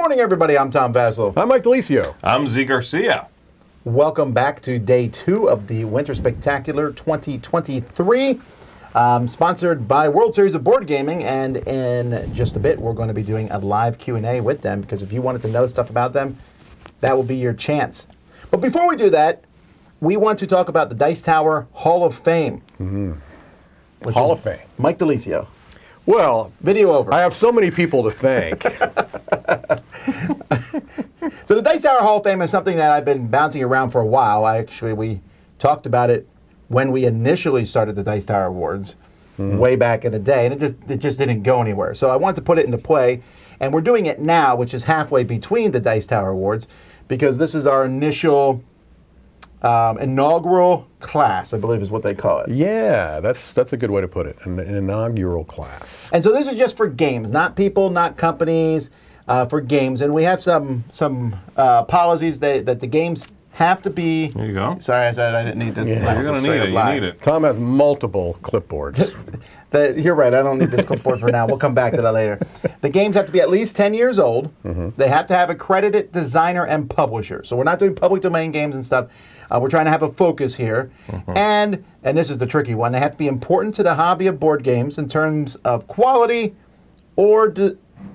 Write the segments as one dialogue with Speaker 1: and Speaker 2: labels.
Speaker 1: morning, everybody. I'm Tom Vasel.
Speaker 2: I'm Mike Delisio.
Speaker 3: I'm Z Garcia.
Speaker 1: Welcome back to day 2 of the Winter Spectacular 2023, sponsored by World Series of Board Gaming. And in just a bit, we're going to be doing a live Q&A with them, because if you wanted to know stuff about them, that will be your chance. But before we do that, we want to talk about the Dice Tower Hall of Fame.
Speaker 2: Mm-hmm. Hall of Fame.
Speaker 1: Mike Delisio.
Speaker 2: Well,
Speaker 1: Video over.
Speaker 2: I have so many people to thank.
Speaker 1: So the Dice Tower Hall of Fame is something that I've been bouncing around for a while. We talked about it when we initially started the Dice Tower Awards way back in the day, and it just didn't go anywhere. So I wanted to put it into play, and we're doing it now, which is halfway between the Dice Tower Awards, because this is our initial inaugural class, I believe is what they call it.
Speaker 2: Yeah, that's a good way to put it, an inaugural class.
Speaker 1: And so this is just for games, not people, not companies, for games. And we have some policies that the games have to be...
Speaker 3: There you go.
Speaker 1: Sorry, I said I didn't need this.
Speaker 3: Yeah, you're going to need it. You need it.
Speaker 2: Tom has multiple clipboards.
Speaker 1: You're right. I don't need this clipboard for now. We'll come back to that later. The games have to be at least 10 years old. Mm-hmm. They have to have accredited designer and publisher. So we're not doing public domain games and stuff. We're trying to have a focus here. Mm-hmm. And this is the tricky one, they have to be important to the hobby of board games in terms of quality or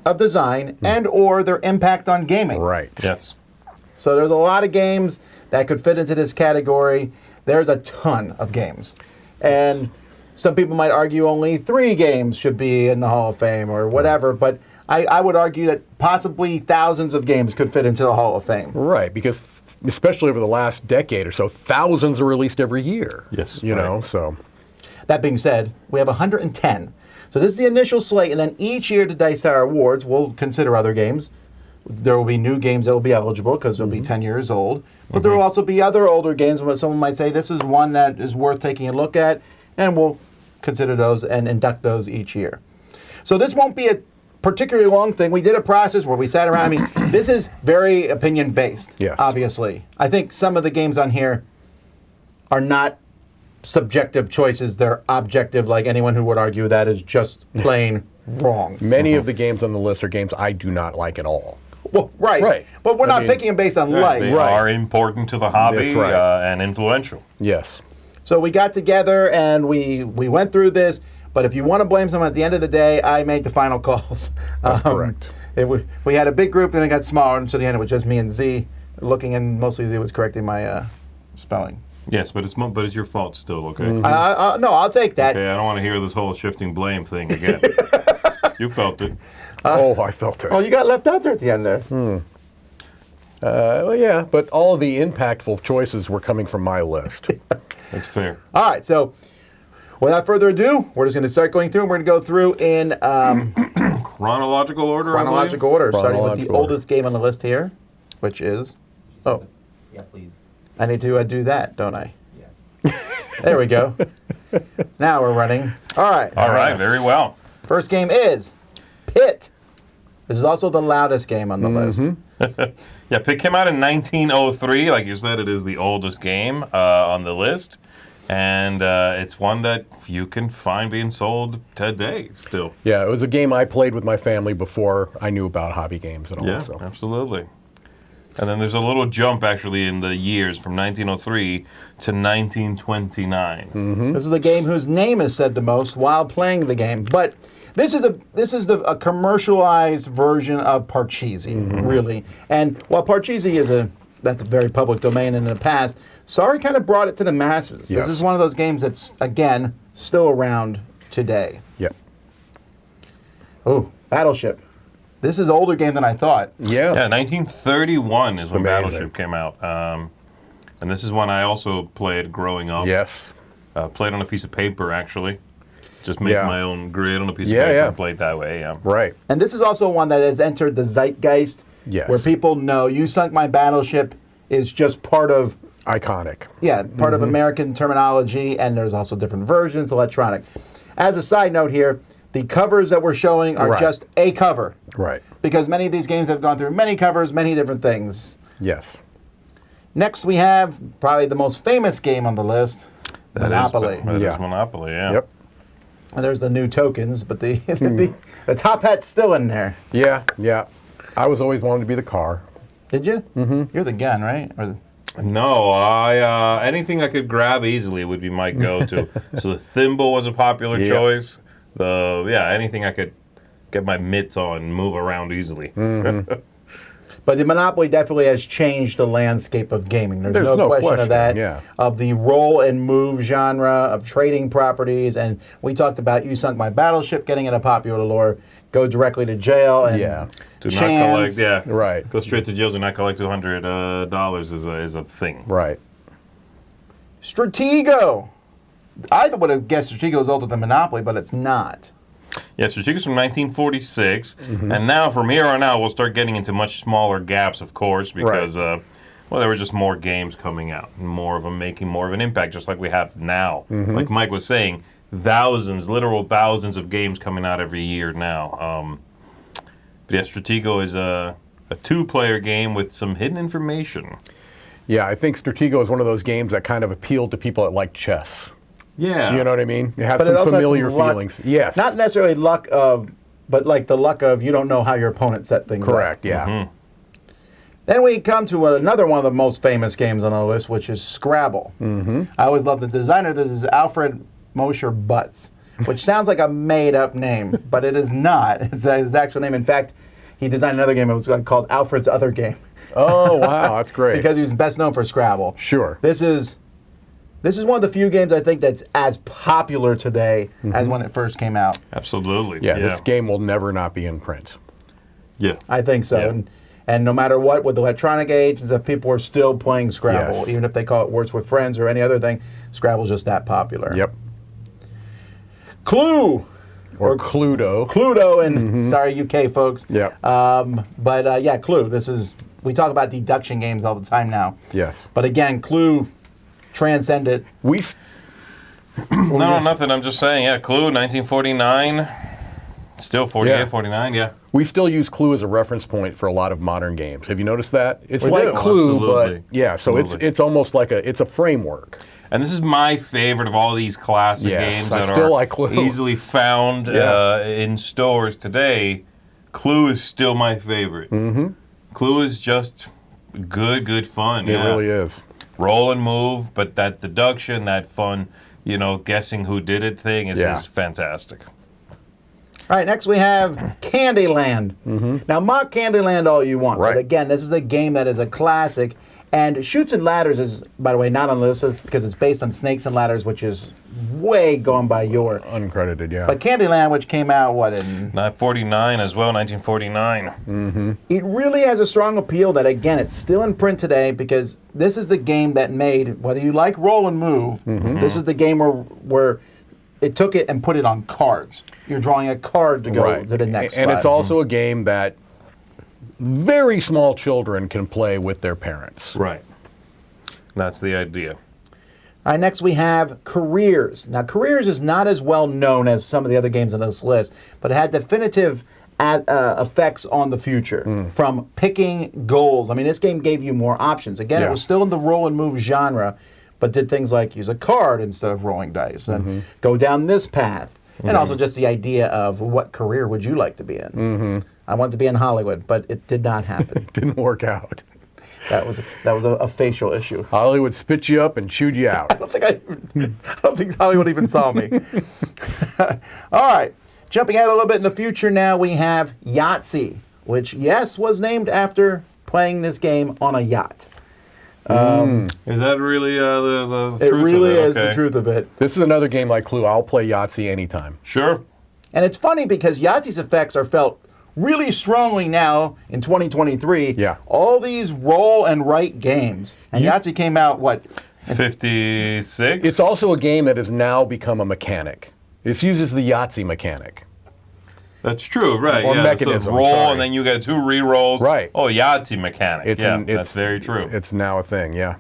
Speaker 1: of design and or their impact on gaming.
Speaker 2: Right.
Speaker 3: Yes.
Speaker 1: So there's a lot of games that could fit into this category. There's a ton of games. And some people might argue only 3 games should be in the Hall of Fame or whatever, but I would argue that possibly thousands of games could fit into the Hall of Fame.
Speaker 2: Right, because especially over the last decade or so, thousands are released every year.
Speaker 3: Yes.
Speaker 2: You know, so.
Speaker 1: That being said, we have 110. So this is the initial slate, and then each year the Dice Tower Awards will consider other games. There will be new games that will be eligible because they'll be 10 years old. But there will also be other older games where someone might say this is one that is worth taking a look at, and we'll consider those and induct those each year. So this won't be a particularly long thing. We did a process where we sat around. I mean, this is very opinion-based,
Speaker 2: yes.
Speaker 1: Obviously. I think some of the games on here are not subjective choices. They're objective, like anyone who would argue that is just plain wrong.
Speaker 2: Many of the games on the list are games I do not like at all.
Speaker 1: Well, right. But we're not picking them based on like.
Speaker 3: They are important to the hobby and influential.
Speaker 2: Yes.
Speaker 1: So we got together and we went through this. But if you want to blame someone at the end of the day, I made the final calls.
Speaker 2: That's correct.
Speaker 1: We had a big group, and it got smaller, and so the end it was just me and Z looking, and mostly Z was correcting my spelling.
Speaker 3: Yes, but it's your fault still, okay?
Speaker 1: Mm-hmm. No, I'll take that.
Speaker 3: Okay, I don't want to hear this whole shifting blame thing again. You felt it.
Speaker 2: I felt it.
Speaker 1: Oh, you got left out there at the end there.
Speaker 2: Well, yeah, but all of the impactful choices were coming from my list.
Speaker 3: That's fair.
Speaker 1: All right, so without further ado, we're just going to start going through, and we're going to go through in
Speaker 3: chronological order.
Speaker 1: Chronological order, starting with the oldest game on the list here, which is... Oh.
Speaker 4: Yeah, please.
Speaker 1: I need to do that, don't I?
Speaker 4: Yes.
Speaker 1: There we go. Now we're running. All right.
Speaker 3: All right, very well.
Speaker 1: First game is Pit. This is also the loudest game on the list.
Speaker 3: Yeah, Pit came out in 1903. Like you said, it is the oldest game on the list. And it's one that you can find being sold today still.
Speaker 2: Yeah, it was a game I played with my family before I knew about hobby games at all.
Speaker 3: Yeah,
Speaker 2: so.
Speaker 3: Absolutely. And then there's a little jump actually in the years from 1903 to 1929.
Speaker 2: Mm-hmm.
Speaker 1: This is the game whose name is said the most while playing the game. But this is a commercialized version of Parcheesi, really. And while Parcheesi that's a very public domain in the past, Sorry kind of brought it to the masses.
Speaker 2: Yes.
Speaker 1: This is one of those games that's, again, still around today.
Speaker 2: Yep.
Speaker 1: Oh, Battleship. This is an older game than I thought.
Speaker 2: Yeah.
Speaker 3: Yeah, 1931 is when
Speaker 2: amazing.
Speaker 3: Battleship came out. And this is one I also played growing up.
Speaker 2: Yes.
Speaker 3: Played on a piece of paper, actually. Just make my own grid on a piece of
Speaker 2: Yeah,
Speaker 3: paper
Speaker 2: yeah.
Speaker 3: and played that way, yeah.
Speaker 2: Right.
Speaker 1: And this is also one that has entered the zeitgeist.
Speaker 2: Yes.
Speaker 1: Where people know You Sunk My Battleship is just part of...
Speaker 2: Iconic.
Speaker 1: Yeah, part of American terminology, and there's also different versions, electronic. As a side note here, the covers that we're showing are
Speaker 2: Right.
Speaker 1: just a cover.
Speaker 2: Right.
Speaker 1: Because many of these games have gone through many covers, many different things.
Speaker 2: Yes.
Speaker 1: Next we have probably the most famous game on the list, Monopoly.
Speaker 3: That
Speaker 2: Yeah.
Speaker 3: is Monopoly, yeah.
Speaker 2: Yep.
Speaker 1: And there's the new tokens, but the top hat's still in there.
Speaker 2: Yeah. Yeah. I was always wanting to be the car.
Speaker 1: Did you? Mm-hmm. You're the gun, right?
Speaker 3: No, I anything I could grab easily would be my go-to. So the thimble was a popular
Speaker 2: Yep.
Speaker 3: choice. Anything I could get my mitts on and move around easily.
Speaker 1: But the Monopoly definitely has changed the landscape of gaming. There's no question of that.
Speaker 2: yeah.
Speaker 1: Of the roll and move genre, of trading properties, and we talked about You Sunk My Battleship getting in a popular lore, go directly to jail, and
Speaker 2: Yeah.
Speaker 3: Do not collect, yeah.
Speaker 2: Right.
Speaker 3: Go straight to jail. Do not collect $200 is a thing.
Speaker 2: Right.
Speaker 1: Stratego. I would have guessed Stratego is older than Monopoly, but it's not.
Speaker 3: Yeah, Stratega's from 1946, and now from here on out, we'll start getting into much smaller gaps, of course, because there were just more games coming out, and more of them making more of an impact, just like we have now. Like Mike was saying, literal thousands of games coming out every year now. But yeah, Stratego is a two-player game with some hidden information.
Speaker 2: Yeah, I think Stratego is one of those games that kind of appealed to people that like chess.
Speaker 3: Yeah.
Speaker 2: You know what I mean? You have
Speaker 1: But it
Speaker 2: some
Speaker 1: also had
Speaker 2: familiar
Speaker 1: some luck.
Speaker 2: feelings. Yes.
Speaker 1: Not necessarily luck of, but like the luck of you don't know how your opponent set things up.
Speaker 2: correct. Yeah.
Speaker 1: Then we come to another one of the most famous games on our list, which is Scrabble. I always love the designer. This is Alfred Mosher Butts, which sounds like a made-up name, but it is not. It's his actual name. In fact, he designed another game. It was called Alfred's Other Game.
Speaker 2: Oh wow, that's great.
Speaker 1: Because he was best known for Scrabble.
Speaker 2: Sure.
Speaker 1: This is one of the few games I think that's as popular today as when it first came out.
Speaker 3: Absolutely.
Speaker 2: Yeah, this game will never not be in print.
Speaker 3: Yeah.
Speaker 1: I think so.
Speaker 3: Yeah.
Speaker 1: And no matter what, with electronic age, and stuff, people are still playing Scrabble.
Speaker 2: Yes.
Speaker 1: Even if they call it Words with Friends or any other thing, Scrabble's just that popular.
Speaker 2: Yep.
Speaker 1: Clue!
Speaker 2: Or Cluedo.
Speaker 1: Cluedo, and sorry, UK folks.
Speaker 2: Yep.
Speaker 1: But Clue. We talk about deduction games all the time now.
Speaker 2: Yes.
Speaker 1: But again, Clue transcended.
Speaker 3: No, nothing. I'm just saying, Clue, 1949. Still 48,
Speaker 2: Yeah.
Speaker 3: 49, yeah.
Speaker 2: We still use Clue as a reference point for a lot of modern games. Have you noticed that? It's
Speaker 1: We
Speaker 2: like
Speaker 1: do.
Speaker 2: Clue,
Speaker 3: Absolutely.
Speaker 2: but yeah, so
Speaker 3: Absolutely.
Speaker 2: it's almost like it's a framework.
Speaker 3: And this is my favorite of all these classic
Speaker 2: Yes,
Speaker 3: games
Speaker 2: I
Speaker 3: that
Speaker 2: still
Speaker 3: are
Speaker 2: like Clue.
Speaker 3: easily found
Speaker 2: Yeah.
Speaker 3: in stores today. Clue is still my favorite. Clue is just good fun.
Speaker 2: It really is.
Speaker 3: Roll and move, but that deduction, that fun, guessing who did it thing is fantastic.
Speaker 1: All right, next we have Candyland. Now, mock Candyland all you want,
Speaker 2: Right.
Speaker 1: but again, this is a game that is a classic. And Chutes and Ladders is, by the way, not on the list because it's based on Snakes and Ladders, which is way gone by your.
Speaker 2: Uncredited, yeah.
Speaker 1: But Candyland, which came out, in...
Speaker 3: 49 as well, 1949.
Speaker 1: It really has a strong appeal that, again, it's still in print today because this is the game that made, whether you like roll and move, this is the game where it took it and put it on cards. You're drawing a card to go to the next
Speaker 2: And
Speaker 1: spot.
Speaker 2: it's also a game that very small children can play with their parents.
Speaker 3: Right. That's the idea.
Speaker 1: All right, next we have Careers. Now, Careers is not as well known as some of the other games on this list, but it had definitive effects on the future from picking goals. I mean, this game gave you more options. Again, it was still in the roll and move genre, but did things like use a card instead of rolling dice and go down this path. And also just the idea of what career would you like to be in? I wanted to be in Hollywood, but it did not happen.
Speaker 2: Didn't work out.
Speaker 1: That was a facial issue.
Speaker 2: Hollywood spit you up and chewed you out.
Speaker 1: I don't think Hollywood even saw me. All right, jumping ahead a little bit in the future now, we have Yahtzee, which, yes, was named after playing this game on a yacht.
Speaker 3: Is that really the truth
Speaker 1: It really
Speaker 3: of it?
Speaker 1: is the truth of it.
Speaker 2: This is another game like Clue. I'll play Yahtzee anytime.
Speaker 3: Sure.
Speaker 1: And it's funny because Yahtzee's effects are felt really strongly now in 2023.
Speaker 2: Yeah.
Speaker 1: All these roll and write games. And Yahtzee came out,
Speaker 3: 56?
Speaker 2: It's also a game that has now become a mechanic. It uses the Yahtzee mechanic.
Speaker 3: That's true, right?
Speaker 2: Or
Speaker 3: So
Speaker 2: mechanism,
Speaker 3: roll,
Speaker 2: sorry.
Speaker 3: and then you get 2 re-rolls.
Speaker 2: Right.
Speaker 3: Oh, Yahtzee mechanic. That's very true.
Speaker 2: It's now a thing, yeah.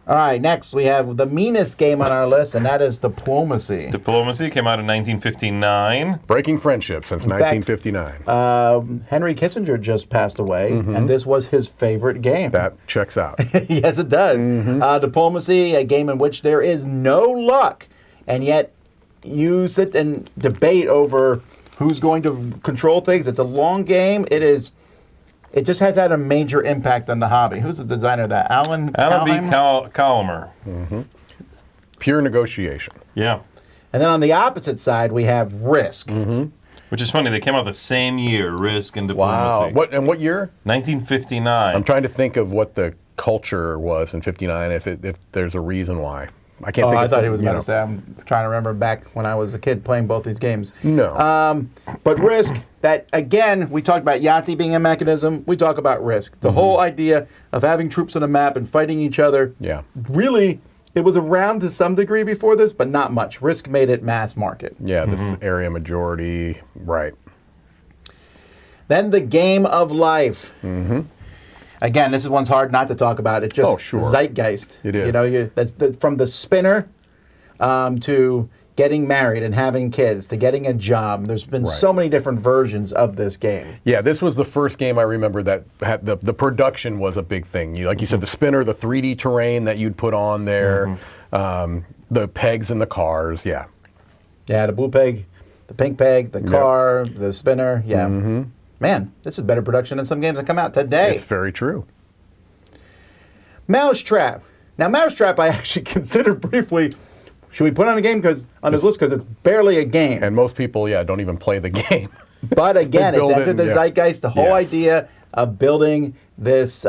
Speaker 1: All right, next we have the meanest game on our list, and that is Diplomacy.
Speaker 3: Diplomacy came out in 1959.
Speaker 2: Breaking friendship since
Speaker 1: fact,
Speaker 2: 1959.
Speaker 1: Henry Kissinger just passed away, and this was his favorite game.
Speaker 2: That checks out.
Speaker 1: Yes, it does. Diplomacy, a game in which there is no luck, and yet you sit and debate over who's going to control things. It's a long game. It is it just has had a major impact on the hobby. Who's the designer of that? Alan
Speaker 3: B.
Speaker 1: Kalheimer?
Speaker 3: Colomer.
Speaker 2: Pure negotiation.
Speaker 3: Yeah.
Speaker 1: And then on the opposite side, we have Risk.
Speaker 3: Which is funny. They came out the same year, Risk and
Speaker 2: Wow.
Speaker 3: Diplomacy.
Speaker 2: What year?
Speaker 3: 1959.
Speaker 2: I'm trying to think of what the culture was in '59. If there's a reason why. I can't think.
Speaker 1: I
Speaker 2: of
Speaker 1: thought he was
Speaker 2: you
Speaker 1: going
Speaker 2: know.
Speaker 1: to say. I'm trying to remember back when I was a kid playing both these games.
Speaker 2: No.
Speaker 1: But Risk, that again, we talked about Yahtzee being a mechanism. We talk about Risk. The whole idea of having troops on a map and fighting each other.
Speaker 2: Yeah.
Speaker 1: Really, it was around to some degree before this, but not much. Risk made it mass market.
Speaker 2: Yeah. This is area majority. Right.
Speaker 1: Then the Game of Life. Again, this is one's hard not to talk about. It's just
Speaker 2: sure.
Speaker 1: zeitgeist.
Speaker 2: It is.
Speaker 1: You know, from the spinner to getting married and having kids to getting a job. There's been so many different versions of this game.
Speaker 2: Yeah, this was the first game I remember that had the production was a big thing. Like you said, the spinner, the 3D terrain that you'd put on there, the pegs in the cars. Yeah.
Speaker 1: Yeah, the blue peg, the pink peg, the car, the spinner. Yeah. Man, this is better production than some games that come out today.
Speaker 2: It's very true.
Speaker 1: Mousetrap. Now, Mousetrap, I actually considered briefly, should we put on a game on this list because it's barely a game.
Speaker 2: And most people, don't even play the game.
Speaker 1: But again,
Speaker 2: They
Speaker 1: it's
Speaker 2: build it
Speaker 1: entered the
Speaker 2: and-
Speaker 1: zeitgeist. The whole
Speaker 2: Yes.
Speaker 1: idea of building this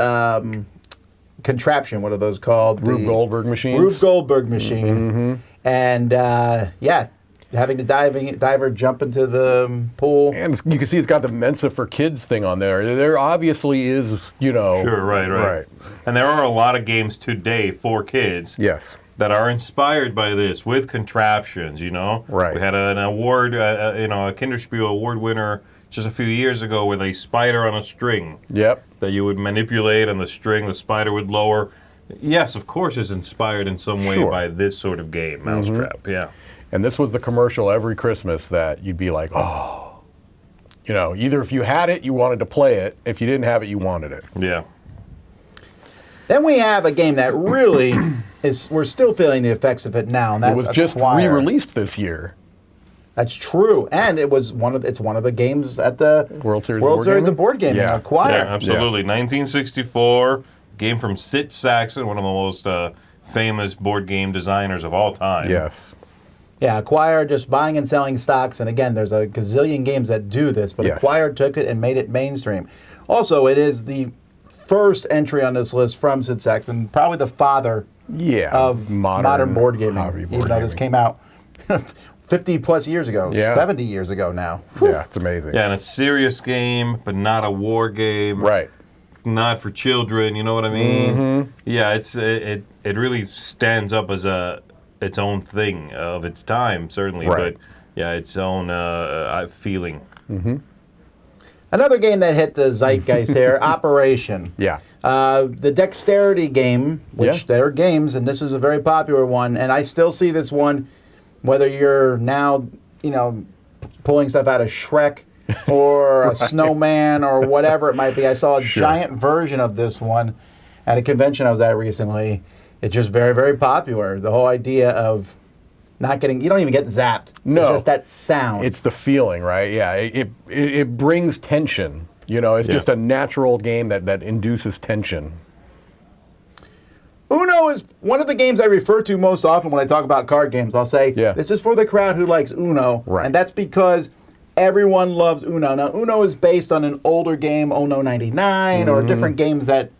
Speaker 1: contraption. What are those called?
Speaker 2: Rube Goldberg machines.
Speaker 1: Rube Goldberg machine. And having the diver jump into the pool.
Speaker 2: And you can see it's got the Mensa for Kids thing on there. There obviously is,
Speaker 3: Sure, right. And there are a lot of games today for kids
Speaker 2: Yes.
Speaker 3: that are inspired by this with contraptions,
Speaker 2: Right.
Speaker 3: We had an award, a Kinderspiel award winner just a few years ago with a spider on a string
Speaker 2: Yep.
Speaker 3: that you would manipulate on the string, the spider would lower. Yes, of course, is inspired in some way
Speaker 2: Sure.
Speaker 3: by this sort of game, Mousetrap, yeah.
Speaker 2: And this was the commercial every Christmas that you'd be like, oh. Either if you had it, you wanted to play it. If you didn't have it, you wanted it.
Speaker 3: Yeah.
Speaker 1: Then we have a game that really we're still feeling the effects of it now, and
Speaker 2: It
Speaker 1: that's
Speaker 2: was just
Speaker 1: Hagmaier.
Speaker 2: re-released this year.
Speaker 1: That's true, and it's one of the games at the
Speaker 2: World Series
Speaker 1: of Board Gaming.
Speaker 2: Yeah.
Speaker 1: Hagmaier.
Speaker 3: Yeah, absolutely. 1964, game from Sid Saxon, one of the most famous board game designers of all time.
Speaker 2: Yes.
Speaker 1: Yeah, Hagmaier just buying and selling stocks, and again, there's a gazillion games that do this, but
Speaker 2: Yes.
Speaker 1: Hagmaier took it and made it mainstream. Also, it is the first entry on this list from Sid Saxon, probably the father of modern board gaming,
Speaker 2: hobby board
Speaker 1: even though this
Speaker 2: gaming.
Speaker 1: came out 50 plus years ago,
Speaker 2: Yeah.
Speaker 1: 70 years ago now.
Speaker 2: Yeah, it's amazing.
Speaker 3: Yeah, and a serious game, but not a war game.
Speaker 2: Right.
Speaker 3: Not for children, you know what I mean? Yeah, it really stands up as its own thing of its time, certainly.
Speaker 2: Right.
Speaker 3: But yeah, its own feeling.
Speaker 1: Another game that hit the zeitgeist there, Operation.
Speaker 2: Yeah.
Speaker 1: The dexterity game, which
Speaker 2: Yeah.
Speaker 1: they're games, and this is a very popular one, and I still see this one, whether you're now, pulling stuff out of Shrek or a snowman or whatever it might be. I saw a giant version of this one at a convention I was at recently. It's just very, very popular. The whole idea of not getting, you don't even get zapped.
Speaker 2: No.
Speaker 1: It's just that sound.
Speaker 2: It's the feeling, right? Yeah. It brings tension. It's just a natural game that induces tension.
Speaker 1: Uno is one of the games I refer to most often when I talk about card games. I'll say, this is for the crowd who likes Uno.
Speaker 2: Right.
Speaker 1: And that's because everyone loves Uno. Now, Uno is based on an older game, Uno 99, or different games that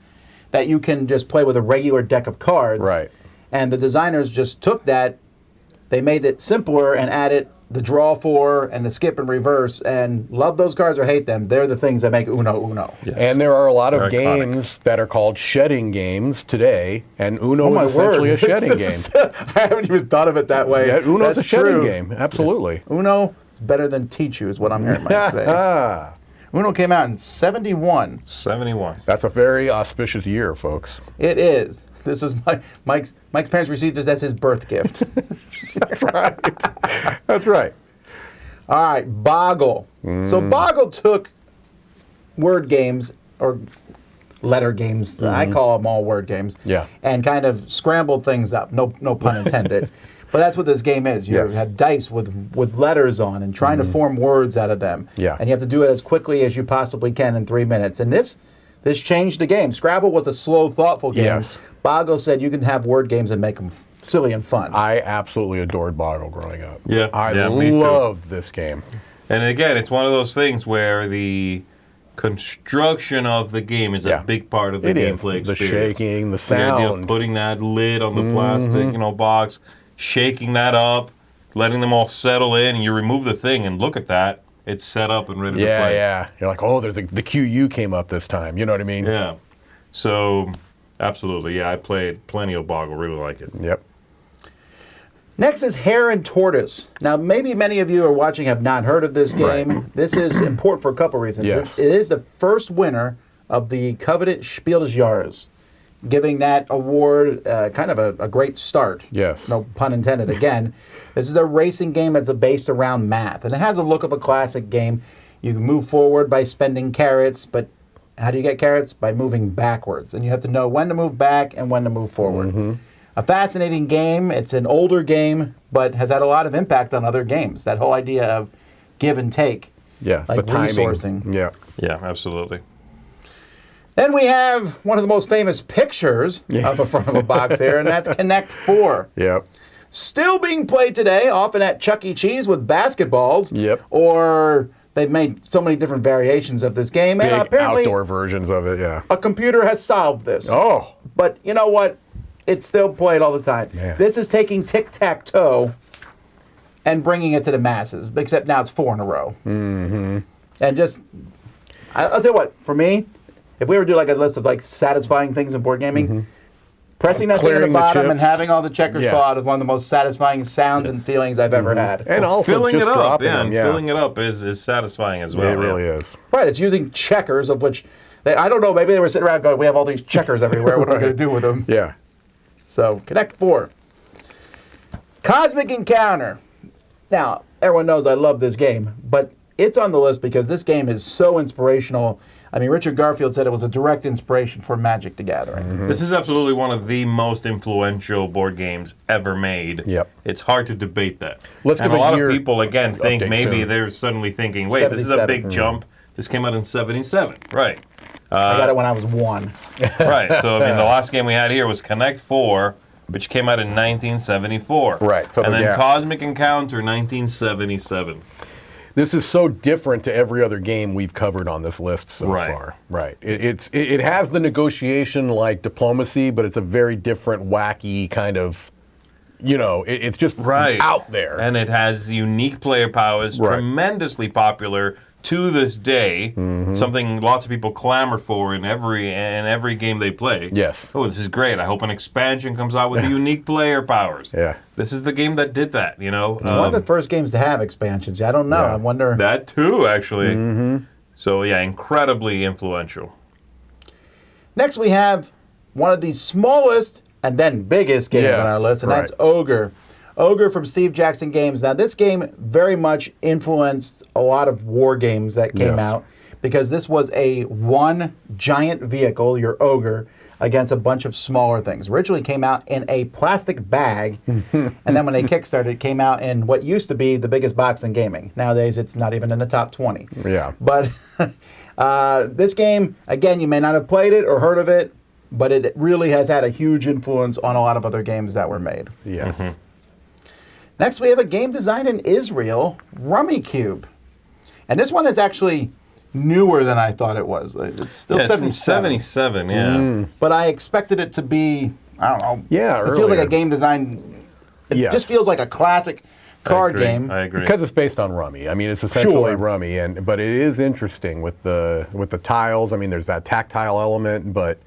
Speaker 1: you can just play with a regular deck of cards.
Speaker 2: Right.
Speaker 1: And the designers just took that, they made it simpler and added the draw for and the skip and reverse, and love those cards or hate them. They're the things that make Uno.
Speaker 3: Yes.
Speaker 2: And there are a lot of
Speaker 3: They're iconic.
Speaker 2: games that are called shedding games today, and Uno is essentially a shedding game.
Speaker 1: I haven't even thought of it that way.
Speaker 2: Yeah, Uno's
Speaker 1: That's
Speaker 2: a shedding
Speaker 1: true.
Speaker 2: game. Absolutely.
Speaker 1: Uno is better than Tichu, is what I'm hearing Mike say. Uno came out in 71.
Speaker 3: 71.
Speaker 2: That's a very auspicious year, folks.
Speaker 1: It is. This is Mike's parents received this as his birth gift.
Speaker 2: That's right. That's right.
Speaker 1: All right, Boggle. So Boggle took word games or letter games. I call them all word games.
Speaker 2: Yeah.
Speaker 1: And kind of scrambled things up. No pun intended. But that's what this game is. You
Speaker 2: Yes.
Speaker 1: have dice with letters on and trying to form words out of them.
Speaker 2: Yeah.
Speaker 1: And you have to do it as quickly as you possibly can in 3 minutes. And this, this changed the game. Scrabble was a slow, thoughtful game.
Speaker 2: Yes.
Speaker 1: Boggle said you can have word games and make them silly and fun.
Speaker 2: I absolutely adored Boggle growing up.
Speaker 3: Yeah.
Speaker 2: I
Speaker 3: Yeah, me too.
Speaker 2: loved this game.
Speaker 3: And again, it's one of those things where the construction of the game is
Speaker 2: Yeah.
Speaker 3: a big part of the
Speaker 2: It is.
Speaker 3: gameplay
Speaker 2: The
Speaker 3: experience.
Speaker 2: shaking, the
Speaker 3: The idea of
Speaker 2: sound.
Speaker 3: putting that lid on the plastic, box, shaking that up, letting them all settle in, and you remove the thing, and look at that. It's set up and ready to
Speaker 2: Yeah,
Speaker 3: play.
Speaker 2: yeah. You're like, oh, there's the QU came up this time. You know what I mean?
Speaker 3: Yeah. So, absolutely. Yeah, I played plenty of Boggle. Really like it.
Speaker 2: Yep.
Speaker 1: Next is Hare and Tortoise. Now, maybe many of you are watching have not heard of this game. This is important for a couple reasons.
Speaker 2: Yes.
Speaker 1: It is the first winner of the coveted Spiel des Jahres, giving that award kind of a great start.
Speaker 2: Yes.
Speaker 1: No pun intended again. This is a racing game that's based around math, and it has a look of a classic game. You can move forward by spending carrots, but how do you get carrots? By moving backwards, and you have to know when to move back and when to move forward. A fascinating game. It's an older game, but has had a lot of impact on other games. That whole idea of give and take,
Speaker 2: Yeah.
Speaker 1: like
Speaker 2: the timing.
Speaker 1: resourcing.
Speaker 2: Yeah.
Speaker 3: Yeah, absolutely.
Speaker 1: Then we have one of the most famous pictures of the front of a box here, and that's Connect 4.
Speaker 2: Yep.
Speaker 1: Still being played today, often at Chuck E. Cheese with basketballs.
Speaker 2: Yep.
Speaker 1: Or they've made so many different variations of this game.
Speaker 2: Big
Speaker 1: And apparently
Speaker 2: outdoor versions of it, yeah.
Speaker 1: a computer has solved this.
Speaker 2: Oh.
Speaker 1: But you know what? It's still played all the time.
Speaker 2: Man.
Speaker 1: This is taking tic-tac-toe and bringing it to the masses, except now it's 4 in a row. Mm-hmm. And just, I'll tell you what, for me, if we were to do like a list of like satisfying things in board gaming, pressing that thing at the
Speaker 2: Clearing the
Speaker 1: bottom and
Speaker 2: chips.
Speaker 1: having all the checkers
Speaker 2: Yeah.
Speaker 1: fall out is one of the most satisfying sounds and feelings I've ever had.
Speaker 2: And also
Speaker 3: Filling
Speaker 2: just
Speaker 3: it up,
Speaker 2: dropping
Speaker 3: yeah,
Speaker 2: them,
Speaker 3: and
Speaker 2: yeah.
Speaker 3: filling it up is satisfying as well.
Speaker 2: It really
Speaker 3: yeah.
Speaker 2: is.
Speaker 1: Right, it's using checkers, of which, I don't know, maybe they were sitting around going, we have all these checkers everywhere, what are we going to do with them?
Speaker 2: Yeah.
Speaker 1: So, Connect 4. Cosmic Encounter. Now, everyone knows I love this game, but it's on the list because this game is so inspirational. I mean, Richard Garfield said it was a direct inspiration for Magic the Gathering.
Speaker 3: This is absolutely one of the most influential board games ever made.
Speaker 2: Yep.
Speaker 3: It's hard to debate that.
Speaker 2: Let's
Speaker 3: and
Speaker 2: give
Speaker 3: a
Speaker 2: a
Speaker 3: lot
Speaker 2: year
Speaker 3: of people, again, think
Speaker 2: update
Speaker 3: maybe
Speaker 2: soon.
Speaker 3: they're suddenly thinking, wait, this is a
Speaker 1: 77.
Speaker 3: big jump. This came out in 77. Right.
Speaker 1: I got it when I was 1.
Speaker 3: Right. So, I mean, the last game we had here was Connect 4, which came out in 1974.
Speaker 2: Right, so
Speaker 3: and then
Speaker 2: yeah.
Speaker 3: Cosmic Encounter, 1977.
Speaker 2: This is so different to every other game we've covered on this list so
Speaker 3: Right.
Speaker 2: far. Right. It has the negotiation like diplomacy, but it's a very different, wacky kind of, it's just
Speaker 3: Right.
Speaker 2: out there.
Speaker 3: And it has unique player powers,
Speaker 2: Right.
Speaker 3: tremendously popular to this day. Something lots of people clamor for in every game they play.
Speaker 2: Yes.
Speaker 3: Oh, this is great. I hope an expansion comes out with unique player powers.
Speaker 2: Yeah.
Speaker 3: This is the game that did that,
Speaker 1: It's one of the first games to have expansions. I don't know.
Speaker 2: Yeah.
Speaker 1: I wonder.
Speaker 3: That too, actually. So, yeah, incredibly influential.
Speaker 1: Next, we have one of the smallest and then biggest games
Speaker 2: Yeah,
Speaker 1: on our list, and
Speaker 2: right.
Speaker 1: that's Ogre. Ogre from Steve Jackson Games. Now, this game very much influenced a lot of war games that came
Speaker 2: Yes.
Speaker 1: out because this was a one giant vehicle, your Ogre, against a bunch of smaller things. Originally came out in a plastic bag, and then when they kickstarted, it came out in what used to be the biggest box in gaming. Nowadays, it's not even in the top 20.
Speaker 2: Yeah.
Speaker 1: But this game, again, you may not have played it or heard of it, but it really has had a huge influence on a lot of other games that were made.
Speaker 2: Yes.
Speaker 1: Next, we have a game designed in Israel, Rummy Cube. And this one is actually newer than I thought it was. It's still
Speaker 3: Yeah, it's from
Speaker 1: 77.
Speaker 3: 77, yeah.
Speaker 1: But I expected it to be, I don't know.
Speaker 2: Yeah,
Speaker 1: It feels like
Speaker 2: earlier.
Speaker 1: a game design. It
Speaker 2: Yes.
Speaker 1: just feels like a classic card
Speaker 3: I agree.
Speaker 1: game.
Speaker 3: I agree.
Speaker 2: Because it's based on Rummy. I mean, it's essentially
Speaker 1: Sure.
Speaker 2: Rummy, but it is interesting with the tiles. I mean, there's that tactile element, but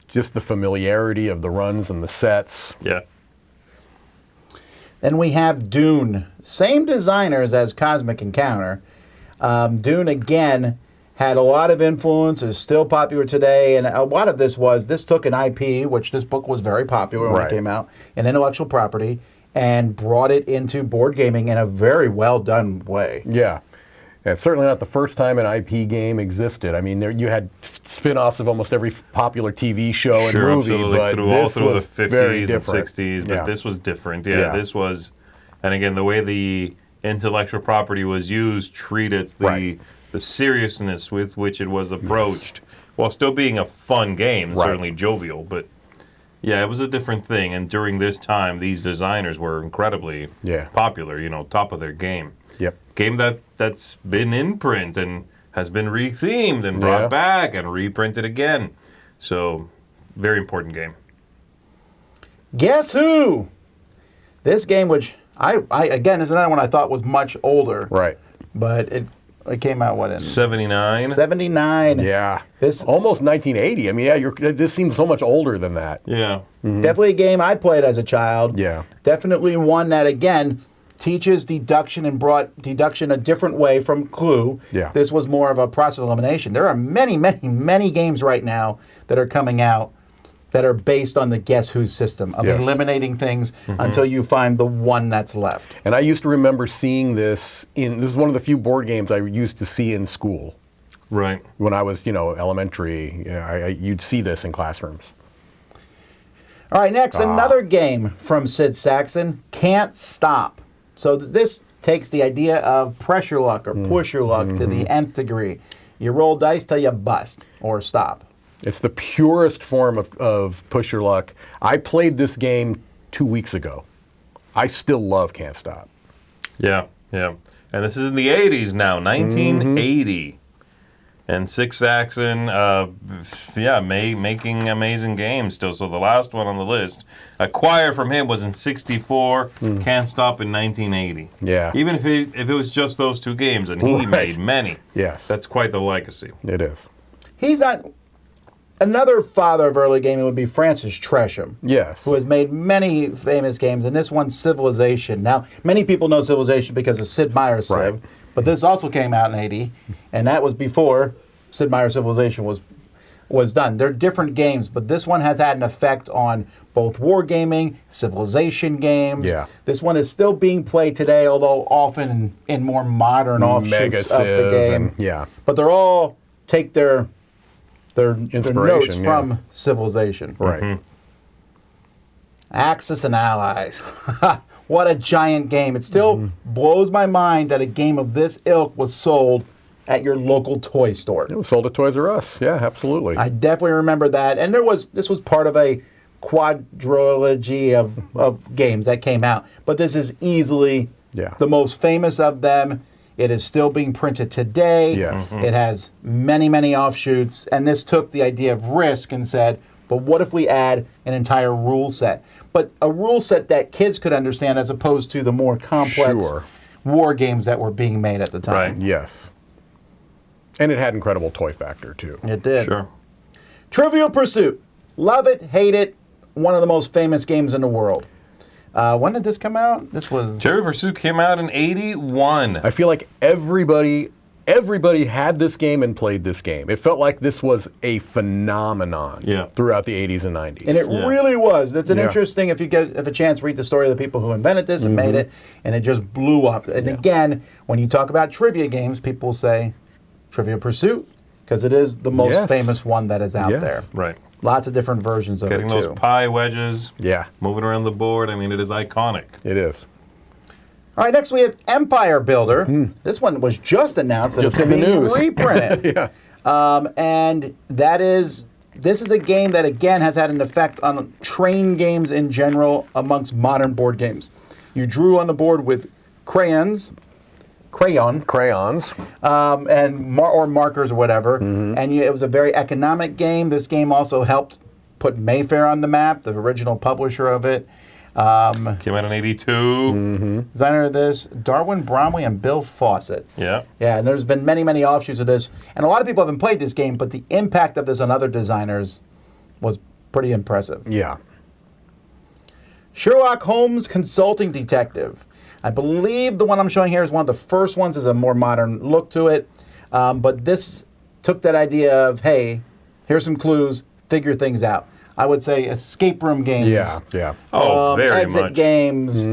Speaker 2: just the familiarity of the runs and the sets.
Speaker 3: Yeah.
Speaker 1: Then we have Dune. Same designers as Cosmic Encounter. Dune, again, had a lot of influence, is still popular today, and a lot of this took an IP, which this book was very popular when
Speaker 2: Right.
Speaker 1: it came out, an intellectual property, and brought it into board gaming in a very well done way.
Speaker 2: Yeah. And it's certainly not the first time an IP game existed. I mean, you had spin-offs of almost every popular TV show and
Speaker 3: Sure,
Speaker 2: movie,
Speaker 3: absolutely.
Speaker 2: but
Speaker 3: All
Speaker 2: this
Speaker 3: through the
Speaker 2: was very
Speaker 3: 50s and
Speaker 2: different.
Speaker 3: 60s, but
Speaker 2: Yeah.
Speaker 3: this was different.
Speaker 2: Yeah.
Speaker 3: This was, and again, the way the intellectual property was used treated
Speaker 2: Right.
Speaker 3: the seriousness with which it was approached while still being a fun game,
Speaker 2: Right.
Speaker 3: certainly jovial, but yeah, it was a different thing. And during this time, these designers were incredibly popular, top of their game.
Speaker 2: Yep.
Speaker 3: Game that's been in print and has been rethemed and brought back and reprinted again. So, very important game.
Speaker 1: Guess who? This game, which I again is another one I thought was much older.
Speaker 2: Right.
Speaker 1: But it came out in
Speaker 3: 79.
Speaker 1: 79.
Speaker 2: Yeah.
Speaker 1: This
Speaker 2: Almost 1980. I mean, yeah, this seems so much older than that.
Speaker 3: Yeah.
Speaker 1: definitely a game I played as a child.
Speaker 2: Yeah.
Speaker 1: Definitely one that again teaches deduction and brought deduction a different way from Clue.
Speaker 2: Yeah.
Speaker 1: This was more of a process of elimination. There are many, many, many games right now that are coming out that are based on the Guess Who system of eliminating things until you find the one that's left.
Speaker 2: And I used to remember seeing this this is one of the few board games I used to see in school.
Speaker 3: Right.
Speaker 2: When I was, elementary, you'd see this in classrooms.
Speaker 1: All right, next, another game from Sid Saxon, Can't Stop. So this takes the idea of pressure luck or push your luck to the nth degree. You roll dice till you bust or stop.
Speaker 2: It's the purest form of push your luck. I played this game 2 weeks ago. I still love Can't Stop.
Speaker 3: Yeah, yeah. And this is in the 80s now, 1980. And Six Saxon, making amazing games still. So the last one on the list, acquired from him, was in 64, Can't Stop in 1980.
Speaker 2: Yeah.
Speaker 3: Even if it was just those two games, and he made many.
Speaker 2: Yes.
Speaker 3: That's quite the legacy.
Speaker 2: It is.
Speaker 1: He's not... Another father of early gaming would be Francis Tresham.
Speaker 2: Yes.
Speaker 1: Who has made many famous games, and this one, Civilization. Now, many people know Civilization because of Sid Meier's Civ,
Speaker 2: Right.
Speaker 1: but this also came out in 80, and that was before Sid Meier's Civilization was done. They're different games, but this one has had an effect on both wargaming, Civilization games.
Speaker 2: Yeah.
Speaker 1: This one is still being played today, although often in more modern offshoots of the game.
Speaker 2: Yeah.
Speaker 1: But they're all take their notes
Speaker 2: Inspiration,
Speaker 1: from Civilization.
Speaker 2: Right.
Speaker 1: Axis and Allies. What a giant game. It still blows my mind that a game of this ilk was sold at your local toy store.
Speaker 2: It was sold at Toys R Us. Yeah, absolutely.
Speaker 1: I definitely remember that. And this was part of a quadrilogy of games that came out. But this is easily the most famous of them. It is still being printed today.
Speaker 2: Yes.
Speaker 1: It has many, many offshoots. And this took the idea of Risk and said, but what if we add an entire rule set? But a rule set that kids could understand as opposed to the more complex war games that were being made at the time.
Speaker 3: Right.
Speaker 2: Yes. And it had incredible toy factor, too.
Speaker 1: It did.
Speaker 3: Sure.
Speaker 1: Trivial Pursuit. Love it, hate it. One of the most famous games in the world. When did this come out? This was...
Speaker 3: Trivial Pursuit came out in 81.
Speaker 2: I feel like everybody had this game and played this game. It felt like this was a phenomenon throughout the 80s and 90s.
Speaker 1: And it really was. That's an interesting, if you get a chance, read the story of the people who invented this and made it, and it just blew up. And again, when you talk about trivia games, people say Trivial Pursuit, because it is the most famous one that is out there.
Speaker 3: Right.
Speaker 1: Lots of different versions of
Speaker 3: Getting
Speaker 1: it, too.
Speaker 3: those pie wedges.
Speaker 2: Yeah.
Speaker 3: Moving around the board. I mean, it is iconic.
Speaker 2: It is.
Speaker 1: All right, next we have Empire Builder. This one was just announced that
Speaker 2: Just
Speaker 1: it's
Speaker 2: in the
Speaker 1: being
Speaker 2: news.
Speaker 1: reprinted. And this is a game that, again, has had an effect on train games in general amongst modern board games. You drew on the board with crayons, and or markers or whatever, and it was a very economic game. This game also helped put Mayfair on the map, the original publisher of it.
Speaker 3: Came out in 82.
Speaker 1: Designer of this, Darwin Bromley and Bill Fawcett.
Speaker 3: Yeah.
Speaker 1: Yeah, and there's been many, many offshoots of this. And a lot of people haven't played this game, but the impact of this on other designers was pretty impressive.
Speaker 2: Yeah.
Speaker 1: Sherlock Holmes Consulting Detective. I believe the one I'm showing here is one of the first ones, is a more modern look to it. But this took that idea of, hey, here's some clues, figure things out. I would say escape room games.
Speaker 2: Yeah.
Speaker 3: Oh, very
Speaker 1: exit
Speaker 3: much.
Speaker 1: games,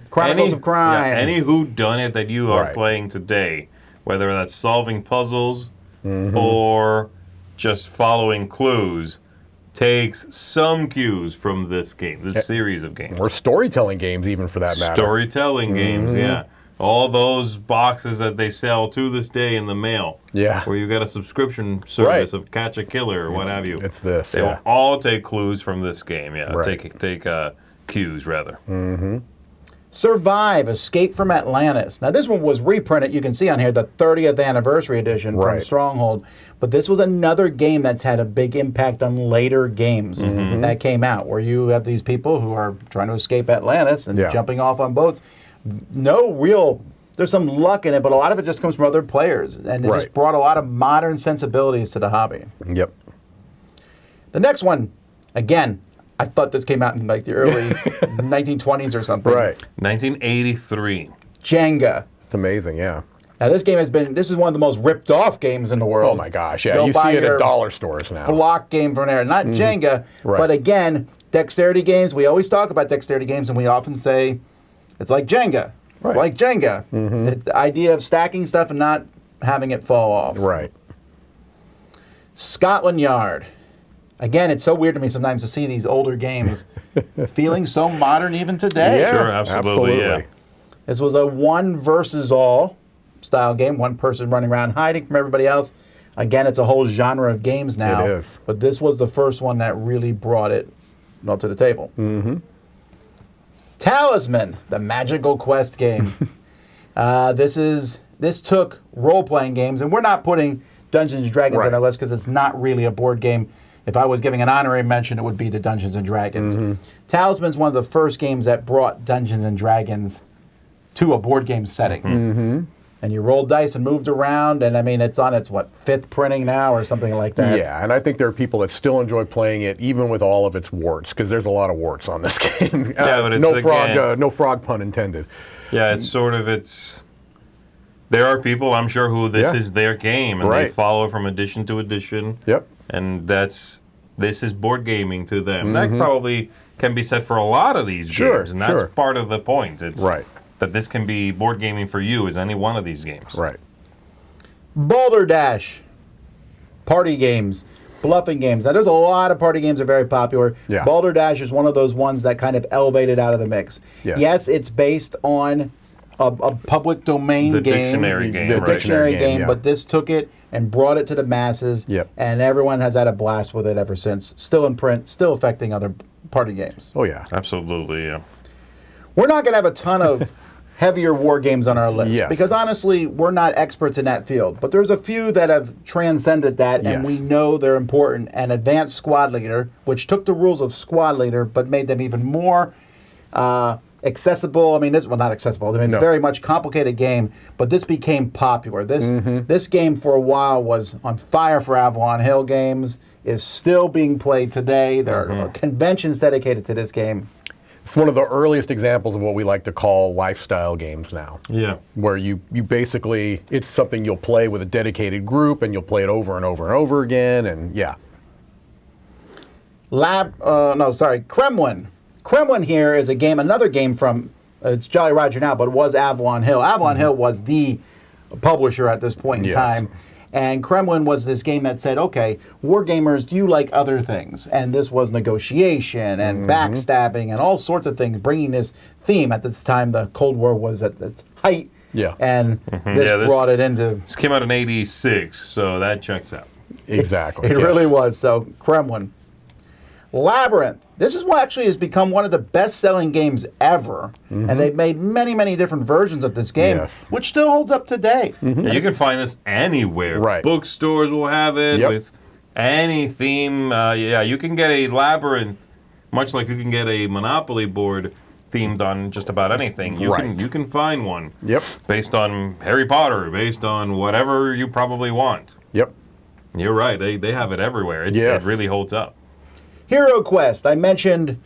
Speaker 1: Chronicles of Crime.
Speaker 3: Any whodunit that you are playing today, whether that's solving puzzles or just following clues, takes some cues from this game, this series of games.
Speaker 2: Or storytelling games, even for that matter.
Speaker 3: Storytelling games, yeah. all those boxes that they sell to this day in the mail.
Speaker 2: Yeah.
Speaker 3: Where you get a subscription service
Speaker 2: Right.
Speaker 3: of Catch a Killer or what have you.
Speaker 2: It's this,
Speaker 3: They
Speaker 2: yeah.
Speaker 3: will all take clues from this game. Yeah.
Speaker 2: Right.
Speaker 3: Take cues rather.
Speaker 1: Survive, Escape from Atlantis. Now, this one was reprinted. You can see on here the 30th anniversary edition from
Speaker 2: Right.
Speaker 1: Stronghold. But this was another game that's had a big impact on later games that came out, where you have these people who are trying to escape Atlantis and
Speaker 2: Yeah.
Speaker 1: jumping off on boats. There's some luck in it, but a lot of it just comes from other players. And it just
Speaker 2: Right.
Speaker 1: brought a lot of modern sensibilities to the hobby.
Speaker 2: Yep.
Speaker 1: The next one, again, I thought this came out in like the early 1920s or something.
Speaker 2: Right.
Speaker 3: 1983.
Speaker 1: Jenga.
Speaker 2: It's amazing, yeah.
Speaker 1: Now, this is one of the most ripped off games in the world.
Speaker 2: Oh my gosh, yeah.
Speaker 1: Go
Speaker 2: You
Speaker 1: buy
Speaker 2: see it
Speaker 1: your
Speaker 2: at dollar stores now.
Speaker 1: block game from there. Not Jenga,
Speaker 2: Right.
Speaker 1: but again, dexterity games. We always talk about dexterity games, and we often say it's like Jenga.
Speaker 2: Right.
Speaker 1: Like Jenga. The idea of stacking stuff and not having it fall off.
Speaker 2: Right.
Speaker 1: Scotland Yard. Again, it's so weird to me sometimes to see these older games feeling so modern even today.
Speaker 2: Yeah,
Speaker 3: Sure, absolutely, yeah.
Speaker 1: This was a one versus all style game, one person running around hiding from everybody else. Again, it's a whole genre of games now.
Speaker 2: It is.
Speaker 1: But this was the first one that really brought it to the table. Talisman, the Magical Quest game. This took role-playing games, and we're not putting Dungeons and Dragons
Speaker 2: Right.
Speaker 1: on our list because it's not really a board game. If I was giving an honorary mention, it would be to Dungeons and Dragons. Talisman's one of the first games that brought Dungeons and Dragons to a board game setting. And you rolled dice and moved around, and I mean, it's on its, fifth printing now or something like that.
Speaker 2: Yeah, and I think there are people that still enjoy playing it, even with all of its warts, because there's a lot of warts on this game.
Speaker 3: Yeah, but it's
Speaker 2: no frog pun intended.
Speaker 3: Yeah, there are people, I'm sure, who this
Speaker 2: Yeah.
Speaker 3: is their game, and they
Speaker 2: Right.
Speaker 3: follow from edition to edition.
Speaker 2: Yep.
Speaker 3: And this is board gaming to them. That probably can be said for a lot of these games, and that's
Speaker 2: sure.
Speaker 3: part of the point. It's
Speaker 2: Right.
Speaker 3: that this can be board gaming for you as any one of these games.
Speaker 2: Right.
Speaker 1: Boulder Dash, party games, bluffing games. Now, there's a lot of party games that are very popular.
Speaker 2: Yeah.
Speaker 1: Boulder Dash is one of those ones that kind of elevated out of the mix.
Speaker 2: Yes.
Speaker 1: It's based on a public domain
Speaker 3: The
Speaker 1: game.
Speaker 3: dictionary game,
Speaker 1: The
Speaker 3: right.
Speaker 1: dictionary game,
Speaker 2: yeah.
Speaker 1: but this took it and brought it to the masses.
Speaker 2: Yep.
Speaker 1: And everyone has had a blast with it ever since. Still in print, still affecting other party games.
Speaker 2: Oh, yeah.
Speaker 3: Absolutely, yeah.
Speaker 1: We're not going to have a ton of heavier war games on our list
Speaker 2: Yes.
Speaker 1: because honestly, we're not experts in that field. But there's a few that have transcended that, and
Speaker 2: Yes.
Speaker 1: we know they're important. And Advanced Squad Leader, which took the rules of Squad Leader but made them even more accessible. I mean, not accessible. I mean, it's
Speaker 2: No.
Speaker 1: a very much complicated game, but this became popular. This game for a while was on fire for Avalon Hill Games. Is still being played today. There are conventions dedicated to this game.
Speaker 2: It's one of the earliest examples of what we like to call lifestyle games now.
Speaker 3: Yeah.
Speaker 2: Where you basically, it's something you'll play with a dedicated group and you'll play it over and over and over again, and yeah.
Speaker 1: Kremlin. Kremlin here is another game from, it's Jolly Roger now, but it was Avalon Hill. Avalon Hill was the publisher at this point in
Speaker 2: Yes.
Speaker 1: time. And Kremlin was this game that said, okay, war gamers, do you like other things? And this was negotiation and backstabbing and all sorts of things, bringing this theme. At this time, the Cold War was at its height.
Speaker 2: Yeah.
Speaker 1: And this
Speaker 3: Yeah,
Speaker 1: brought it into,
Speaker 3: This came out in 86, so that checks out.
Speaker 2: Exactly.
Speaker 1: it
Speaker 2: yes.
Speaker 1: really was. So, Kremlin. Labyrinth. This is what actually has become one of the best-selling games ever, and they've made many, many different versions of this game,
Speaker 2: Yes.
Speaker 1: which still holds up today.
Speaker 3: Yeah, you can find this anywhere.
Speaker 2: Right.
Speaker 3: Bookstores will have it
Speaker 2: Yep.
Speaker 3: with any theme. Yeah, you can get a Labyrinth, much like you can get a Monopoly board themed on just about anything. You
Speaker 2: Right.
Speaker 3: can find one.
Speaker 2: Yep.
Speaker 3: Based on Harry Potter, based on whatever you probably want.
Speaker 2: Yep.
Speaker 3: You're right. They have it everywhere.
Speaker 2: Yes.
Speaker 3: It really holds up.
Speaker 1: Hero Quest. I mentioned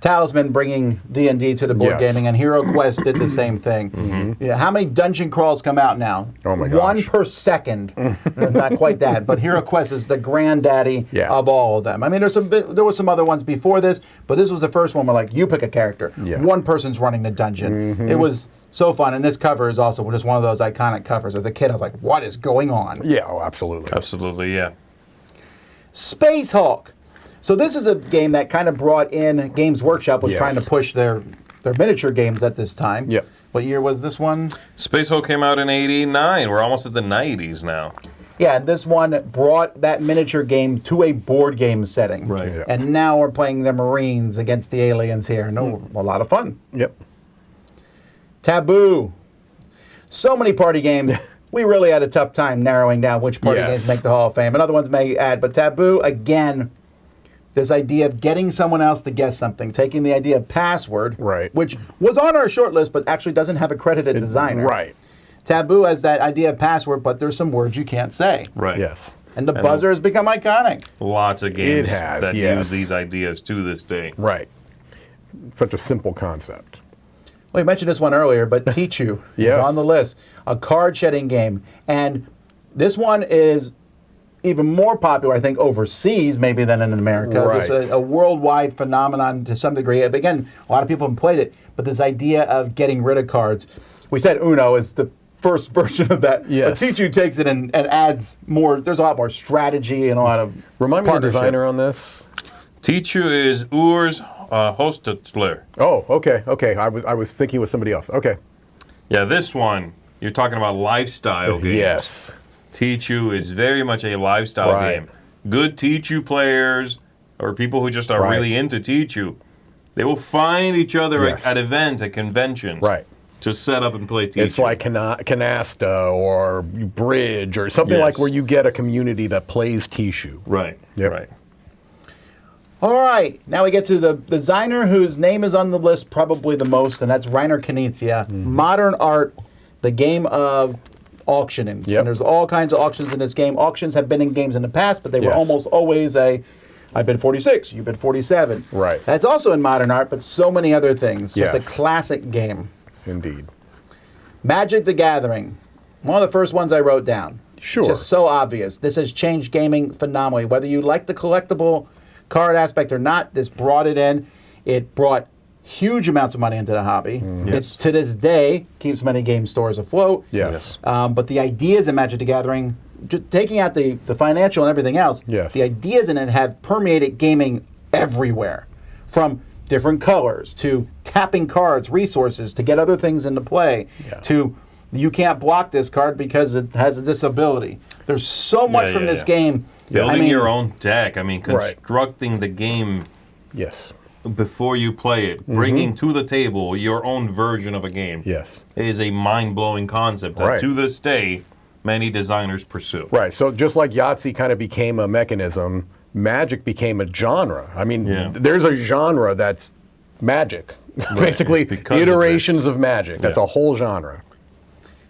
Speaker 1: Talisman bringing D&D to the board
Speaker 2: Yes.
Speaker 1: gaming, and Hero Quest did the same thing. Yeah, how many dungeon crawls come out now?
Speaker 2: Oh my
Speaker 1: One
Speaker 2: gosh.
Speaker 1: per second. Not quite that, but Hero Quest is the granddaddy
Speaker 2: Yeah.
Speaker 1: of all of them. I mean, there were some other ones before this, but this was the first one where like you pick a character.
Speaker 2: Yeah.
Speaker 1: One person's running the dungeon. It was so fun, and this cover is also just one of those iconic covers. As a kid, I was like, "What is going on?"
Speaker 2: Yeah, oh, absolutely.
Speaker 3: Absolutely, yeah.
Speaker 1: Space Hulk. So this is a game that kind of brought in Games Workshop was
Speaker 2: Yes.
Speaker 1: trying to push their They're miniature games at this time.
Speaker 2: Yep.
Speaker 1: What year was this one?
Speaker 3: Space Hulk came out in '89. We're almost at the '90s now.
Speaker 1: Yeah, this one brought that miniature game to a board game setting.
Speaker 3: Right.
Speaker 2: Yeah.
Speaker 1: And now we're playing the Marines against the aliens here. And a lot of fun.
Speaker 2: Yep.
Speaker 1: Taboo. So many party games. We really had a tough time narrowing down which party
Speaker 2: Yes.
Speaker 1: games make the Hall of Fame. And other ones may add. But Taboo, again, this idea of getting someone else to guess something, taking the idea of password,
Speaker 2: Right.
Speaker 1: which was on our short list, but actually doesn't have a credited designer.
Speaker 2: Right.
Speaker 1: Taboo has that idea of password, but there's some words you can't say.
Speaker 3: Right.
Speaker 2: Yes.
Speaker 1: And the buzzer has become iconic.
Speaker 3: Lots of games
Speaker 2: It has,
Speaker 3: that
Speaker 2: yes.
Speaker 3: use these ideas to this day.
Speaker 2: Right. Such a simple concept.
Speaker 1: Well, you mentioned this one earlier, but Teach You
Speaker 2: Yes.
Speaker 1: is on the list. A card shedding game. And this one is even more popular, I think, overseas maybe than in America.
Speaker 2: Right.
Speaker 1: It's a worldwide phenomenon to some degree. But again, a lot of people have played it. But this idea of getting rid of cards. We said Uno is the first version of that.
Speaker 2: Yes.
Speaker 1: But Teach You takes it and adds more. There's a lot more strategy and a lot of
Speaker 2: Remind me of the
Speaker 1: partnership.
Speaker 2: designer on this.
Speaker 3: Teachu is Urs Hostetler.
Speaker 2: Oh, okay, okay. I was thinking with somebody else. Okay.
Speaker 3: Yeah, this one, you're talking about lifestyle games.
Speaker 2: Yes.
Speaker 3: Teachu is very much a lifestyle
Speaker 2: Right.
Speaker 3: game. Good Teachu players or people who just are
Speaker 2: Right.
Speaker 3: really into Teachu, they will find each other
Speaker 2: Yes.
Speaker 3: at events, at conventions.
Speaker 2: Right.
Speaker 3: To set up and play Teachu.
Speaker 2: It's like Canasta or Bridge or something
Speaker 3: Yes.
Speaker 2: like where you get a community that plays Tishu.
Speaker 3: Right.
Speaker 2: Yep.
Speaker 3: Right.
Speaker 1: All right, now we get to the designer whose name is on the list probably the most, and that's Rainer Knizia. Modern art, the game of auctioning.
Speaker 2: Yep.
Speaker 1: And there's all kinds of auctions in this game. Auctions have been in games in the past, but they were
Speaker 2: Yes.
Speaker 1: almost always I bid 46, you bid 47.
Speaker 2: Right.
Speaker 1: That's also in modern art, but so many other things. Just
Speaker 2: Yes.
Speaker 1: a classic game.
Speaker 2: Indeed.
Speaker 1: Magic the Gathering, one of the first ones I wrote down.
Speaker 2: Sure.
Speaker 1: Just so obvious. This has changed gaming phenomenally. Whether you like the collectible card aspect or not, this brought it in. It brought huge amounts of money into the hobby. It's to this day keeps many game stores afloat.
Speaker 2: Yes.
Speaker 1: But the ideas in Magic the Gathering, taking out the financial and everything else,
Speaker 2: Yes.
Speaker 1: the ideas in it have permeated gaming everywhere. From different colors to tapping cards, resources to get other things into play,
Speaker 2: Yeah.
Speaker 1: to you can't block this card because it has a disability. There's so much
Speaker 3: Yeah,
Speaker 1: from
Speaker 3: yeah,
Speaker 1: this
Speaker 3: yeah.
Speaker 1: game.
Speaker 3: Building
Speaker 1: I mean,
Speaker 3: your own deck. I mean,
Speaker 2: Right.
Speaker 3: constructing the game
Speaker 2: Yes.
Speaker 3: before you play it, bringing to the table your own version of a game.
Speaker 2: Yes.
Speaker 3: Is a mind-blowing concept that
Speaker 2: Right.
Speaker 3: to this day many designers pursue.
Speaker 2: Right. So just like Yahtzee kind of became a mechanism, Magic became a genre. I mean,
Speaker 3: Yeah.
Speaker 2: there's a genre that's Magic. Basically,
Speaker 3: Because of
Speaker 2: iterations of Magic. That's
Speaker 3: Yeah.
Speaker 2: a whole genre.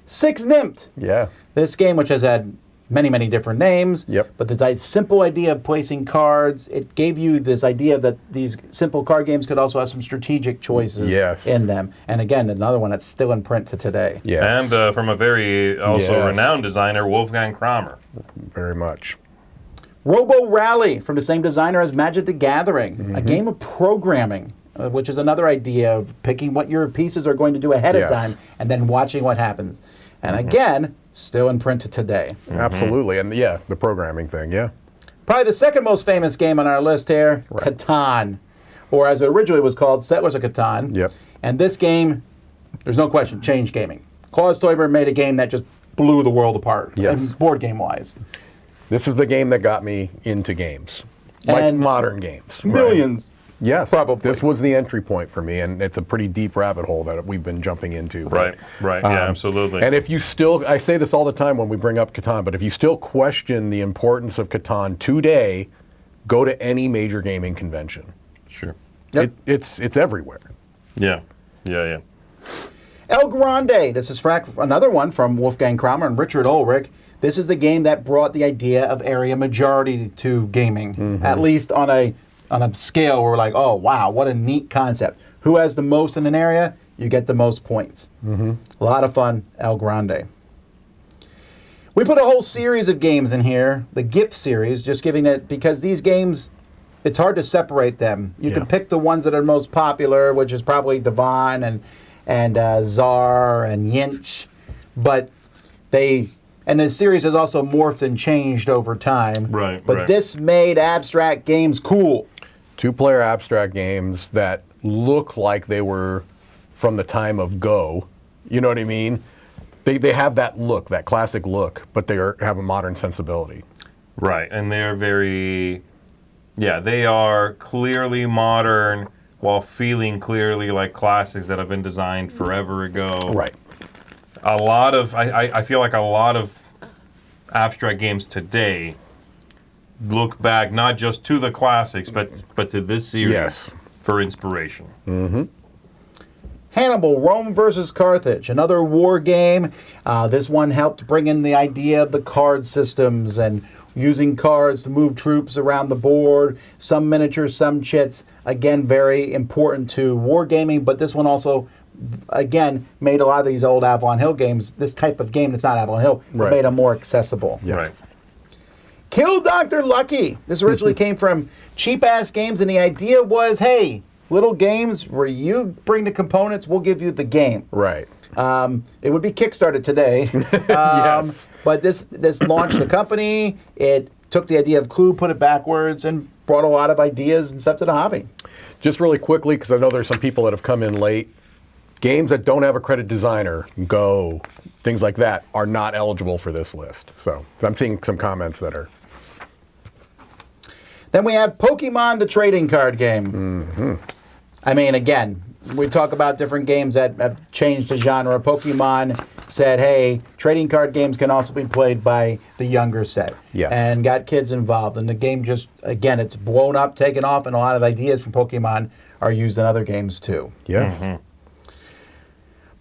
Speaker 1: Six Nimmt.
Speaker 2: Yeah.
Speaker 1: This game, which has had many, many different names,
Speaker 2: Yep.
Speaker 1: but this simple idea of placing cards, it gave you this idea that these simple card games could also have some strategic choices
Speaker 2: Yes.
Speaker 1: in them. And again, another one that's still in print to today.
Speaker 2: Yes.
Speaker 3: And from a very also
Speaker 2: Yes.
Speaker 3: renowned designer, Wolfgang Kramer.
Speaker 2: Very much.
Speaker 1: Robo Rally from the same designer as Magic the Gathering, a game of programming, which is another idea of picking what your pieces are going to do ahead
Speaker 2: Yes.
Speaker 1: of time and then watching what happens. And again, still in print to today.
Speaker 2: Absolutely. And yeah, the programming thing. Yeah.
Speaker 1: Probably the second most famous game on our list here, Catan, or as it originally was called, Settlers of Catan.
Speaker 2: Yep.
Speaker 1: And this game, there's no question, changed gaming. Klaus Teuber made a game that just blew the world apart,
Speaker 2: Yes.
Speaker 1: and board game-wise.
Speaker 2: This is the game that got me into games. Like
Speaker 1: And
Speaker 2: modern games.
Speaker 1: Millions.
Speaker 2: Yes.
Speaker 1: Probably.
Speaker 2: This was the entry point for me, and it's a pretty deep rabbit hole that we've been jumping into.
Speaker 3: Right, right, yeah, absolutely.
Speaker 2: And if you still, I say this all the time when we bring up Catan, but if you still question the importance of Catan today, go to any major gaming convention.
Speaker 3: Sure.
Speaker 1: Yep.
Speaker 2: It's everywhere.
Speaker 3: Yeah, yeah, yeah.
Speaker 1: El Grande. This is another one from Wolfgang Kramer and Richard Ulrich. This is the game that brought the idea of area majority to gaming, at least on a scale where we're like, oh, wow, what a neat concept. Who has the most in an area, you get the most points. A lot of fun, El Grande. We put a whole series of games in here, the GIF series, just giving it, because these games, it's hard to separate them. You can
Speaker 2: Yeah.
Speaker 1: pick the ones that are most popular, which is probably Devon and Czar and Yinch, but and the series has also morphed and changed over time.
Speaker 3: Right,
Speaker 1: But
Speaker 3: right.
Speaker 1: this made abstract games cool.
Speaker 2: Two-player abstract games that look like they were from the time of Go. You know what I mean? They have that look, that classic look, but have a modern sensibility.
Speaker 3: Right, and they're they are clearly modern while feeling clearly like classics that have been designed forever ago.
Speaker 2: Right.
Speaker 3: I feel like a lot of abstract games today look back not just to the classics, but to this series for inspiration.
Speaker 2: Mm-hmm.
Speaker 1: Hannibal, Rome versus Carthage, another war game. This one helped bring in the idea of the card systems and using cards to move troops around the board, some miniatures, some chits. Again, very important to wargaming, but this one also, again, made a lot of these old Avalon Hill games, this type of game that's not Avalon Hill, made them more accessible.
Speaker 2: Yeah.
Speaker 3: Right.
Speaker 1: Kill Dr. Lucky. This originally came from cheap-ass games, and the idea was, hey, little games where you bring the components, we'll give you the game.
Speaker 2: Right.
Speaker 1: It would be Kickstarted today.
Speaker 2: Yes.
Speaker 1: But this launched the company. It took the idea of Clue, put it backwards, and brought a lot of ideas and stuff to the hobby.
Speaker 2: Just really quickly, because I know there's some people that have come in late, games that don't have a credit designer, Go, things like that, are not eligible for this list. So I'm seeing some comments that are...
Speaker 1: Then we have Pokemon, the trading card game.
Speaker 2: Mm-hmm.
Speaker 1: I mean, again, we talk about different games that have changed the genre. Pokemon said, hey, trading card games can also be played by the younger set.
Speaker 2: Yes.
Speaker 1: And got kids involved. And the game just, again, it's blown up, taken off, and a lot of ideas from Pokemon are used in other games too.
Speaker 2: Yes.
Speaker 3: Mm-hmm.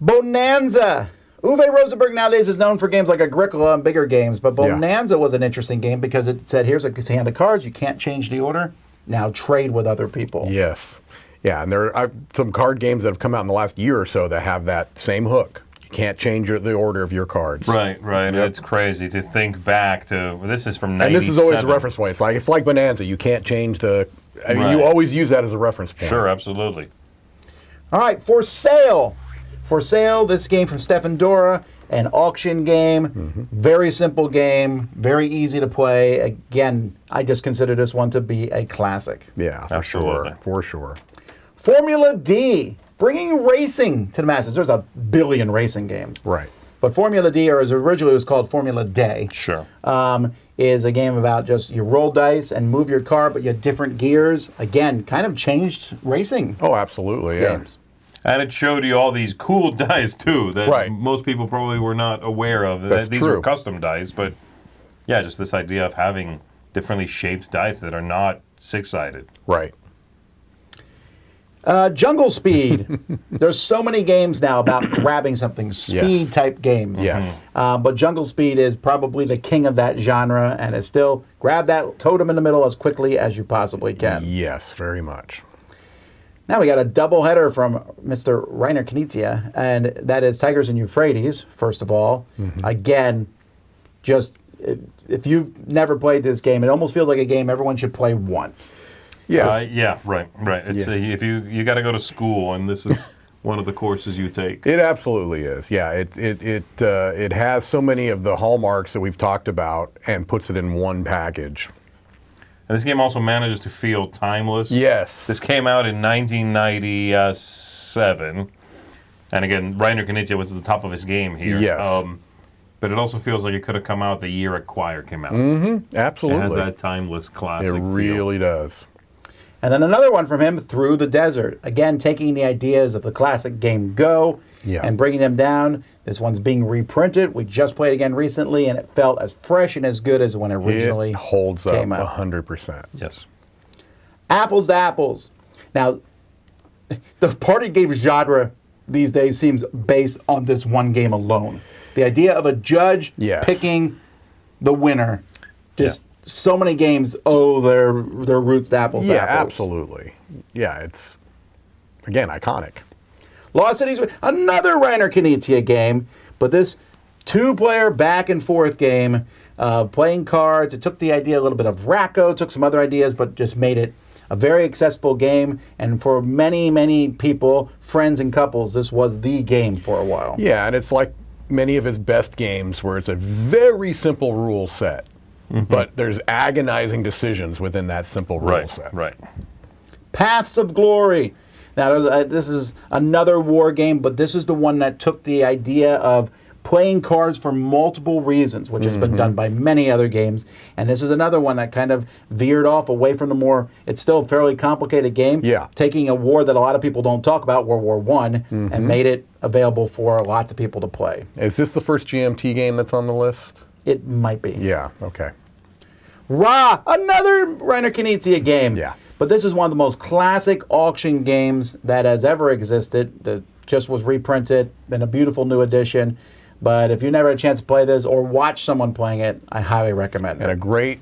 Speaker 1: Bonanza. Uwe Rosenberg nowadays is known for games like Agricola and bigger games, but Bonanza was an interesting game because it said, here's a hand of cards, you can't change the order, now trade with other people.
Speaker 2: Yes. Yeah, and there are some card games that have come out in the last year or so that have that same hook. You can't change the order of your cards.
Speaker 3: Right.
Speaker 2: Yep.
Speaker 3: It's crazy to think back to, this is from 97.
Speaker 2: And this is always a reference point. It's like Bonanza. You can't change the... I mean, you always use that as a reference point.
Speaker 3: Sure, absolutely.
Speaker 1: All right, For Sale. For Sale, this game from Stefan Dora, an auction game, very simple game, very easy to play. Again, I just consider this one to be a classic.
Speaker 2: Yeah, for
Speaker 3: Absolutely.
Speaker 2: sure. For sure.
Speaker 1: Formula D, bringing racing to the masses. There's a billion racing games.
Speaker 2: Right.
Speaker 1: But Formula D, or as originally it was called Formula Day,
Speaker 3: Sure.
Speaker 1: is a game about just you roll dice and move your car, but you have different gears. Again, kind of changed racing
Speaker 2: Oh, absolutely, yeah.
Speaker 1: games.
Speaker 3: And it showed you all these cool dice, too, that
Speaker 2: Right.
Speaker 3: most people probably were not aware of.
Speaker 2: That's
Speaker 3: These
Speaker 2: true.
Speaker 3: were custom dice, but yeah, just this idea of having differently shaped dice that are not six-sided.
Speaker 2: Right.
Speaker 1: Jungle Speed. There's so many games now about grabbing something, speed-type games.
Speaker 2: Yes.
Speaker 1: But Jungle Speed is probably the king of that genre, and is still grab that totem in the middle as quickly as you possibly can.
Speaker 2: Yes, very much.
Speaker 1: Now we got a double header from Mr. Rainer Knizia, and that is Tigers and Euphrates, first of all. Again, just if you've never played this game, it almost feels like a game everyone should play once.
Speaker 3: Yeah, right. It's if you got to go to school, and this is one of the courses you take.
Speaker 2: It absolutely is. Yeah, it has so many of the hallmarks that we've talked about and puts it in one package.
Speaker 3: And this game also manages to feel timeless.
Speaker 2: Yes.
Speaker 3: This came out in 1997. And again, Rainer Knizia was at the top of his game here.
Speaker 2: Yes.
Speaker 3: But it also feels like it could have come out the year Acquire came out.
Speaker 2: Absolutely.
Speaker 3: It has that timeless classic
Speaker 2: It really does.
Speaker 1: And then another one from him, Through the Desert. Again, taking the ideas of the classic game Go and bringing them down. This one's being reprinted. We just played again recently, and it felt as fresh and as good as when it originally
Speaker 2: It holds up
Speaker 1: came out.
Speaker 2: 100%.
Speaker 3: Yes.
Speaker 1: Apples to Apples. Now, the party game genre these days seems based on this one game alone. The idea of a judge picking the winner. Just so many games owe their roots to Apples to Apples.
Speaker 2: Yeah, absolutely. Yeah, it's, again, iconic.
Speaker 1: Lost Cities, another Rainer Knizia game, but this two-player back-and-forth game of playing cards. It took the idea a little bit of Racco, took some other ideas, but just made it a very accessible game. And for many, many people, friends and couples, this was the game for a while.
Speaker 2: Yeah, and it's like many of his best games where it's a very simple rule set, but there's agonizing decisions within that simple rule set.
Speaker 3: Right.
Speaker 1: Paths of Glory. Now, this is another war game, but this is the one that took the idea of playing cards for multiple reasons, which has been done by many other games. And this is another one that kind of veered off away from the more, it's still a fairly complicated game, taking a war that a lot of people don't talk about, World War I, and made it available for lots of people to play.
Speaker 2: Is this the first GMT game that's on the list?
Speaker 1: It might be.
Speaker 2: Yeah, okay.
Speaker 1: Ra! Another Reiner Knizia game.
Speaker 2: Yeah.
Speaker 1: But this is one of the most classic auction games that has ever existed. That just was reprinted in a beautiful new edition. But if you never had a chance to play this or watch someone playing it, I highly recommend it.
Speaker 2: And a great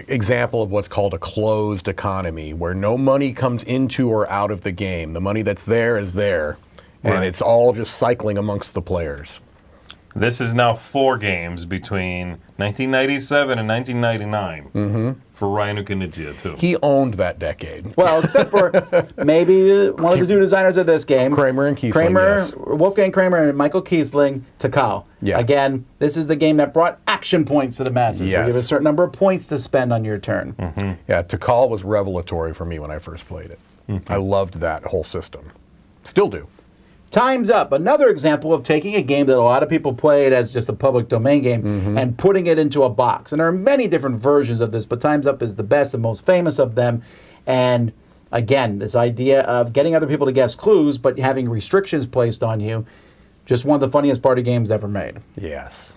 Speaker 2: example of what's called a closed economy, where no money comes into or out of the game. The money that's there is there, and it's all just cycling amongst the players.
Speaker 3: This is now 4 games between 1997 and 1999 for Reiner Knizia, too.
Speaker 2: He owned that decade.
Speaker 1: Well, except for maybe one of the two designers of this game.
Speaker 2: Kramer and Kiesling, yes.
Speaker 1: Wolfgang Kramer and Michael Kiesling, Takal.
Speaker 2: Yeah.
Speaker 1: Again, this is the game that brought action points to the masses.
Speaker 2: Yes.
Speaker 1: You have a certain number of points to spend on your turn.
Speaker 2: Yeah, Takal was revelatory for me when I first played it. I loved that whole system. Still do.
Speaker 1: Time's Up, another example of taking a game that a lot of people played as just a public domain game and putting it into a box. And there are many different versions of this, but Time's Up is the best and most famous of them. And again, this idea of getting other people to guess clues, but having restrictions placed on you, just one of the funniest party games ever made.
Speaker 2: Yes.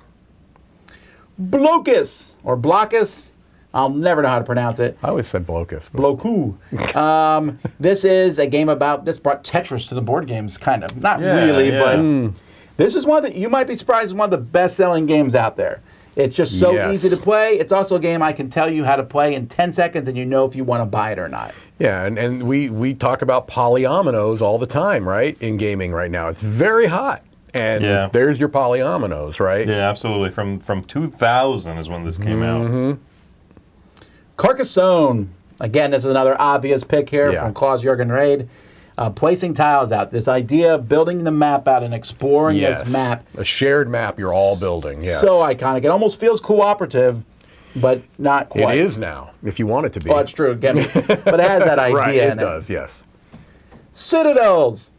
Speaker 1: Blocus, or Blockus, I'll never know how to pronounce it.
Speaker 2: I always said Blocus.
Speaker 1: Bloku. This is a game about, this brought Tetris to the board games, kind of. Not really, but this is one that you might be surprised is one of the best-selling games out there. It's just so easy to play. It's also a game I can tell you how to play in 10 seconds and you know if you want to buy it or not.
Speaker 2: Yeah, and we talk about polyominoes all the time, right, in gaming right now. It's very hot. And there's your polyominoes, right?
Speaker 3: Yeah, absolutely. From 2000 is when this came out.
Speaker 1: Carcassonne. Again, this is another obvious pick here from Klaus-Jürgen Raid. Placing tiles out. This idea of building the map out and exploring this map.
Speaker 2: A shared map you're all building,
Speaker 1: So iconic. It almost feels cooperative, but not quite.
Speaker 2: It is now, if you want it to be.
Speaker 1: Oh, it's true. Again, but it has that idea
Speaker 2: right,
Speaker 1: in
Speaker 2: it does, yes.
Speaker 1: Citadels.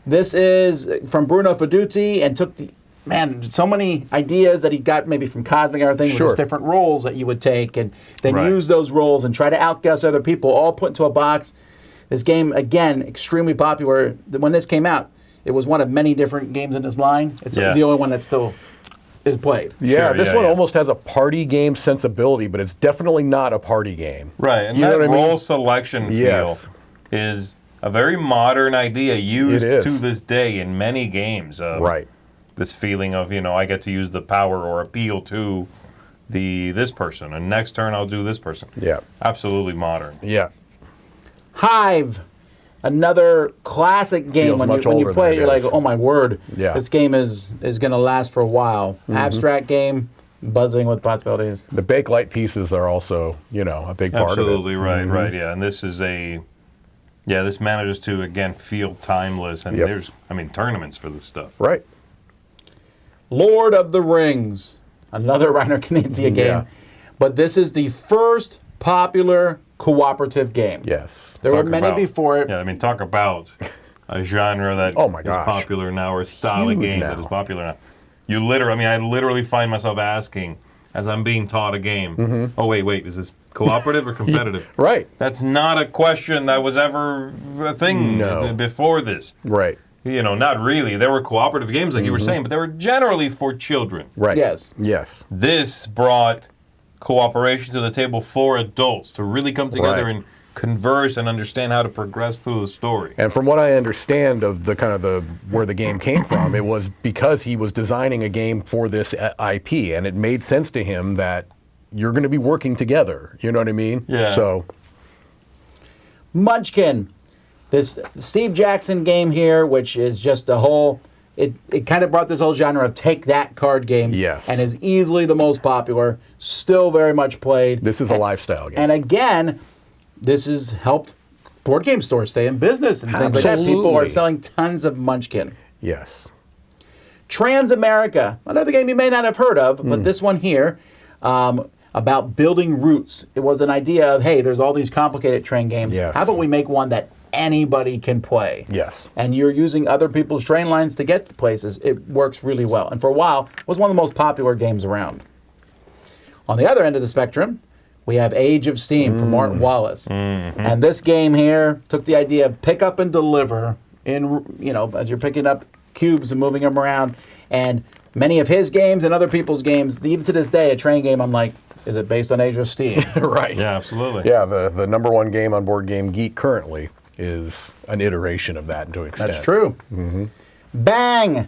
Speaker 1: This is from Bruno Feduzzi and took the... Man, so many ideas that he got maybe from Cosmic and everything, with different roles that you would take and then use those roles and try to outguess other people, all put into a box. This game, again, extremely popular. When this came out, it was one of many different games in this line. It's the only one that still is played.
Speaker 2: Yeah, this one almost has a party game sensibility, but it's definitely not a party game.
Speaker 3: Right, and
Speaker 2: you
Speaker 3: that
Speaker 2: know what I mean?
Speaker 3: role selection feel is a very modern idea used to this day in many games.
Speaker 2: Right.
Speaker 3: This feeling of, I get to use the power or appeal to this person, and next turn I'll do this person.
Speaker 2: Yeah.
Speaker 3: Absolutely modern.
Speaker 2: Yeah.
Speaker 1: Hive, another classic game. When you play it, you're like, oh my word, this game is going to last for a while. Abstract game, buzzing with possibilities.
Speaker 2: The Bakelite pieces are also, a big part of it.
Speaker 3: Absolutely right, yeah. And this is this manages to, again, feel timeless, and there's, tournaments for this stuff.
Speaker 2: Right.
Speaker 1: Lord of the Rings, another Reiner Knizia game. But this is the first popular cooperative game.
Speaker 2: Yes.
Speaker 1: There were many before it.
Speaker 3: Yeah, talk about a genre that is popular now, or a style of game that is popular now. You literally, I literally find myself asking, as I'm being taught a game, oh, wait, is this cooperative or competitive?
Speaker 2: Right.
Speaker 3: That's not a question that was ever a thing before this.
Speaker 2: Right.
Speaker 3: Not really. There were cooperative games, like you were saying, but they were generally for children.
Speaker 2: Right.
Speaker 1: Yes.
Speaker 2: Yes.
Speaker 3: This brought cooperation to the table for adults to really come together and converse and understand how to progress through the story.
Speaker 2: And from what I understand of the kind of where the game came from, it was because he was designing a game for this IP, and it made sense to him that you're going to be working together. You know what I mean?
Speaker 3: Yeah.
Speaker 2: So,
Speaker 1: Munchkin. This Steve Jackson game here, which is just a whole... It kind of brought this whole genre of take-that card games.
Speaker 2: Yes.
Speaker 1: And is easily the most popular. Still very much played.
Speaker 2: This is a lifestyle game.
Speaker 1: And again, this has helped board game stores stay in business and things like that. People are selling tons of Munchkin.
Speaker 2: Yes.
Speaker 1: Transamerica, another game you may not have heard of, but this one here, about building routes. It was an idea of, hey, there's all these complicated train games.
Speaker 2: Yes.
Speaker 1: How about we make one that anybody can play.
Speaker 2: Yes.
Speaker 1: And you're using other people's train lines to get to places. It works really well. And for a while, it was one of the most popular games around. On the other end of the spectrum, we have Age of Steam from Martin Wallace. And this game here took the idea of pick up and deliver as you're picking up cubes and moving them around. And many of his games and other people's games, even to this day, a train game, I'm like, is it based on Age of Steam?
Speaker 2: Right.
Speaker 3: Yeah, absolutely.
Speaker 2: Yeah, the number one game on Board Game Geek currently is an iteration of that to an extent.
Speaker 1: That's true. Bang!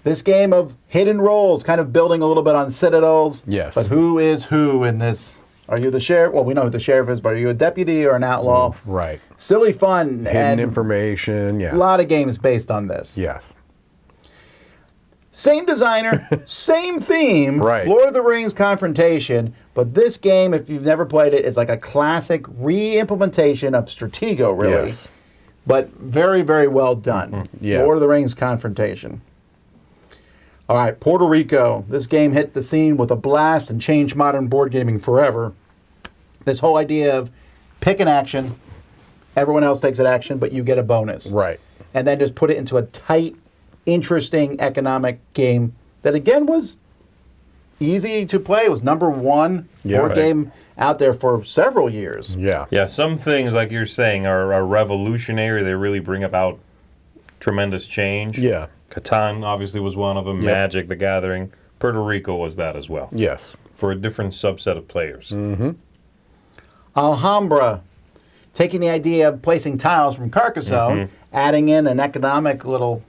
Speaker 1: This game of hidden roles, kind of building a little bit on citadels.
Speaker 2: Yes.
Speaker 1: But who is who in this? Are you the sheriff? Well, we know who the sheriff is, but are you a deputy or an outlaw?
Speaker 2: Right.
Speaker 1: Silly fun.
Speaker 2: Hidden
Speaker 1: and
Speaker 2: information,
Speaker 1: a lot of games based on this.
Speaker 2: Yes.
Speaker 1: Same designer, same theme,
Speaker 2: Right.
Speaker 1: Lord of the Rings Confrontation, but this game, if you've never played it, is like a classic re-implementation of Stratego, really.
Speaker 2: Yes.
Speaker 1: But very, very well done.
Speaker 2: Yeah.
Speaker 1: Lord of the Rings Confrontation. All right, Puerto Rico. This game hit the scene with a blast and changed modern board gaming forever. This whole idea of pick an action, everyone else takes an action, but you get a bonus.
Speaker 2: Right.
Speaker 1: And then just put it into a tight, interesting economic game that, again, was easy to play. It was number one board game out there for several years.
Speaker 2: Yeah.
Speaker 3: Yeah, some things, like you're saying, are revolutionary. They really bring about tremendous change.
Speaker 2: Yeah.
Speaker 3: Catan obviously was one of them.
Speaker 2: Yep.
Speaker 3: Magic, the Gathering. Puerto Rico was that as well.
Speaker 2: Yes.
Speaker 3: For a different subset of players.
Speaker 1: Alhambra, taking the idea of placing tiles from Carcassonne, adding in an economic little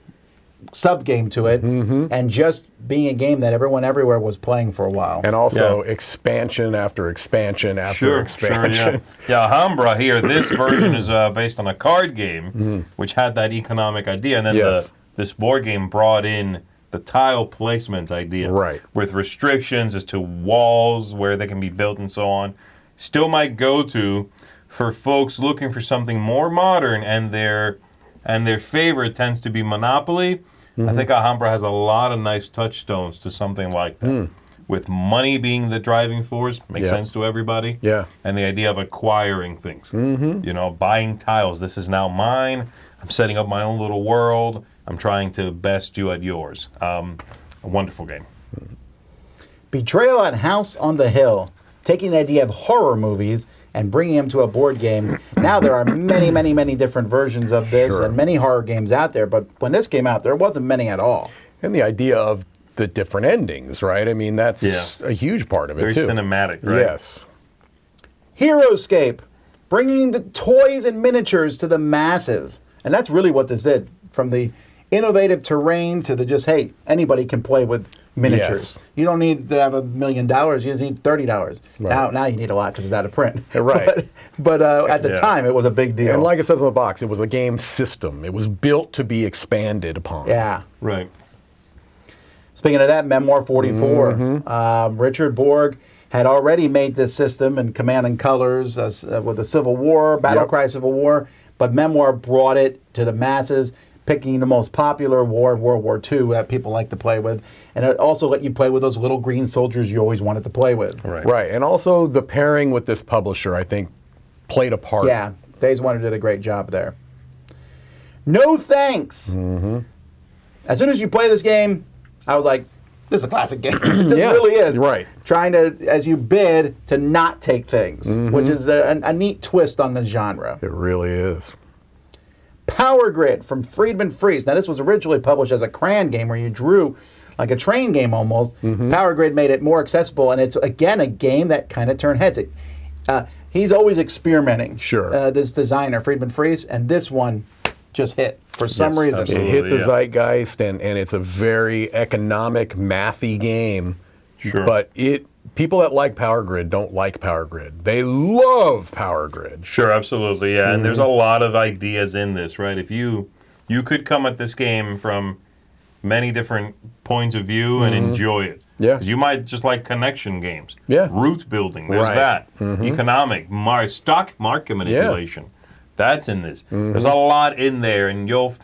Speaker 1: sub-game to it, and just being a game that everyone everywhere was playing for a while.
Speaker 2: And also expansion after expansion after expansion.
Speaker 3: Yeah, Alhambra here, this version is based on a card game, which had that economic idea. And then this board game brought in the tile placement idea.
Speaker 2: Right.
Speaker 3: With restrictions as to walls, where they can be built and so on. Still my go-to for folks looking for something more modern, and their favorite tends to be Monopoly. I think Alhambra has a lot of nice touchstones to something like that. With money being the driving force, makes sense to everybody.
Speaker 2: Yeah.
Speaker 3: And the idea of acquiring things. You know, buying tiles. This is now mine. I'm setting up my own little world. I'm trying to best you at yours. A wonderful game.
Speaker 1: Betrayal at House on the Hill, taking the idea of horror movies and bringing them to a board game. Now there are many, many, many different versions of this and many horror games out there, but when this came out, there wasn't many at all.
Speaker 2: And the idea of the different endings, right? I mean, that's a huge part of it,
Speaker 3: Very
Speaker 2: too.
Speaker 3: cinematic, right?
Speaker 2: Yes.
Speaker 1: Heroescape, bringing the toys and miniatures to the masses. And that's really what this did, from the innovative terrain to the just, hey, anybody can play with miniatures.
Speaker 2: Yes.
Speaker 1: You don't need to have $1 million. You just need $30.
Speaker 2: Right.
Speaker 1: Now you need a lot because it's out of print.
Speaker 2: Right.
Speaker 1: But at the time, it was a big deal.
Speaker 2: And like it says on the box, it was a game system. It was built to be expanded upon.
Speaker 1: Yeah.
Speaker 3: Right.
Speaker 1: Speaking of that, Memoir 44. Richard Borg had already made this system in Command and Colors with the Civil War, Battlecry Civil War, but Memoir brought it to the masses, picking the most popular war, World War II, that people like to play with. And it also let you play with those little green soldiers you always wanted to play with.
Speaker 2: Right. And also the pairing with this publisher, I think, played a part.
Speaker 1: Yeah. Days Wonder did a great job there. No Thanks. As soon as you play this game, I was like, this is a classic game. This really is.
Speaker 2: Right.
Speaker 1: Trying to, as you bid, to not take things, which is a neat twist on the genre.
Speaker 2: It really is.
Speaker 1: Power Grid from Friedman Freeze. Now, this was originally published as a crayon game where you drew like a train game almost. Power Grid made it more accessible, and it's, again, a game that kind of turned heads. He's always experimenting.
Speaker 2: Sure.
Speaker 1: This designer, Friedman Freeze, and this one just hit for some reason.
Speaker 3: absolutely.
Speaker 2: It hit the zeitgeist, and it's a very economic, mathy game.
Speaker 3: Sure.
Speaker 2: But people that like Power Grid don't like Power Grid. They love Power Grid.
Speaker 3: Sure, absolutely, yeah. And there's a lot of ideas in this, right? If you could come at this game from many different points of view and enjoy it.
Speaker 2: Yeah.
Speaker 3: 'Cause you might just like connection games.
Speaker 2: Yeah.
Speaker 3: Route building, there's that. Economic, stock market manipulation. That's in this. There's a lot in there, and you'll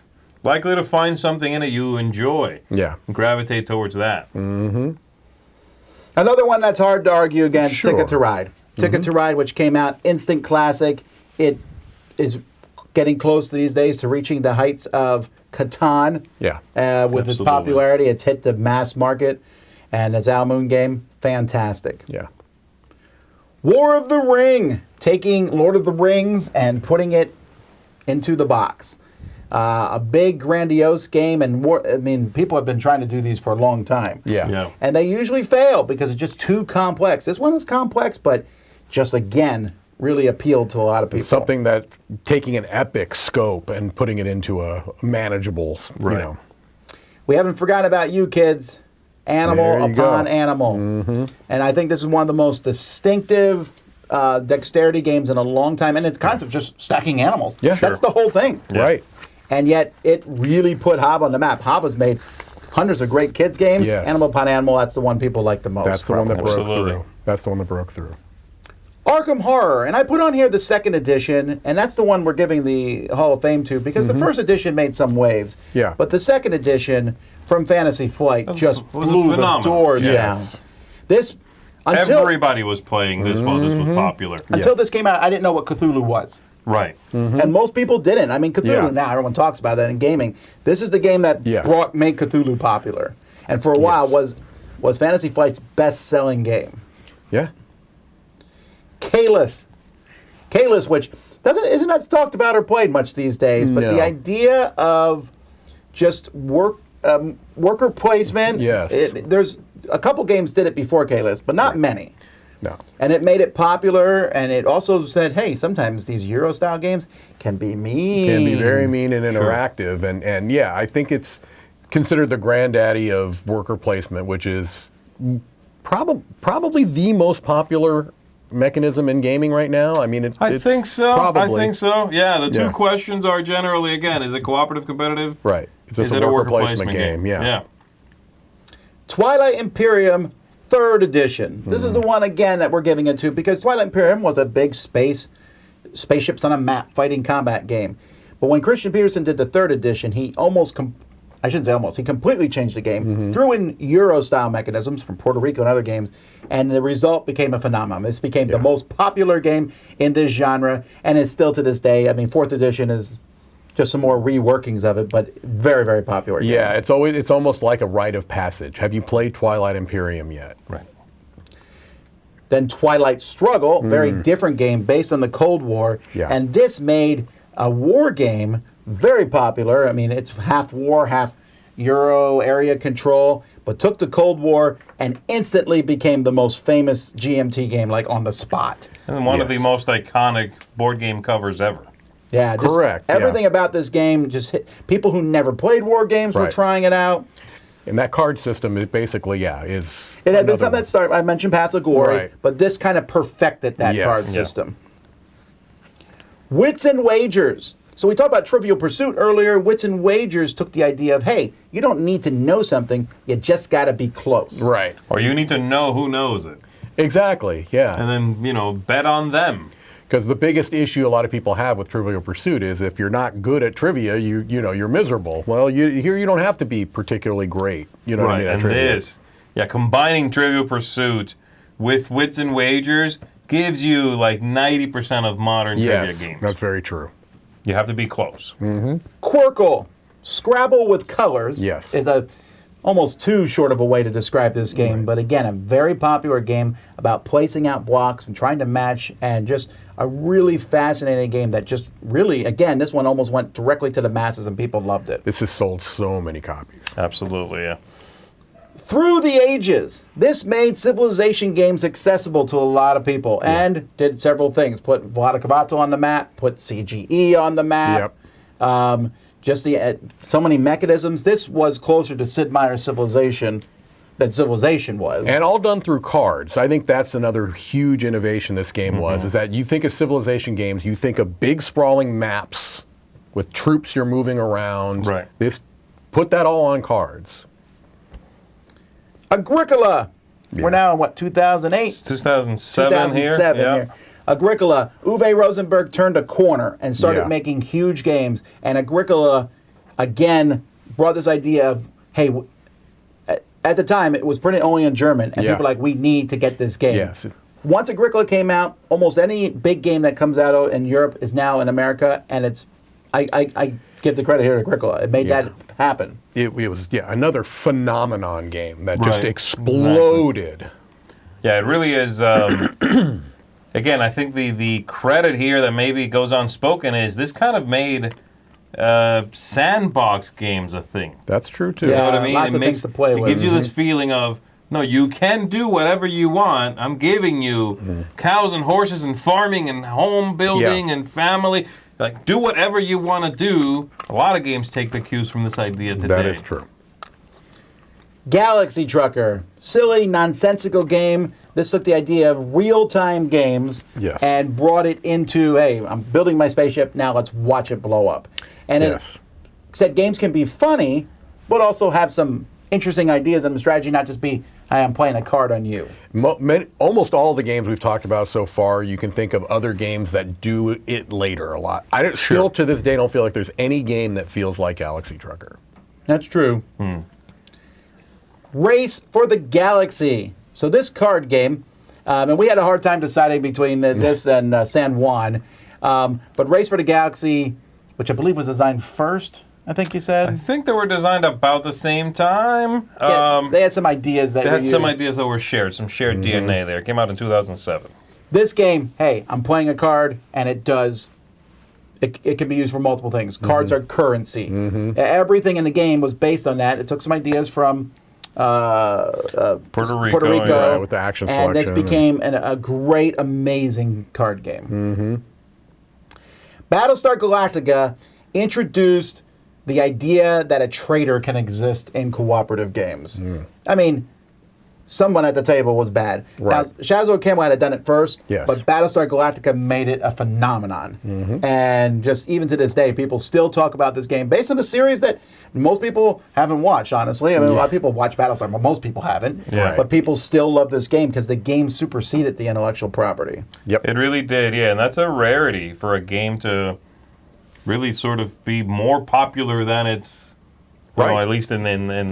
Speaker 3: likely to find something in it you enjoy.
Speaker 2: Yeah.
Speaker 3: Gravitate towards that.
Speaker 1: Another one that's hard to argue against,
Speaker 2: Sure.
Speaker 1: Ticket to Ride. Ticket to Ride, which came out instant classic. It is getting close these days to reaching the heights of Catan.
Speaker 2: Yeah.
Speaker 1: With its
Speaker 3: Absolutely.
Speaker 1: popularity, it's hit the mass market, and its Al Moon game, fantastic.
Speaker 2: Yeah.
Speaker 1: War of the Ring, taking Lord of the Rings and putting it into the box. A big, grandiose game, and people have been trying to do these for a long time.
Speaker 2: Yeah.
Speaker 3: Yeah.
Speaker 1: And they usually fail because it's just too complex. This one is complex, but just, again, really appealed to a lot of people.
Speaker 2: Something that taking an epic scope and putting it into a manageable,
Speaker 3: Right.
Speaker 2: you know.
Speaker 1: We haven't forgotten about you, kids. Animal
Speaker 2: There you
Speaker 1: upon
Speaker 2: go.
Speaker 1: animal. And I think this is one of the most distinctive dexterity games in a long time. And it's concept of just stacking animals.
Speaker 2: Yeah.
Speaker 1: That's
Speaker 3: Sure.
Speaker 1: the whole thing.
Speaker 2: Right.
Speaker 1: And yet it really put Hob on the map. Hob has made hundreds of great kids games.
Speaker 2: Yes.
Speaker 1: Animal upon animal, that's the one people like the most.
Speaker 2: That's the one that
Speaker 1: probably.
Speaker 2: broke
Speaker 3: Absolutely.
Speaker 2: through. That's the one that broke through.
Speaker 1: Arkham Horror, and I put on here the second edition, and that's the one we're giving the Hall of Fame to because the first edition made some waves.
Speaker 2: Yeah.
Speaker 1: But the second edition from Fantasy Flight just
Speaker 3: was
Speaker 1: blew the
Speaker 3: phenomenal.
Speaker 1: doors
Speaker 3: Yes.
Speaker 1: down. This until
Speaker 3: Everybody was playing this while this was popular.
Speaker 1: until
Speaker 2: Yes.
Speaker 1: this came out, I didn't know what Cthulhu was.
Speaker 3: Right.
Speaker 1: And most people didn't. I mean, Cthulhu,
Speaker 2: Yeah.
Speaker 1: now everyone talks about that in gaming. This is the game that
Speaker 2: Yes.
Speaker 1: made Cthulhu popular. And for a while was Fantasy Flight's best-selling game.
Speaker 2: Yeah.
Speaker 1: Kalis, which isn't as talked about or played much these days, but
Speaker 2: No.
Speaker 1: the idea of just worker placement.
Speaker 2: Yes.
Speaker 1: There's a couple games did it before Kalis, but not many.
Speaker 2: No.
Speaker 1: And it made it popular, and it also said, hey, sometimes these Euro-style games can be mean.
Speaker 2: Can be very mean and interactive, and yeah, I think it's considered the granddaddy of worker placement, which is probably the most popular mechanism in gaming right now. I mean,
Speaker 3: I
Speaker 2: it's
Speaker 3: think so.
Speaker 2: Probably.
Speaker 3: I think so. Yeah, the two
Speaker 2: Yeah.
Speaker 3: questions are generally, again, is it cooperative, competitive?
Speaker 2: Right. It's just
Speaker 3: Is it
Speaker 2: a worker placement game. Yeah.
Speaker 3: Yeah.
Speaker 1: Twilight Imperium 3rd Edition. This is the one, again, that we're giving it to because Twilight Imperium was a big spaceships on a map fighting combat game. But when Christian Peterson did the 3rd Edition, he I shouldn't say almost, he completely changed the game, threw in Euro-style mechanisms from Puerto Rico and other games, and the result became a phenomenon. This became the most popular game in this genre, and is still to this day. I mean, 4th Edition is just some more reworkings of it, but very, very popular game.
Speaker 2: Yeah, it's almost like a rite of passage. Have you played Twilight Imperium yet?
Speaker 3: Right.
Speaker 1: Then Twilight Struggle, very different game based on the Cold War.
Speaker 2: Yeah.
Speaker 1: And this made a war game very popular. I mean, it's half war, half Euro area control, but took the Cold War and instantly became the most famous GMT game, like on the spot.
Speaker 3: And one of
Speaker 2: Yes.
Speaker 3: the most iconic board game covers ever.
Speaker 1: Yeah, just
Speaker 2: Correct, yeah.
Speaker 1: everything about this game just hit. People who never played war games were
Speaker 2: Right.
Speaker 1: trying it out.
Speaker 2: And that card system, it basically, is.
Speaker 1: It had been
Speaker 2: another
Speaker 1: something
Speaker 2: one.
Speaker 1: that started. I mentioned Paths of Glory,
Speaker 2: Right.
Speaker 1: but this kind of perfected that
Speaker 2: Yes.
Speaker 1: card
Speaker 2: Yeah.
Speaker 1: system. Wits and Wagers. So we talked about Trivial Pursuit earlier. Wits and Wagers took the idea of, hey, you don't need to know something, you just got to be close.
Speaker 2: Right.
Speaker 3: Or you need to know who knows it.
Speaker 2: Exactly, yeah.
Speaker 3: And then, bet on them.
Speaker 2: Because the biggest issue a lot of people have with Trivial Pursuit is if you're not good at trivia, you're miserable. Well, here you don't have to be particularly great. You know what I mean? At
Speaker 3: And
Speaker 2: trivia.
Speaker 3: combining Trivial Pursuit with Wits and Wagers gives you like 90% of modern
Speaker 2: Yes,
Speaker 3: trivia games.
Speaker 2: that's very true.
Speaker 3: You have to be close.
Speaker 1: Quirkle, Scrabble with colors,
Speaker 2: Yes.
Speaker 1: is almost too short of a way to describe this game. But again, a very popular game about placing out blocks and trying to match, and just a really fascinating game that just really, again, this one almost went directly to the masses and people loved it.
Speaker 2: This has sold so many copies.
Speaker 3: Absolutely, yeah.
Speaker 1: Through the ages, this made Civilization games accessible to a lot of people and did several things. Put Vlada on the map, put CGE on the map. Just so many mechanisms. This was closer to Sid Meier's Civilization than Civilization was.
Speaker 2: And all done through cards. I think that's another huge innovation this game was, is that you think of Civilization games, you think of big sprawling maps with troops you're moving around.
Speaker 3: Right.
Speaker 2: Put that all on cards.
Speaker 1: Agricola.
Speaker 2: Yeah.
Speaker 1: We're now in, 2008?
Speaker 3: It's 2007 here.
Speaker 1: 2007
Speaker 3: Yeah.
Speaker 1: here. Agricola. Uwe Rosenberg turned a corner and started
Speaker 2: Yeah.
Speaker 1: making huge games. And Agricola, again, brought this idea of, hey, at the time, it was printed only in German. And
Speaker 2: Yeah.
Speaker 1: people were like, we need to get this game.
Speaker 2: Yes.
Speaker 1: Once Agricola came out, almost any big game that comes out in Europe is now in America. And it's I give the credit here to Agricola. It made that happen.
Speaker 2: It was another phenomenon game that just
Speaker 3: Right.
Speaker 2: exploded.
Speaker 3: Yeah, it really is. Again, I think the credit here that maybe goes unspoken is this kind of made sandbox games a thing.
Speaker 2: That's true too.
Speaker 3: You know what I mean?
Speaker 1: Lots of things to play with.
Speaker 3: It gives you this feeling of, no, you can do whatever you want. I'm giving you cows and horses and farming and home building and family. Like, do whatever you want to do. A lot of games take the cues from this idea today.
Speaker 2: That is true.
Speaker 1: Galaxy Trucker, silly, nonsensical game. This took the idea of real-time games and brought it into, hey, I'm building my spaceship, now let's watch it blow up. And it said games can be funny, but also have some interesting ideas and strategy, not just be, hey, I'm playing a card on you.
Speaker 2: Almost all the games we've talked about so far, you can think of other games that do it later a lot. I still, to this day, don't feel like there's any game that feels like Galaxy Trucker.
Speaker 1: That's true. Race for the Galaxy. So this card game, and we had a hard time deciding between this and San Juan, but Race for the Galaxy, which I believe was designed first, I think you said?
Speaker 3: I think they were designed about the same time.
Speaker 1: Yeah, they had some ideas that
Speaker 3: They had some
Speaker 1: used.
Speaker 3: ideas that were shared, some shared DNA there. It came out in 2007.
Speaker 1: This game, hey, I'm playing a card, and it does. It can be used for multiple things. Cards are currency. Everything in the game was based on that. It took some ideas from
Speaker 3: Puerto Rico,
Speaker 2: right, with the action
Speaker 1: and this
Speaker 2: selection.
Speaker 1: became a great, amazing card game. Battlestar Galactica introduced the idea that a traitor can exist in cooperative games. I mean, someone at the table was bad.
Speaker 2: Right.
Speaker 1: Now, Shadow Camelot had done it first,
Speaker 2: Yes.
Speaker 1: but Battlestar Galactica made it a phenomenon. And just even to this day, people still talk about this game based on a series that most people haven't watched, honestly. I mean, a lot of people watch Battlestar, but most people haven't.
Speaker 3: Yeah.
Speaker 1: But people still love this game because the game superseded the intellectual property.
Speaker 2: Yep.
Speaker 3: It really did, yeah. And that's a rarity for a game to really sort of be more popular than its, well,
Speaker 2: Right.
Speaker 3: at least in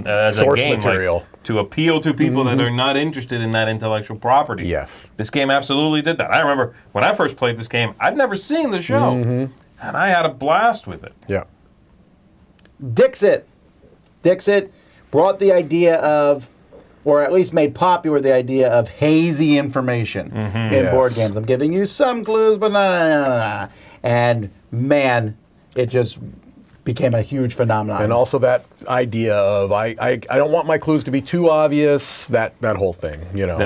Speaker 3: as
Speaker 2: Source
Speaker 3: a game,
Speaker 2: material.
Speaker 3: like, to appeal to people that are not interested in that intellectual property.
Speaker 2: Yes.
Speaker 3: This game absolutely did that. I remember when I first played this game, I'd never seen the show, and I had a blast with it.
Speaker 2: Yeah.
Speaker 1: Dixit. Dixit brought the idea of, or at least made popular the idea of hazy information in board games. I'm giving you some clues, but nah. And man, it just became a huge phenomenon.
Speaker 2: And also that idea of I don't want my clues to be too obvious. That whole thing, you know.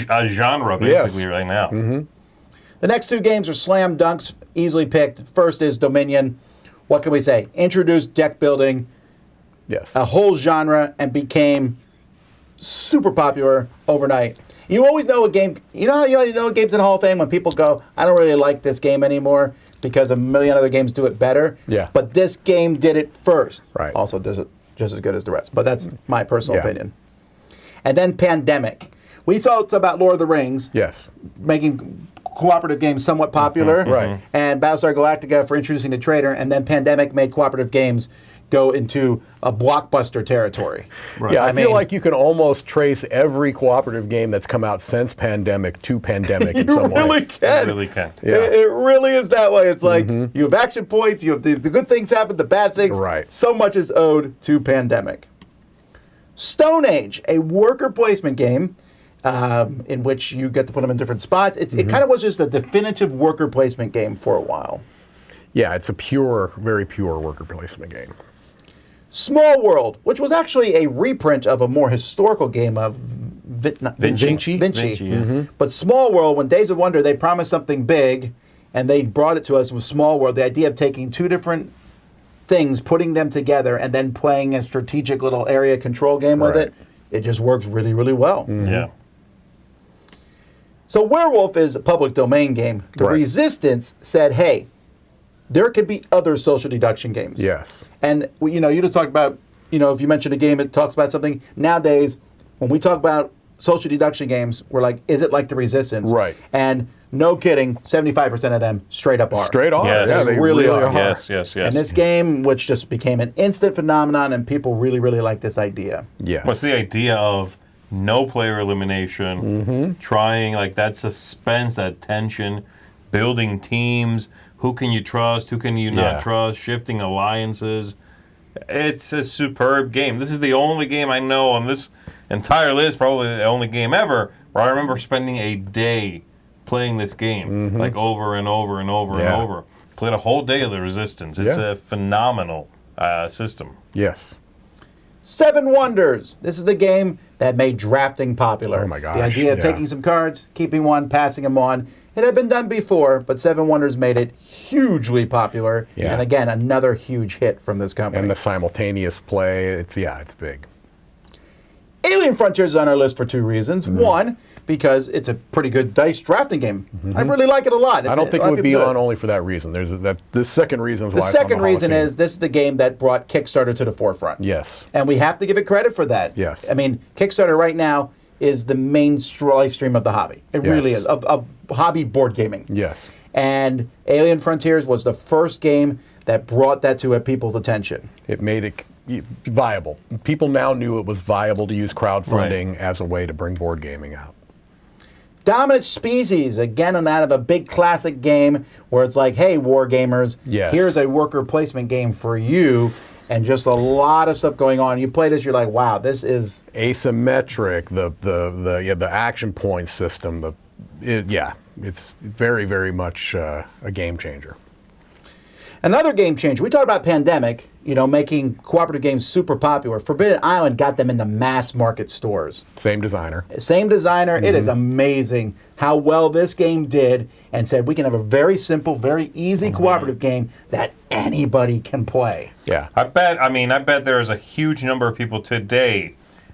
Speaker 3: A genre, basically, right now.
Speaker 1: The next two games are slam dunks, easily picked. First is Dominion. What can we say? Introduced deck building,
Speaker 2: Yes.
Speaker 1: a whole genre, and became super popular overnight. You always know a game. You know how you know games in the Hall of Fame when people go, I don't really like this game anymore because a million other games do it better.
Speaker 2: Yeah.
Speaker 1: But this game did it first.
Speaker 2: Right.
Speaker 1: Also does it just as good as the rest. But that's my personal
Speaker 2: Yeah.
Speaker 1: opinion. And then Pandemic. We talked about Lord of the Rings
Speaker 2: Yes.
Speaker 1: making cooperative games somewhat popular.
Speaker 2: Right.
Speaker 1: And Battlestar Galactica for introducing the traitor. And then Pandemic made cooperative games go into a blockbuster territory.
Speaker 2: Yeah, I feel
Speaker 1: mean,
Speaker 2: like you can almost trace every cooperative game that's come out since Pandemic to Pandemic in some
Speaker 1: really
Speaker 2: ways.
Speaker 1: can.
Speaker 3: It really can.
Speaker 2: Yeah.
Speaker 1: It really is that way. It's like you have action points, you have the good things happen, the bad things.
Speaker 2: Right.
Speaker 1: So much is owed to Pandemic. Stone Age, a worker placement game in which you get to put them in different spots. It kind of was just a definitive worker placement game for a while.
Speaker 2: Yeah, it's a pure, very pure worker placement game.
Speaker 1: Small World, which was actually a reprint of a more historical game of
Speaker 2: Vinci?
Speaker 3: Vinci, yeah.
Speaker 1: But Small World, when Days of Wonder, they promised something big, and they brought it to us with Small World. The idea of taking two different things, putting them together, and then playing a strategic little area control game with
Speaker 2: Right.
Speaker 1: it, it just works really, really well.
Speaker 3: Yeah.
Speaker 1: So Werewolf is a public domain game. The
Speaker 2: Right.
Speaker 1: Resistance said, hey, there could be other social deduction games.
Speaker 2: Yes.
Speaker 1: And you just talked about, if you mention a game, it talks about something. Nowadays, when we talk about social deduction games, we're like, is it like The Resistance?
Speaker 2: Right.
Speaker 1: And no kidding, 75% of them straight up are.
Speaker 2: Straight on.
Speaker 3: Yes.
Speaker 2: Yeah,
Speaker 3: They
Speaker 2: they
Speaker 1: really
Speaker 2: really,
Speaker 1: are.
Speaker 2: are.
Speaker 3: Yes, yes, yes.
Speaker 1: And this game, which just became an instant phenomenon, and people really, really like this idea.
Speaker 2: Yes.
Speaker 3: What's the idea of no player elimination, trying like that suspense, that tension, building teams. Who can you trust? Who can you
Speaker 2: Yeah.
Speaker 3: not trust? Shifting alliances. It's a superb game. This is the only game I know on this entire list, probably the only game ever, where I remember spending a day playing this game, like over and over and over and
Speaker 2: Yeah.
Speaker 3: over. Played a whole day of the Resistance. It's
Speaker 2: Yeah.
Speaker 3: a phenomenal system.
Speaker 2: Yes.
Speaker 1: Seven Wonders. This is the game that made drafting popular.
Speaker 2: Oh my gosh,
Speaker 1: The idea of
Speaker 2: yeah.
Speaker 1: taking some cards, keeping one, passing them on. It had been done before, but Seven Wonders made it hugely popular.
Speaker 2: Yeah.
Speaker 1: And again, another huge hit from this company.
Speaker 2: And the simultaneous play, it's big.
Speaker 1: Alien Frontiers is on our list for two reasons.
Speaker 2: Mm-hmm.
Speaker 1: One, because it's a pretty good dice drafting game. I really like it a lot.
Speaker 2: I don't think it would be on only for that reason. The second reason is why
Speaker 1: The
Speaker 2: it's on
Speaker 1: second
Speaker 2: Hall of
Speaker 1: reason
Speaker 2: Fame.
Speaker 1: is this is the game that brought Kickstarter to the forefront.
Speaker 2: Yes.
Speaker 1: And we have to give it credit for that.
Speaker 2: Yes.
Speaker 1: I mean, Kickstarter right now is the main live stream of the hobby. It really
Speaker 2: Yes.
Speaker 1: is, of hobby board gaming.
Speaker 2: Yes.
Speaker 1: And Alien Frontiers was the first game that brought that to people's attention.
Speaker 2: It made it viable. People now knew it was viable to use crowdfunding as a way to bring board gaming out.
Speaker 1: Dominant Species, again, and out of a big classic game where it's like, hey, war gamers,
Speaker 2: Yes.
Speaker 1: here's a worker placement game for you, and just a lot of stuff going on. You play this, you're like, wow, this is
Speaker 2: Asymmetric, the action point system, it's very, very much a game changer.
Speaker 1: another game changer. We talked about Pandemic, making cooperative games super popular. Forbidden Island got them into mass market stores.
Speaker 2: Same designer.
Speaker 1: Same designer. It is amazing how well this game did, and said we can have a very simple, very easy cooperative game that anybody can play.
Speaker 2: Yeah.
Speaker 3: I bet there is a huge number of people today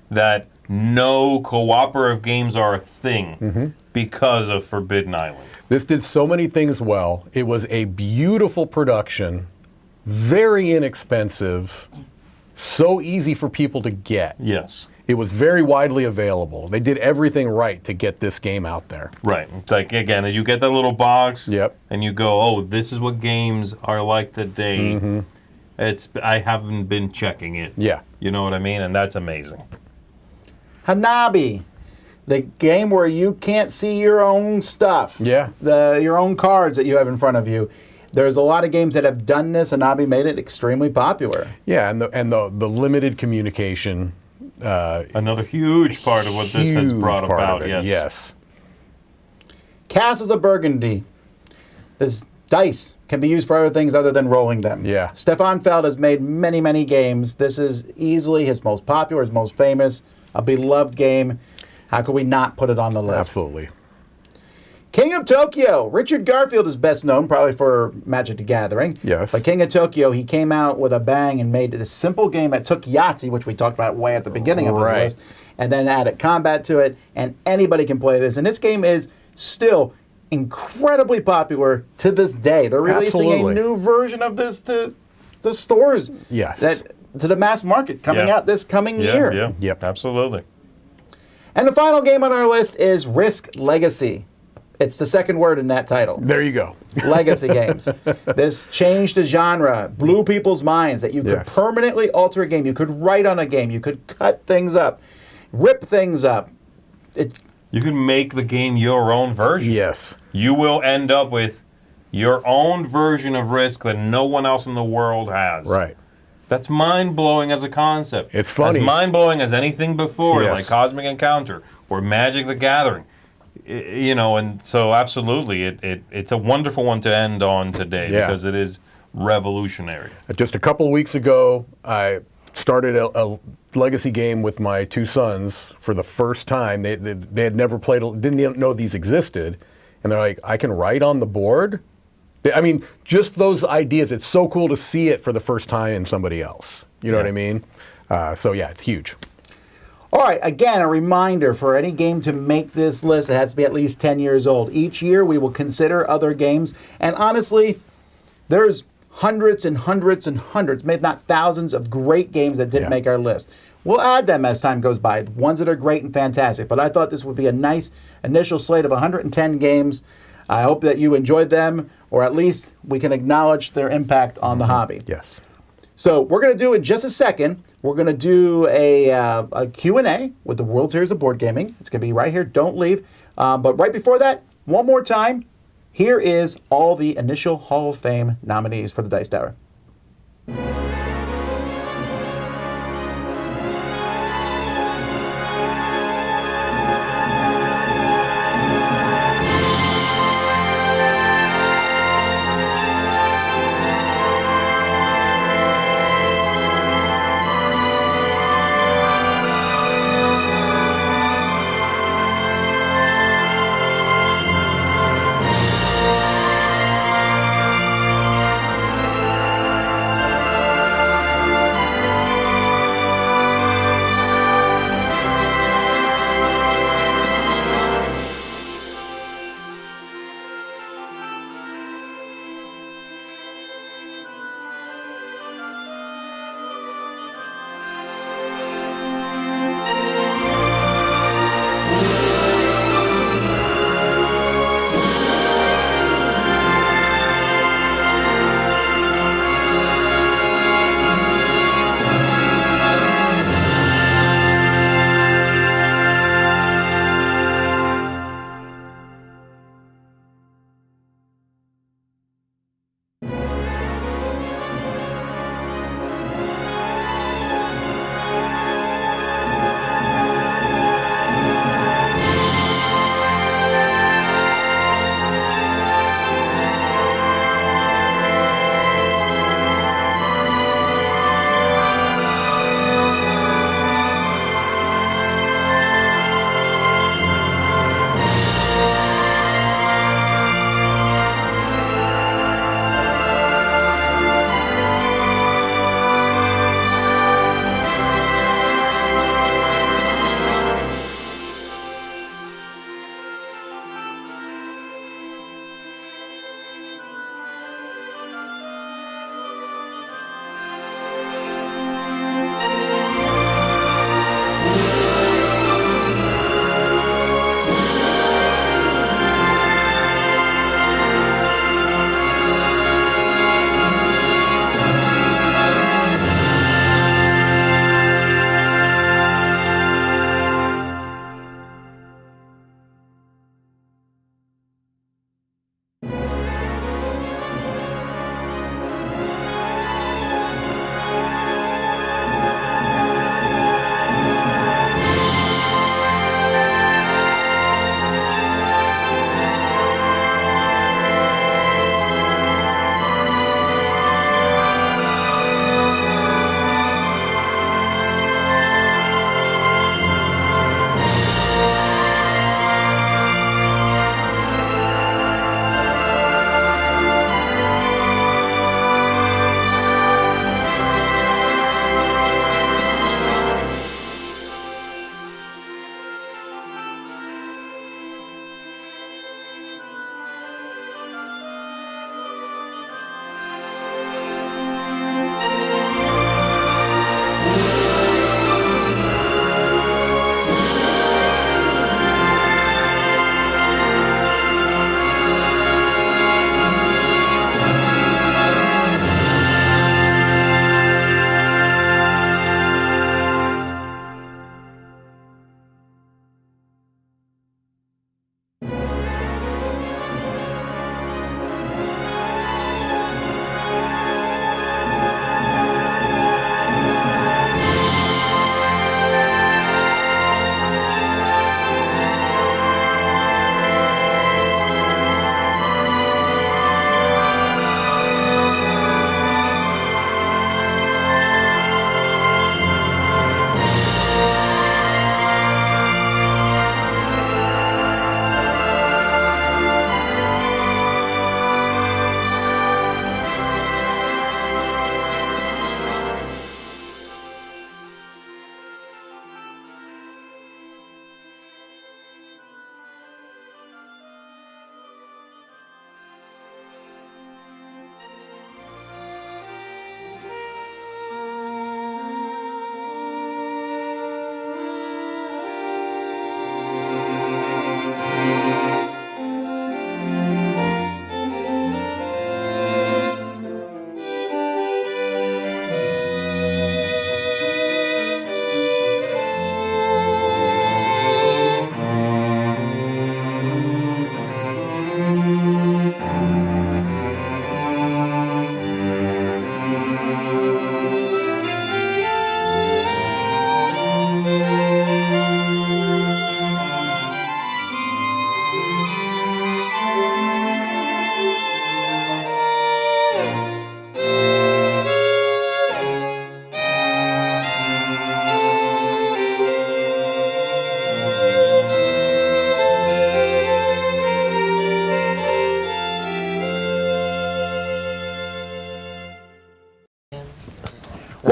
Speaker 3: that know cooperative games are a thing because of Forbidden Island.
Speaker 2: This did so many things well. It was a beautiful production, very inexpensive, so easy for people to get.
Speaker 3: Yes.
Speaker 2: It was very widely available. They did everything right to get this game out there.
Speaker 3: Right. It's like, again, you get that little box,
Speaker 2: Yep.
Speaker 3: and you go, oh, this is what games are like today. I haven't been checking it.
Speaker 2: Yeah.
Speaker 3: You know what I mean? And that's amazing.
Speaker 1: Hanabi, the game where you can't see your own stuff.
Speaker 2: Yeah.
Speaker 1: Your own cards that you have in front of you. There's a lot of games that have done this. Hanabi made it extremely popular.
Speaker 2: Yeah, and the limited communication.
Speaker 3: Another huge part of what this has
Speaker 2: huge
Speaker 3: brought
Speaker 2: part
Speaker 3: about.
Speaker 2: of it,
Speaker 3: Yes.
Speaker 2: Yes.
Speaker 1: Castles of Burgundy. This dice can be used for other things other than rolling them.
Speaker 2: Yeah.
Speaker 1: Stefan Feld has made many, many games. This is easily his most popular, his most famous, a beloved game. How could we not put it on the list?
Speaker 2: Absolutely.
Speaker 1: King of Tokyo. Richard Garfield is best known probably for Magic the Gathering.
Speaker 2: Yes.
Speaker 1: But King of Tokyo, he came out with a bang and made this simple game that took Yahtzee, which we talked about way at the beginning of this
Speaker 2: Right.
Speaker 1: list, and then added combat to it, and anybody can play this. And this game is still incredibly popular to this day. They're releasing
Speaker 2: Absolutely.
Speaker 1: a new version of this to the stores.
Speaker 2: Yes.
Speaker 1: To the mass market coming
Speaker 3: Yeah.
Speaker 1: out this coming
Speaker 3: Yeah,
Speaker 1: year.
Speaker 3: yeah.
Speaker 2: Yep.
Speaker 3: Absolutely.
Speaker 1: And the final game on our list is Risk Legacy. It's the second word in that title.
Speaker 2: There you go.
Speaker 1: Legacy games. This changed the genre, blew people's minds that you could
Speaker 2: Yes.
Speaker 1: permanently alter a game. You could write on a game. You could cut things up, rip things up.
Speaker 3: You can make the game your own version.
Speaker 2: Yes.
Speaker 3: You will end up with your own version of Risk that no one else in the world has.
Speaker 2: Right.
Speaker 3: That's mind-blowing as a concept.
Speaker 2: It's funny.
Speaker 3: As mind-blowing as anything before,
Speaker 2: Yes.
Speaker 3: like Cosmic Encounter or Magic the Gathering. And so absolutely, it's a wonderful one to end on today
Speaker 2: Yeah.
Speaker 3: because it is revolutionary.
Speaker 2: Just a couple of weeks ago, I started a legacy game with my two sons for the first time. They had never played, didn't even know these existed. And they're like, I can write on the board? I mean, just those ideas. It's so cool to see it for the first time in somebody else. You know what I mean? So yeah, it's huge.
Speaker 1: All right, again, a reminder for any game to make this list, it has to be at least 10 years old. Each year we will consider other games. And honestly, there's hundreds and hundreds and hundreds, maybe not thousands, of great games that didn't make our list. We'll add them as time goes by, ones that are great and fantastic. But I thought this would be a nice initial slate of 110 games. I hope that you enjoyed them, or at least we can acknowledge their impact on the hobby.
Speaker 2: Yes.
Speaker 1: So we're going to do in just a second, we're going to do a Q&A with the World Series of Board Gaming. It's going to be right here. Don't leave. But right before that, one more time, Here is all the initial Hall of Fame nominees for the Dice Tower.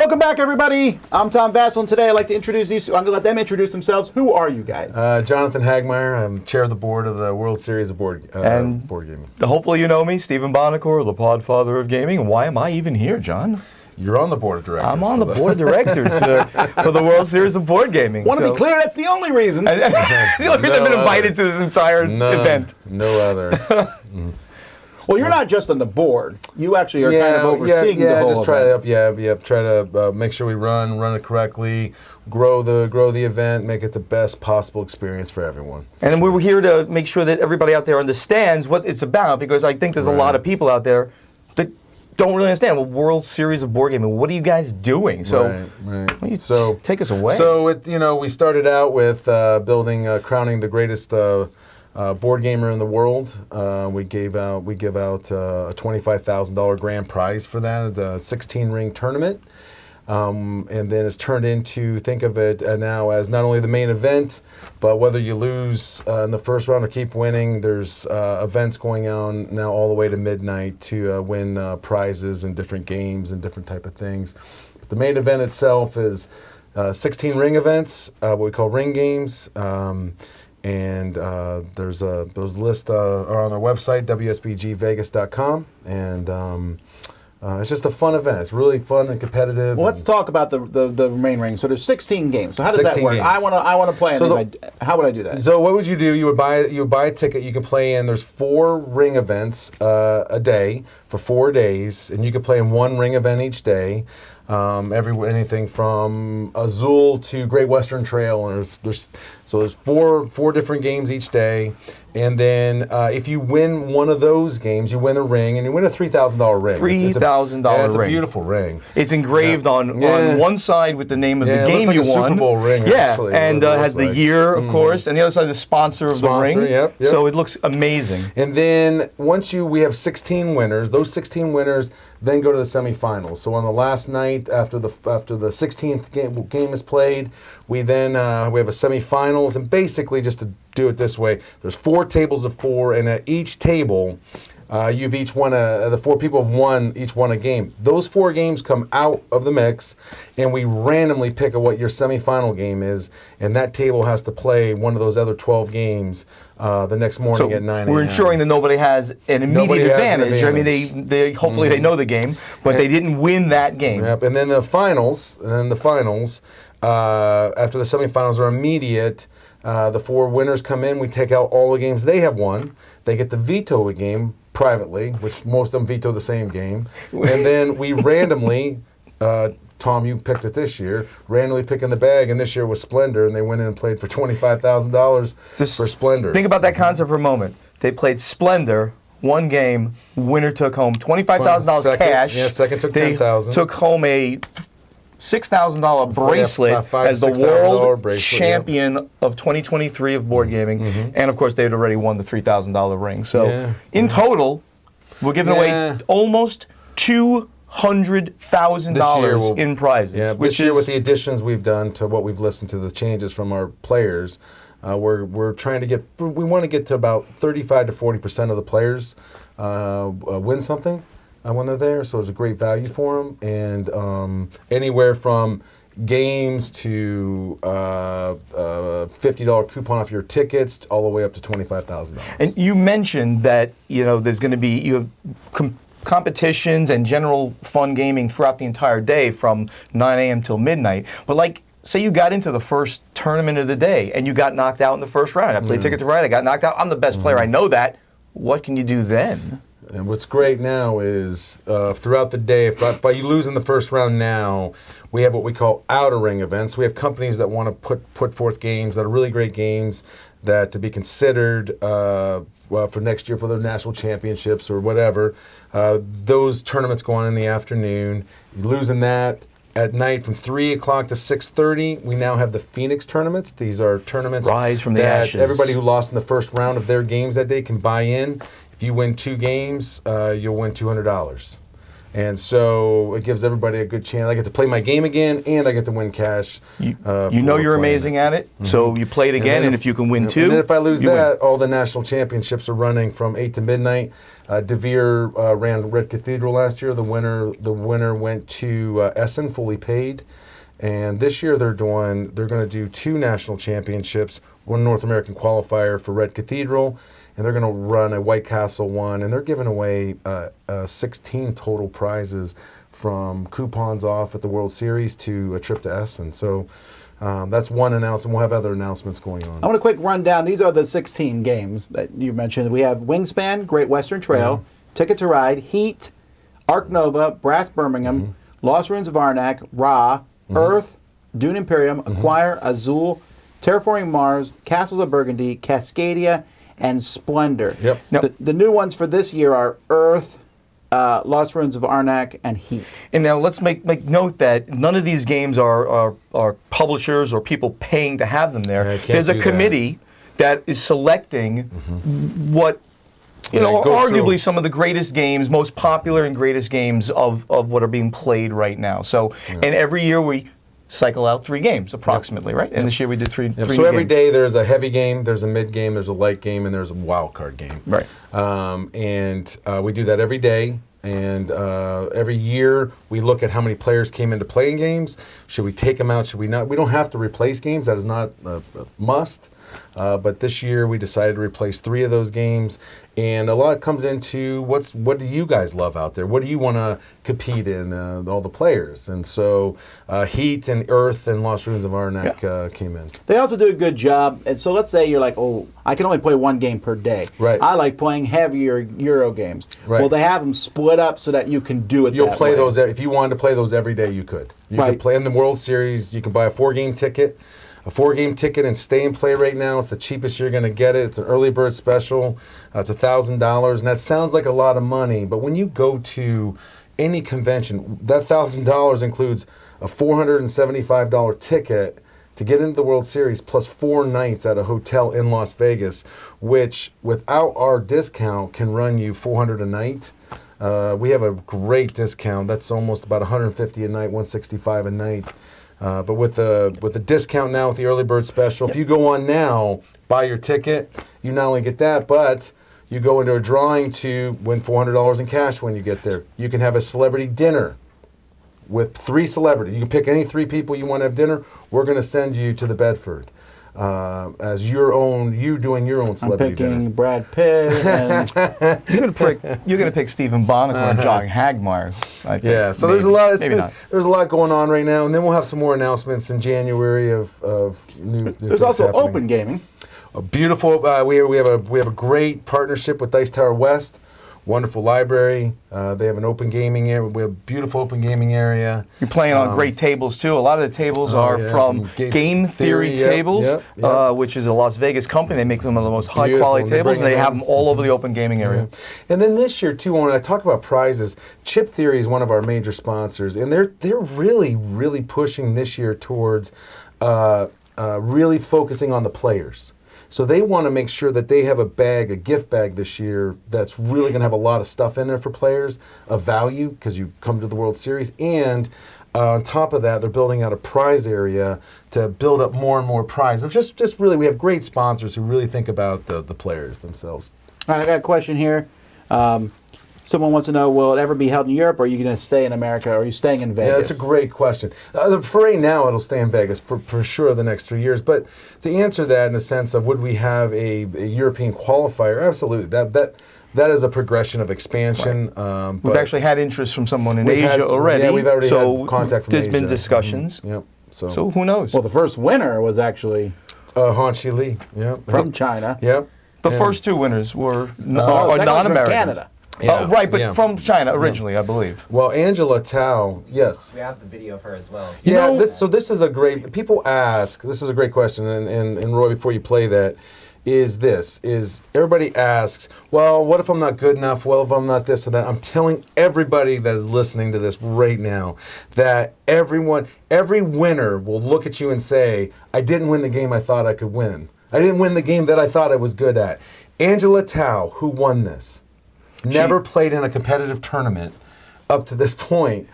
Speaker 1: Welcome back, everybody. I'm Tom Vasel, and today I'd like to introduce these two. I'm going to let them introduce themselves. Who are you guys?
Speaker 5: Jonathan Hagmaier. I'm chair of the board of the World Series of board gaming.
Speaker 6: Hopefully you know me, Stephen Buonocore, the podfather of gaming. And why am I even here, John?
Speaker 5: You're on the board of directors.
Speaker 6: I'm on the board of directors for the World Series of board gaming.
Speaker 1: Want to be clear, that's the only reason.
Speaker 6: The only reason I've been invited to this entire event.
Speaker 5: No other.
Speaker 1: Well, you're not just on the board. You actually are kind of overseeing the whole
Speaker 5: just try
Speaker 1: event.
Speaker 5: try to make sure we run it correctly, grow the event, make it the best possible experience for everyone.
Speaker 6: And we're here to make sure that everybody out there understands what it's about, because I think there's a lot of people out there that don't really understand. Well, World Series of board gaming, what are you guys doing? So,
Speaker 5: So
Speaker 6: take us away.
Speaker 5: So we started out with crowning the greatest board gamer in the world. We give out a $25,000 grand prize for that. It's a 16-ring tournament. And then it's turned into, think of it now as not only the main event, but whether you lose in the first round or keep winning, there's events going on now all the way to midnight to win prizes and different games and different type of things. But the main event itself is 16 ring events, what we call ring games. And those lists are on our website, wsbgvegas.com, and it's just a fun event. It's really fun and competitive.
Speaker 1: Well, let's talk about the main ring. So there's 16 games. So how does that
Speaker 5: 16
Speaker 1: work?
Speaker 5: games.
Speaker 1: I want to play. How would I do that?
Speaker 5: So what would you do? You would buy a ticket. You can play in. There's 4 ring events a day for 4 days, and you can play in one ring event each day. Anything from Azul to Great Western Trail, and there's four different games each day, and then if you win one of those games, you win a ring, and you win a $3,000 ring.
Speaker 6: $3,000 ring.
Speaker 5: It's a beautiful ring.
Speaker 6: It's engraved on one side with the name of the game
Speaker 5: it looks like
Speaker 6: you
Speaker 5: a
Speaker 6: won.
Speaker 5: Super Bowl ring. Actually,
Speaker 6: and has the year, of course, and the other side the sponsor of the ring.
Speaker 5: Yep.
Speaker 6: So it looks amazing.
Speaker 5: And then we have 16 winners. Those 16 winners then go to the semifinals. So on the last night after the 16th game is played, we have a semifinals. And basically, just to do it this way, there's 4 tables of 4, and at each table, you've each won the 4 people have each won a game. Those 4 games come out of the mix, and we randomly pick what your semifinal game is, and that table has to play one of those other 12 games the next morning at 9 a.m.
Speaker 6: We're ensuring that nobody has an immediate advantage. I mean, they hopefully they know the game, but they didn't win that game.
Speaker 5: Yep. And then the finals, after the semifinals are immediate. The 4 winners come in. We take out all the games they have won. They get to veto a game privately, which most of them veto the same game. And then we randomly, Tom, you picked it this year, randomly pick in the bag, and this year was Splendor, and they went in and played for $25,000 for Splendor.
Speaker 6: Think about that concept for a moment. They played Splendor, one game, winner took home $25,000 cash.
Speaker 5: Yeah, second took $10,000.
Speaker 6: Took home a $6,000 bracelet as the world champion of 2023 of board gaming, and of course they had already won the $3,000 ring. So in total, we're giving away almost $200,000 in prizes.
Speaker 5: Yeah, this year with the additions we've done to what we've listened to, the changes from our players, we're trying to we want to get to about 35 to 40% of the players win something when they're there, so it's a great value for them, and anywhere from games to $50 coupon off your tickets, all the way up to $25,000.
Speaker 6: And you mentioned that there's going to be competitions and general fun gaming throughout the entire day from 9 a.m. till midnight. But say you got into the first tournament of the day and you got knocked out in the first round. I played Ticket to Ride. I got knocked out. I'm the best player. I know that. What can you do then?
Speaker 5: And what's great now is throughout the day, if you lose in the first round now, we have what we call outer ring events. We have companies that want to put forth games that are really great games that to be considered for next year for the national championships or whatever. Those tournaments go on in the afternoon. You lose in that. At night from 3 o'clock to 6:30, we now have the Phoenix tournaments. These are tournaments
Speaker 6: Rise from the ashes.
Speaker 5: Everybody who lost in the first round of their games that day can buy in. If you win 2 games, you'll win $200. And so it gives everybody a good chance. I get to play my game again, and I get to win cash.
Speaker 6: You know you're amazing at it, so you play it again, and if you can win 2,
Speaker 5: and then if I lose
Speaker 6: you
Speaker 5: that,
Speaker 6: win.
Speaker 5: all the national championships are running from 8 to midnight. De Vere ran Red Cathedral last year. The winner went to Essen, fully paid. And this year they're going to do 2 national championships, one North American qualifier for Red Cathedral, and they're going to run a White Castle one, and they're giving away 16 total prizes from coupons off at the World Series to a trip to Essen. So that's one announcement. We'll have other announcements going on.
Speaker 1: I want a quick rundown. These are the 16 games that you mentioned. We have Wingspan, Great Western Trail, Ticket to Ride, Heat, Arc Nova, Brass Birmingham, Lost Ruins of Arnak, Ra, Earth, Dune Imperium, Acquire, Azul, Terraforming Mars, Castles of Burgundy, Cascadia, and Splendor.
Speaker 5: Yep.
Speaker 1: The new ones for this year are Earth, Lost Ruins of Arnak, and Heat.
Speaker 6: And now let's make note that none of these games are publishers or people paying to have them there.
Speaker 5: Yeah, can't
Speaker 6: There's a
Speaker 5: do that.
Speaker 6: committee that is selecting what you know,
Speaker 5: it goes
Speaker 6: arguably
Speaker 5: through.
Speaker 6: some of the greatest games, most popular and greatest games of what are being played right now. So, and every year we cycle out 3 games approximately, right? And this year we did 3
Speaker 5: Yep.
Speaker 6: three
Speaker 5: So
Speaker 6: new
Speaker 5: every
Speaker 6: games.
Speaker 5: day there's a heavy game, there's a mid game, there's a light game, and there's a wild card game.
Speaker 6: Right.
Speaker 5: And we do that every day. And every year we look at how many players came into playing games. Should we take them out? Should we not? We don't have to replace games. That is not a must. But this year we decided to replace 3 of those games. And a lot comes into what do you guys love out there? What do you want to compete in? All the players. And so Heat and Earth and Lost Ruins of Arnak came in.
Speaker 1: They also do a good job. And so let's say you're like, oh, I can only play 1 game per day.
Speaker 5: Right.
Speaker 1: I like playing heavier Euro games.
Speaker 5: Right.
Speaker 1: Well, they have them split up so that you can do it
Speaker 5: You'll
Speaker 1: that
Speaker 5: play
Speaker 1: way.
Speaker 5: those if you wanted to play those every day. You could. You
Speaker 1: Right.
Speaker 5: could play in the World Series. You can buy a 4-game ticket. A 4-game ticket and stay and play right now. It's the cheapest you're going to get it. It's an early bird special. It's $1,000, and that sounds like a lot of money. But when you go to any convention, that $1,000 includes a $475 ticket to get into the World Series plus 4 nights at a hotel in Las Vegas, which without our discount can run you $400 a night. We have a great discount. That's almost about $150 a night, $165 a night. But with the discount now, with the early bird special, if you go on now, buy your ticket, you not only get that, but you go into a drawing to win $400 in cash when you get there. You can have a celebrity dinner with 3 celebrities. You can pick any 3 people you want to have dinner. We're going to send you to the Bedford as you doing your own
Speaker 1: I'm
Speaker 5: celebrity
Speaker 1: picking
Speaker 5: dinner.
Speaker 1: Brad Pitt. And
Speaker 6: You're gonna pick Stephen Buonocore and John Hagmaier. I think.
Speaker 5: Yeah, so
Speaker 6: Maybe.
Speaker 5: there's a lot.
Speaker 6: Maybe not.
Speaker 5: There's a lot going on right now, and then we'll have some more announcements in January of new.
Speaker 1: there's
Speaker 5: things
Speaker 1: also
Speaker 5: happening.
Speaker 1: open gaming.
Speaker 5: A beautiful. We have a great partnership with Dice Tower West. Wonderful library. They have an open gaming area. We have a beautiful open gaming area.
Speaker 6: You're playing on great tables too. A lot of the tables are
Speaker 5: yeah,
Speaker 6: from
Speaker 5: from
Speaker 6: Game Theory
Speaker 5: Yep,
Speaker 6: Tables,
Speaker 5: yep.
Speaker 6: which is a Las Vegas company. They make them of the most high
Speaker 5: Beautiful,
Speaker 6: quality
Speaker 5: and they
Speaker 6: tables,
Speaker 5: bring
Speaker 6: and they
Speaker 5: them
Speaker 6: have
Speaker 5: in.
Speaker 6: them all over the open gaming area.
Speaker 5: And then this year too, when I talk about prizes, Chip Theory is one of our major sponsors, and they're really pushing this year towards really focusing on the players. So they want to make sure that they have a gift bag this year that's really going to have a lot of stuff in there for players of value because you come to the World Series. And on top of that, they're building out a prize area to build up more and more prizes. Just really, we have great sponsors who really think about the players themselves.
Speaker 1: All right, I got a question here. Someone wants to know, will it ever be held in Europe, or are you going to stay in America, or are you staying in Vegas?
Speaker 5: Yeah, that's a great question. For right now, it'll stay in Vegas for sure the next 3 years. But to answer that in the sense of would we have a European qualifier, absolutely. That is a progression of expansion.
Speaker 6: We've actually had interest from someone in
Speaker 5: We've
Speaker 6: Asia
Speaker 5: had-
Speaker 6: already.
Speaker 5: yeah, we've already
Speaker 6: so
Speaker 5: had contact from
Speaker 6: there's been
Speaker 5: Asia.
Speaker 6: discussions.
Speaker 5: Yep.
Speaker 6: So who knows?
Speaker 1: Well, the first winner was actually
Speaker 5: Han Chi Li. Yep.
Speaker 1: from China.
Speaker 5: Yep.
Speaker 6: the
Speaker 5: and-
Speaker 6: first 2 winners were
Speaker 1: second one's from
Speaker 6: non-Americans.
Speaker 1: Canada.
Speaker 5: Yeah,
Speaker 6: Right, but
Speaker 5: yeah.
Speaker 6: from China originally, I believe.
Speaker 5: Well, Angela Tao, yes.
Speaker 4: We have the video of her as well.
Speaker 5: Yeah,
Speaker 6: know-
Speaker 5: this is a great. People ask. This is a great question, and Roy, before you play that, is everybody asks? Well, what if I'm not good enough? Well, if I'm not this or that? I'm telling everybody that is listening to this right now that every winner will look at you and say, "I didn't win the game I thought I could win. I didn't win the game that I thought I was good at." Angela Tao, who won this, never played in a competitive tournament. up to this point.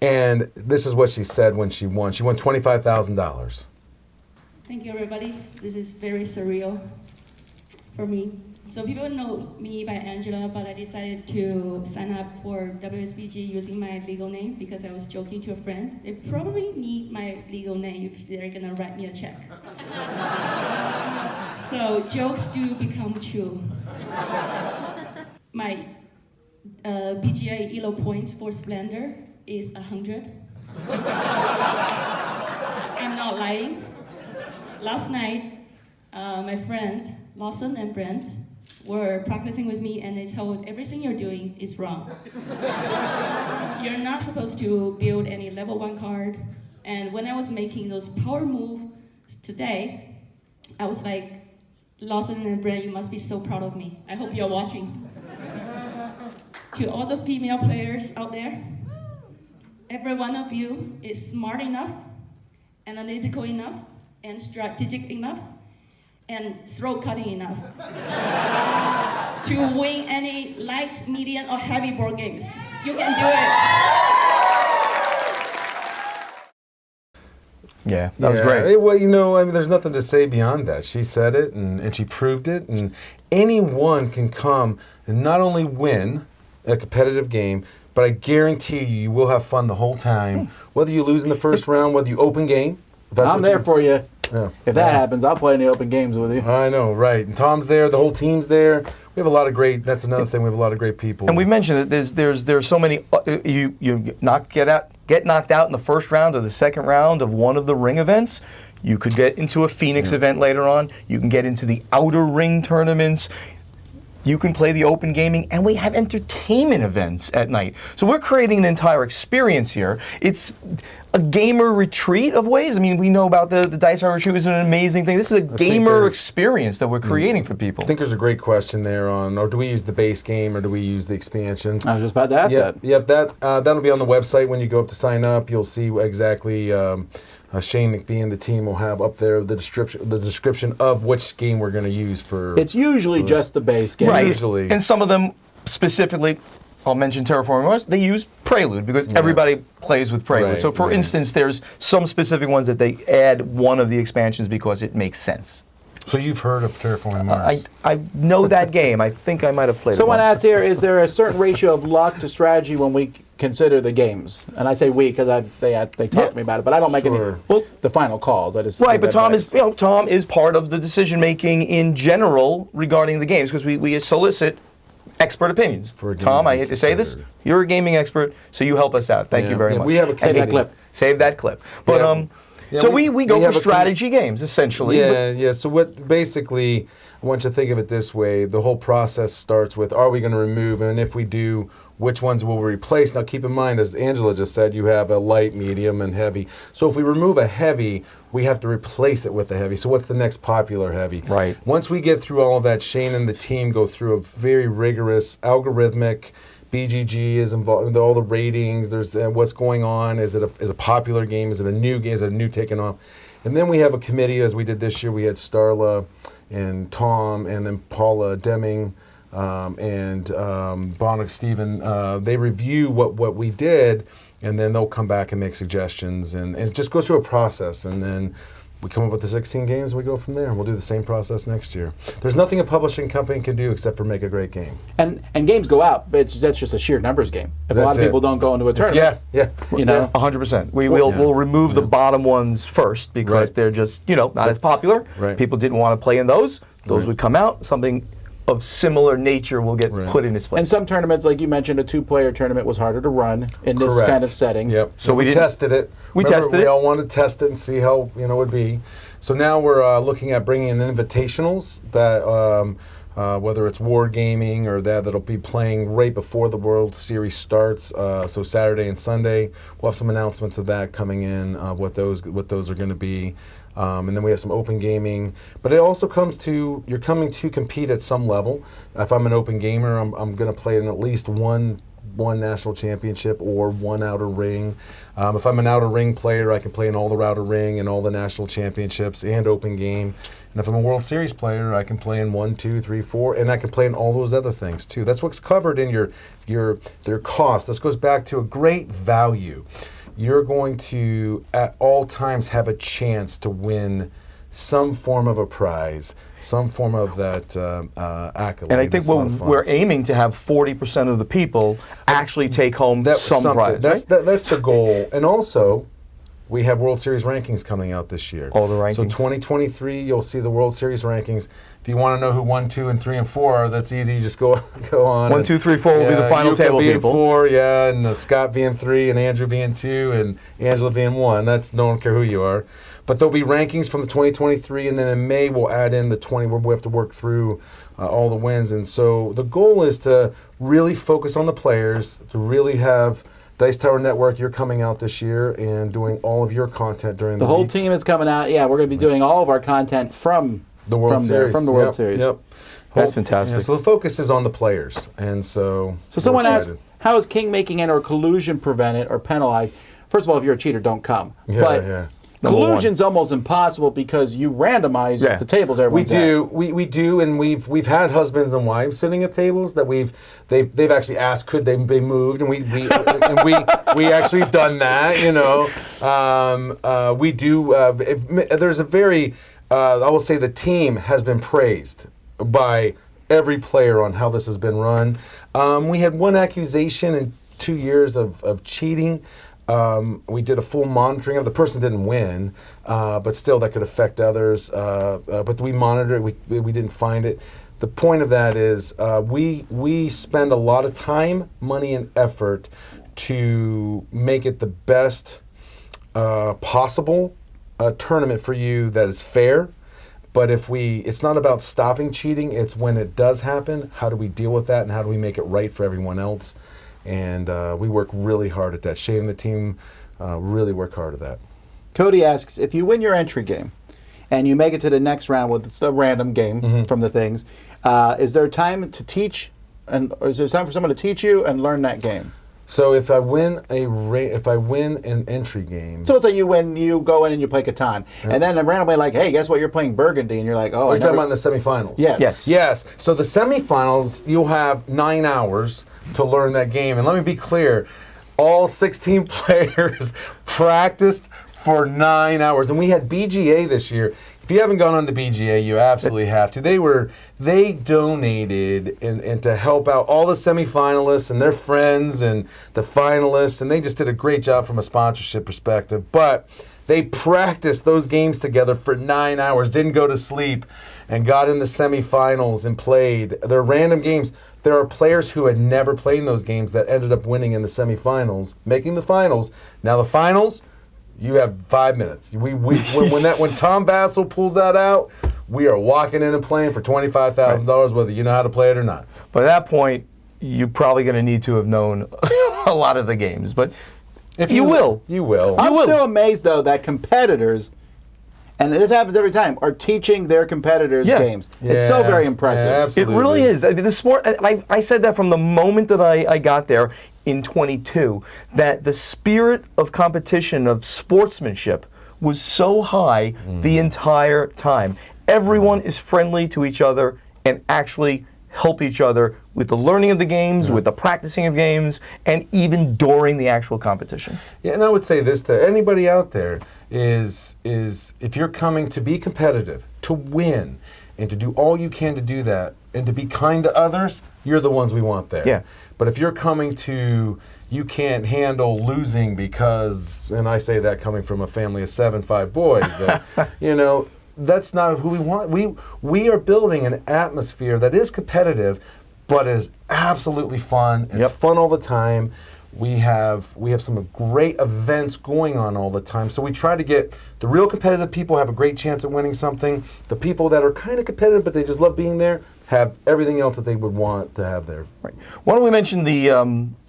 Speaker 5: And this is what she said when she won. She won $25,000.
Speaker 7: Thank you, everybody. This is very surreal for me. So people know me by Angela, but I decided to sign up for WSBG using my legal name because I was joking to a friend. They probably need my legal name if they're gonna write me a check. So jokes do become true. My BGA ELO points for Splendor is 100. I'm not lying. Last night, my friend Lawson and Brent were practicing with me, and they told everything you're doing is wrong. You're not supposed to build any level 1 card. And when I was making those power moves today, I was like, Lawson and Brent, you must be so proud of me. I hope you're watching. To all the female players out there, every one of you is smart enough, analytical enough, and strategic enough, and throat cutting enough to win any light, medium, or heavy board games. You can do it.
Speaker 6: Yeah, that was great.
Speaker 5: Well, I mean, there's nothing to say beyond that. She said it, and she proved it. And anyone can come and not only win a competitive game, but I guarantee you will have fun the whole time. Whether you lose in the first round, whether you open game.
Speaker 1: I'm there for you.
Speaker 5: Yeah.
Speaker 1: If that happens, I'll play any open games with you.
Speaker 5: I know, right? And Tom's there. The whole team's there. We have a lot of great. That's another thing. We have a lot of great people.
Speaker 6: And we mentioned that there's so many. You get knocked out in the first round or the second round of one of the ring events. You could get into a Phoenix event later on. You can get into the outer ring tournaments. You can play the open gaming, and we have entertainment events at night. So we're creating an entire experience here. It's a gamer retreat of ways. I mean, we know about the Dice Art Retreat was an amazing thing. This is a gamer experience that we're creating for people.
Speaker 5: I think there's a great question there on, or do we use the base game or do we use the expansions?
Speaker 1: I was just about to ask that.
Speaker 5: Yep, that'll be on the website when you go up to sign up. You'll see exactly. Shane McBee and the team will have up there the description of which game we're going to use for.
Speaker 1: It's usually just the base game.
Speaker 6: Right.
Speaker 5: Usually.
Speaker 6: And some of them specifically, I'll mention Terraforming Mars, they use Prelude because everybody plays with Prelude.
Speaker 5: Right,
Speaker 6: so for instance, there's some specific ones that they add one of the expansions because it makes sense.
Speaker 5: So you've heard of Terraforming Mars?
Speaker 6: I know that game. I think I might have played it
Speaker 1: Someone
Speaker 6: once.
Speaker 1: asked here, is there a certain ratio of luck to strategy when we consider the games? And I say we because they talk to me about it, but I don't make
Speaker 5: Sure.
Speaker 1: the final calls. I just
Speaker 6: Right,
Speaker 1: give
Speaker 6: but Tom
Speaker 1: advice.
Speaker 6: is Tom is part of the decision making in general regarding the games because we solicit expert opinions.
Speaker 5: For a game
Speaker 6: Tom,
Speaker 5: to
Speaker 6: I
Speaker 5: be
Speaker 6: hate to say this,
Speaker 5: considered.
Speaker 6: you're a gaming expert, so you help us out. Thank you very much.
Speaker 5: We have a
Speaker 1: Save that
Speaker 5: committee.
Speaker 1: clip.
Speaker 6: Save that clip. But
Speaker 5: Yeah,
Speaker 6: so
Speaker 5: we
Speaker 6: we go
Speaker 5: have
Speaker 6: for
Speaker 5: a
Speaker 6: strategy games essentially.
Speaker 5: Yeah. So what basically, I want you to think of it this way: the whole process starts with, are we going to remove, and if we do, which ones will we replace? Now, keep in mind, as Angela just said, you have a light, medium, and heavy. So if we remove a heavy, we have to replace it with a heavy. So what's the next popular heavy?
Speaker 6: Right.
Speaker 5: Once we get through all of that, Shane and the team go through a very rigorous algorithmic. BGG is involved with all the ratings. There's what's going on. Is it a popular game? Is it a new game? Is it a new taken off? And then we have a committee, as we did this year. We had Starla and Tom, and then Paula Deming and Buonocore Stephen. They review what we did, and then they'll come back and make suggestions. And it just goes through a process, and then we come up with the 16 games, and we go from there. And we'll do the same process next year. There's nothing a publishing company can do except for make a great game.
Speaker 1: And games go out, but that's just a sheer numbers game. If a lot
Speaker 5: That's
Speaker 1: of people
Speaker 5: it.
Speaker 1: don't go into a tournament,
Speaker 5: Yeah.
Speaker 1: you know,
Speaker 6: 100%. We'll remove the bottom ones first because
Speaker 5: Right.
Speaker 6: they're just not as popular.
Speaker 5: Right.
Speaker 6: People didn't want to play in those. Those
Speaker 5: Right.
Speaker 6: would come out. Something of similar nature will get
Speaker 5: Right.
Speaker 6: put in its place.
Speaker 1: and some tournaments, like you mentioned, a 2-player tournament was harder to run in this
Speaker 5: Correct.
Speaker 1: kind of setting.
Speaker 5: Yep.
Speaker 6: So we
Speaker 5: we
Speaker 6: didn't-
Speaker 5: tested it.
Speaker 6: we
Speaker 5: Remember,
Speaker 6: tested
Speaker 5: we
Speaker 6: it.
Speaker 5: all wanted to test it and see how it would be. So now we're looking at bringing in invitationals that whether it's wargaming or that'll be playing right before the World Series starts. So Saturday and Sunday, we'll have some announcements of that coming in. What those are going to be. And then we have some open gaming, but it also comes to you're coming to compete at some level. If I'm an open gamer, I'm going to play in at least one one national championship or one outer ring. If I'm an outer ring player, I can play in all the outer ring and all the national championships and open game. And if I'm a World Series player, I can play in 1, 2, 3, 4, and I can play in all those other things too. That's what's covered in their cost. This goes back to a great value. You're going to at all times have a chance to win some form of a prize, some form of that accolade.
Speaker 6: And I think we're aiming to have 40% of the people actually take home some prize.
Speaker 5: That's the goal. And also, we have World Series rankings coming out this year.
Speaker 6: All the rankings.
Speaker 5: So 2023, you'll see the World Series rankings. If you want to know who 1, 2, and 3, and 4 are, that's easy. You just go on.
Speaker 6: 1, 2, 3, 4 will be the final table
Speaker 5: being
Speaker 6: people.
Speaker 5: 4, yeah, and Scott being 3, and Andrew being 2, and Angela being 1. That's no one care who you are. But there'll be rankings from the 2023, and then in May we'll add in the 20 where we have to work through all the wins. And so the goal is to really focus on the players, to really have Dice Tower Network, you're coming out this year and doing all of your content during the
Speaker 1: whole
Speaker 5: week.
Speaker 1: team is coming out. Yeah, we're going to be doing all of our content from
Speaker 5: The World Series.
Speaker 1: From the World Series.
Speaker 5: Yep.
Speaker 6: That's fantastic.
Speaker 5: Yeah, so the focus is on the players, and so.
Speaker 1: So someone
Speaker 5: we're
Speaker 1: asked,
Speaker 5: excited.
Speaker 1: how is king making it or collusion prevented or penalized? First of all, if you're a cheater, don't come.
Speaker 5: Yeah,
Speaker 1: but
Speaker 5: yeah.
Speaker 1: collusion's almost impossible because you randomize the tables
Speaker 5: We
Speaker 1: everyone's
Speaker 5: do, we do, and we've had husbands and wives sitting at tables that they've actually asked could they be moved, and we actually have done that. You know, we do. There's a very, I will say, the team has been praised by every player on how this has been run. We had one accusation in 2 years of cheating. We did a full monitoring of the person didn't win, but still that could affect others. But we monitored it. We didn't find it. The point of that is we spend a lot of time, money, and effort to make it the best possible tournament for you that is fair. But it's not about stopping cheating. It's when it does happen, how do we deal with that and how do we make it right for everyone else? And we work really hard at that. Shane and the team really work hard at that.
Speaker 1: Cody asks, if you win your entry game and you make it to the next round with it's a random game from the things, is there time to teach, or is there time for someone to teach you and learn that game?
Speaker 5: So if I win an entry game,
Speaker 1: So let's say you win, you go in and you play Catan, and then I'm randomly like, hey, guess what? You're playing Burgundy, and you're like, oh,
Speaker 5: you're talking about in the semifinals.
Speaker 1: Yes.
Speaker 5: Yes. So the semifinals, you'll have 9 hours to learn that game. And let me be clear, all 16 players practiced for 9 hours. And we had BGA this year. If you haven't gone on to BGA, you absolutely have to. They donated and to help out all the semifinalists and their friends and the finalists, and they just did a great job from a sponsorship perspective. But they practiced those games together for 9 hours, didn't go to sleep, and got in the semifinals and played. They're random games. There are players who had never played in those games that ended up winning in the semifinals, making the finals. Now the finals, you have 5 minutes. When Tom Vasel pulls that out, we are walking in and playing for $25,000, whether you know how to play it or not.
Speaker 6: But at that point, you're probably going to need to have known a lot of the games. But
Speaker 5: If
Speaker 6: you will.
Speaker 5: You will.
Speaker 1: I'm still amazed, though, that competitors, and this happens every time, are teaching their competitors games. It's so very impressive.
Speaker 5: Yeah,
Speaker 6: It
Speaker 5: absolutely.
Speaker 6: really is. I mean, the sport, I said that from the moment that I got there in 22, that the spirit of competition, of sportsmanship, was so high the entire time. Everyone is friendly to each other and actually help each other with the learning of the games, with the practicing of games, and even during the actual competition.
Speaker 5: Yeah, and I would say this to anybody out there is if you're coming to be competitive, to win, and to do all you can to do that, and to be kind to others, you're the ones we want there.
Speaker 6: Yeah.
Speaker 5: But if you're coming to, you can't handle losing because, and I say that coming from a family of 5 boys, that, that's not who we want. We are building an atmosphere that is competitive, but is absolutely fun. It's fun all the time. We have some great events going on all the time. So we try to get the real competitive people have a great chance at winning something. The people that are kind of competitive but they just love being there, have everything else that they would want to have there.
Speaker 6: Right. Why don't we mention the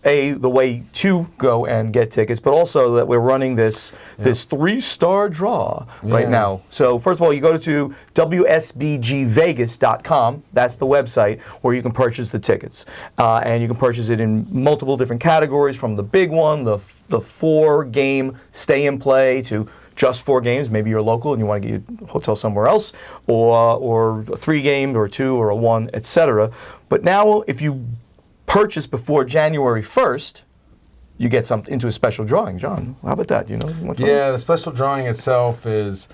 Speaker 6: way to go and get tickets, but also that we're running this 3-star draw right now. So first of all, you go to WSBGVegas.com. That's the website where you can purchase the tickets, and you can purchase it in multiple different categories, from the big one, the 4-game stay and play, to just 4 games. Maybe you're local and you want to get your hotel somewhere else, or 3 games, or 2, or a 1, etc. But now, if you purchase before January 1st, you get into a special drawing. John, how about that? You know?
Speaker 5: Yeah, the special drawing itself is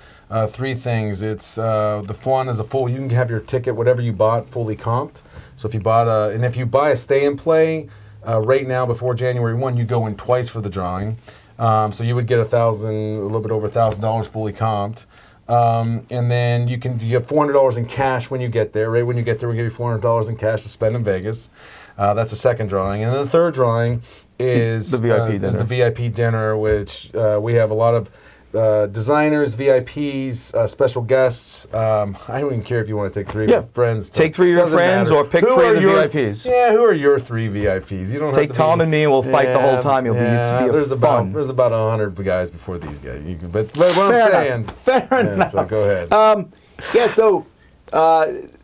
Speaker 5: 3 things. It's the one is a full. You can have your ticket, whatever you bought, fully comped. So if you bought and if you buy a stay and play right now before January 1, you go in twice for the drawing. So you would get a little bit over $1,000 fully comped. And then you get $400 in cash when you get there. Right when you get there, we give you $400 in cash to spend in Vegas. That's the second drawing. And then the third drawing is
Speaker 6: the
Speaker 5: VIP dinner, which we have a lot of designers, VIPs, special guests. I don't even care if you want to take 3 of your friends.
Speaker 6: Take 3 of your friends, or pick 3 of the VIPs.
Speaker 5: Yeah, who are your 3 VIPs? You don't
Speaker 6: take
Speaker 5: have to
Speaker 6: Tom and me, and we'll fight the whole time.
Speaker 5: There's about 100 guys before these guys. But what I'm saying.
Speaker 1: Fair enough.
Speaker 5: So go ahead.
Speaker 1: So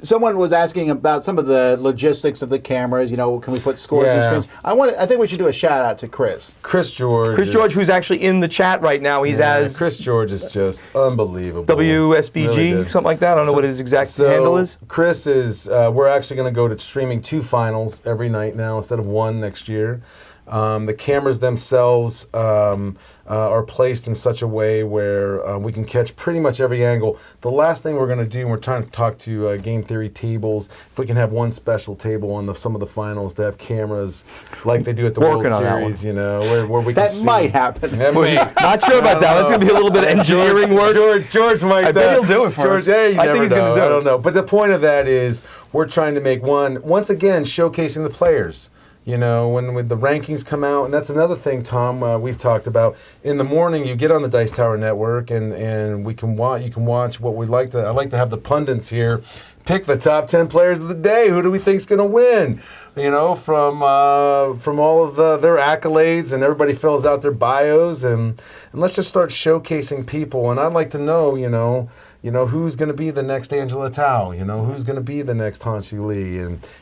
Speaker 1: someone was asking about some of the logistics of the cameras. You know, can we put scores on screens? I think we should do a shout out to Chris
Speaker 5: George,
Speaker 6: who's actually in the chat right now. He's
Speaker 5: Chris George is just unbelievable.
Speaker 6: WSBG, really something like that. I don't know what his exact handle is.
Speaker 5: Chris is. We're actually going to go to streaming 2 finals every night now instead of 1 next year. The cameras themselves are placed in such a way where we can catch pretty much every angle. The last thing we're going to do, and we're trying to talk to Game Theory tables, if we can have one special table on some of the finals to have cameras like they do at the World Series, you know, where we can see.
Speaker 1: That might happen.
Speaker 6: Not sure about that. That's going to be a little bit of engineering work.
Speaker 5: George might.
Speaker 6: I bet he'll do it for us.
Speaker 5: I think he's going to do it. I don't know. But the point of that is we're trying to make once again, showcasing the players. You know, when the rankings come out, and that's another thing, Tom, we've talked about. In the morning, you get on the Dice Tower Network, and you can watch what we'd like to. I like to have the pundits here pick the top 10 players of the day. Who do we think's going to win? You know, from all of their accolades, and everybody fills out their bios, and let's just start showcasing people. And I'd like to know, you know, who's going to be the next Angela Tao, you know, who's going to be the next Hanshi Lee,